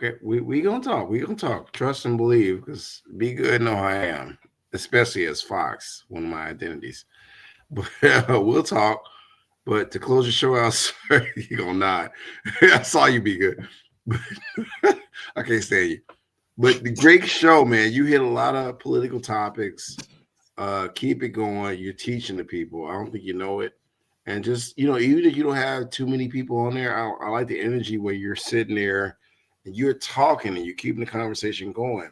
Okay, we gonna talk. We gonna talk. Trust and believe, because be good know how I am, especially as Fox, one of my identities. But we'll talk. But to close the show out, sir, you gonna nod. I saw you be good. I can't stand you. But the great show, man. You hit a lot of political topics. Keep it going. You're teaching the people. I don't think you know it. And just, even if you don't have too many people on there, I like the energy where you're sitting there and you're talking and you're keeping the conversation going.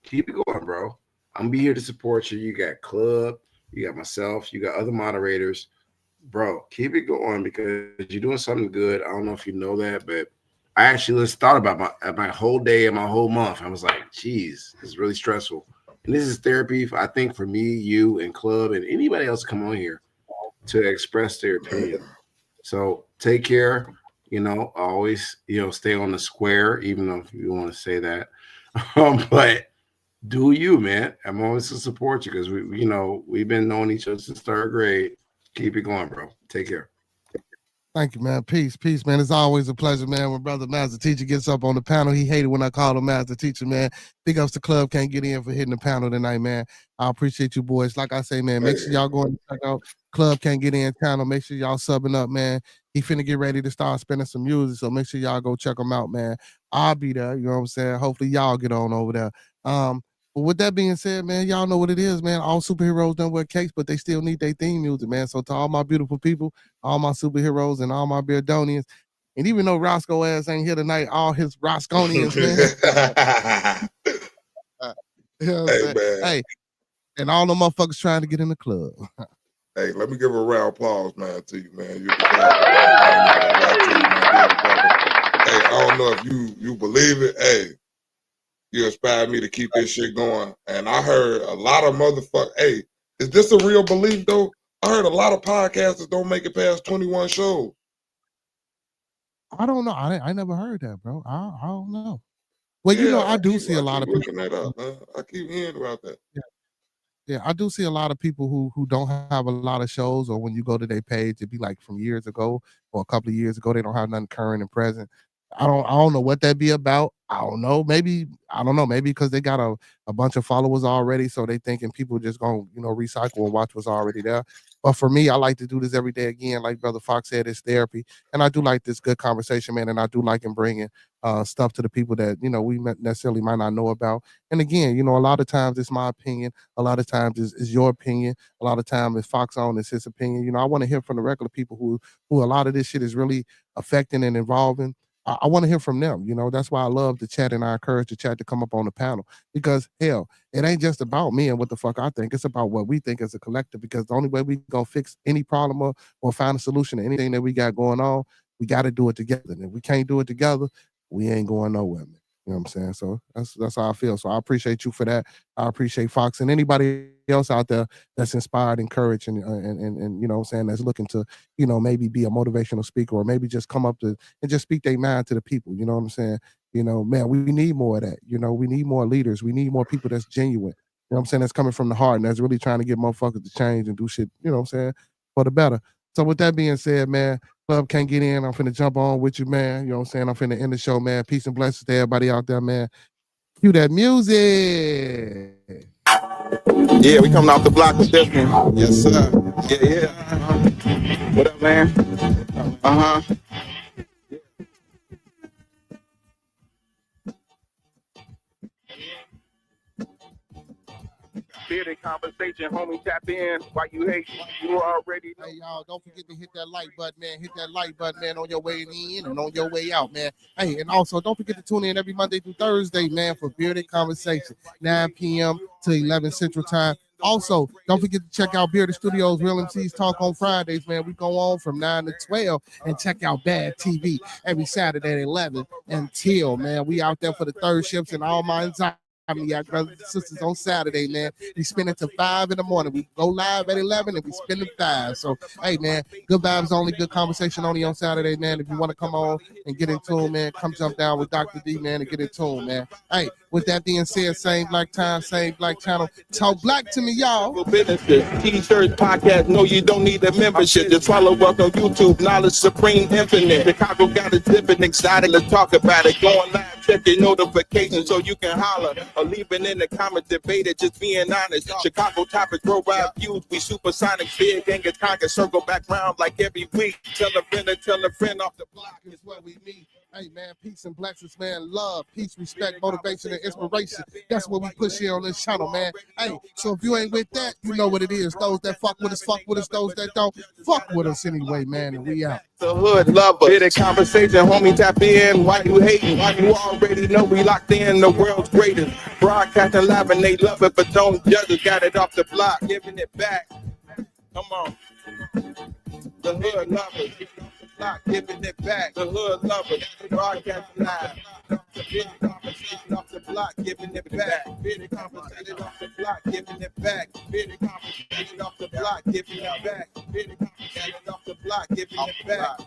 Keep it going, bro. I'm gonna be here to support you. You got Club, you got myself, you got other moderators. Bro, keep it going because you're doing something good. I don't know if you know that, but I actually just thought about my whole day and my whole month. I was like, geez, this is really stressful. And this is therapy, I think, for me, you, and Club, and anybody else come on here to express their opinion. So take care. Always, stay on the square, even though you want to say that. But do you, man. I'm always to support you because we've been knowing each other since third grade. Keep it going, bro. Take care. Thank you, man. Peace, man. It's always a pleasure, man. When Brother Master Teacher gets up on the panel, he hated when I call him Master Teacher, man. Big ups to Club can't get in for hitting the panel tonight, man. I appreciate you boys. Like I say, man, make sure y'all go and check out Club Can't Get In channel. Make sure y'all subbing up, man. He finna get ready to start spinning some music, so make sure y'all go check him out, man. I'll be there, you know what I'm saying? Hopefully y'all get on over there. But with that being said, man, y'all know what it is, man. All superheroes don't wear capes, but they still need their theme music, man. So to all my beautiful people, all my superheroes, and all my Beardonians, and even though Roscoe ass ain't here tonight, all his Rosconians, man. You know what I'm saying? Hey, and all the motherfuckers trying to get in the club. Hey, let me give a round of applause, man, to you, man. Hey, I don't know if you believe it. Hey, you inspired me to keep this shit going. And I heard a lot of motherfuckers. Hey, is this a real belief, though? I heard a lot of podcasters don't make it past 21 shows. I don't know. I never heard that, bro. I don't know. Well, I do see a lot of people. That up, man. I keep hearing about that. Yeah, I do see a lot of people who don't have a lot of shows, or when you go to their page, it'd be like from years ago or a couple of years ago, they don't have nothing current and present. I don't know what that be about. I don't know. Maybe because they got a bunch of followers already, so they thinking people just gonna recycle and watch what's already there. But for me, I like to do this every day again. Like Brother Fox said, it's therapy, and I do like this good conversation, man. And I do like him bringing stuff to the people that we necessarily might not know about. And again, a lot of times it's my opinion. A lot of times it's your opinion. A lot of times it's Fox on, it's his opinion. I want to hear from the regular people who a lot of this shit is really affecting and involving. I want to hear from them. That's why I love the chat, and I encourage the chat to come up on the panel, because hell, it ain't just about me and what the fuck I think. It's about what we think as a collective, because the only way we gonna fix any problem or find a solution to anything that we got going on, we got to do it together. And if we can't do it together, we ain't going nowhere, man. You know what I'm saying? So that's how I feel. So I appreciate you for that. I appreciate Fox and anybody else out there that's inspired, encouraged, and you know what I'm saying, that's looking to, maybe be a motivational speaker, or maybe just come up to and just speak their mind to the people. You know what I'm saying? Man, we need more of that. We need more leaders. We need more people that's genuine. You know what I'm saying? That's coming from the heart and that's really trying to get motherfuckers to change and do shit, you know what I'm saying, for the better. So with that being said, man, Club can't get in. I'm finna jump on with you, man. You know what I'm saying? I'm finna end the show, man. Peace and blessings to everybody out there, man. Cue that music. Yeah, we coming off the block with this one. Yes, sir. Yeah. What up, man? Bearded conversation, homie, tap in. Why you hate? You already know. Hey, y'all, don't forget to hit that like button, man. Hit that like button, man, on your way in and on your way out, man. Hey, and also, don't forget to tune in every Monday through Thursday, man, for Bearded Conversation, 9 p.m. to 11 Central Time. Also, don't forget to check out Bearded Studios, Real MCs Talk on Fridays, man. We go on from 9 to 12, and check out Bad TV every Saturday at 11 until, man, we out there for the third shifts and all my anxiety. Y'all brothers and sisters on Saturday, man. We spin it to 5 in the morning. We go live at 11 and we spin it 5. So, hey, man, good vibes only, good conversation only on Saturday, man. If you want to come on and get in tune, man, come jump down with Dr. D, man, and get in tune, man. Hey, with that being said, same black time, same black channel. Talk black to me, y'all. Businesses, t-shirts, podcast. No, you don't need a membership. Just follow us on YouTube. Knowledge Supreme Infinite. Chicago got it zipping, excited to talk about it. Going live. Check your notifications so you can holler or leave it in the comments. Debate it, just being honest. Chicago topics, worldwide views. We supersonic, big and get conquer. Circle back round like every week. Tell a friend off the block is where we meet. Hey man, peace and blessings, man. Love, peace, respect, motivation, and inspiration. That's what we push here on this channel, man. Hey, so if you ain't with that, you know what it is. Those that fuck with us, fuck with us. Those that don't, fuck with us anyway, man. And we out. The hood lover, bit of conversation, homie, tap in. Why you hating? You already know we locked in the world's greatest. Broadcasting live and they love it, but don't judge us. Got it off the block, giving it back. Come on. The hood lovers, giving it back. The hood lovers, broadcasting live. Bit of conversation off the block, giving it back. Bit of conversation off the block, giving it back. Bit of conversation off the block, giving it back. Bit of conversation off the block, giving it back.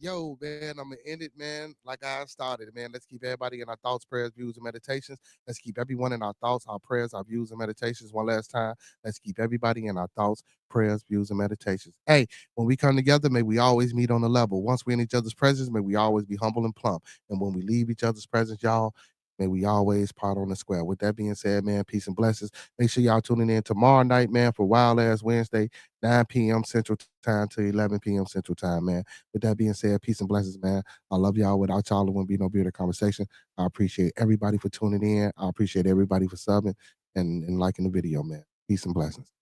Yo, man, I'm gonna end it, man. Like I started, man. Let's keep everybody in our thoughts, prayers, views, and meditations. Let's keep everyone in our thoughts, our prayers, our views, and meditations. One last time. Let's keep everybody in our thoughts, prayers, views, and meditations. Hey, when we come together, may we always meet on the level. Once we're in each other's presence, may we always be humble and plump. And when we leave each other's presence, y'all, may we always part on the square. With that being said, man, peace and blessings. Make sure y'all tuning in tomorrow night, man, for Wild Ass Wednesday, 9 p.m. Central Time to 11 p.m. Central Time, man. With that being said, peace and blessings, man. I love y'all. Without y'all, there wouldn't be no bearded conversation. I appreciate everybody for tuning in. I appreciate everybody for subbing and liking the video, man. Peace and blessings.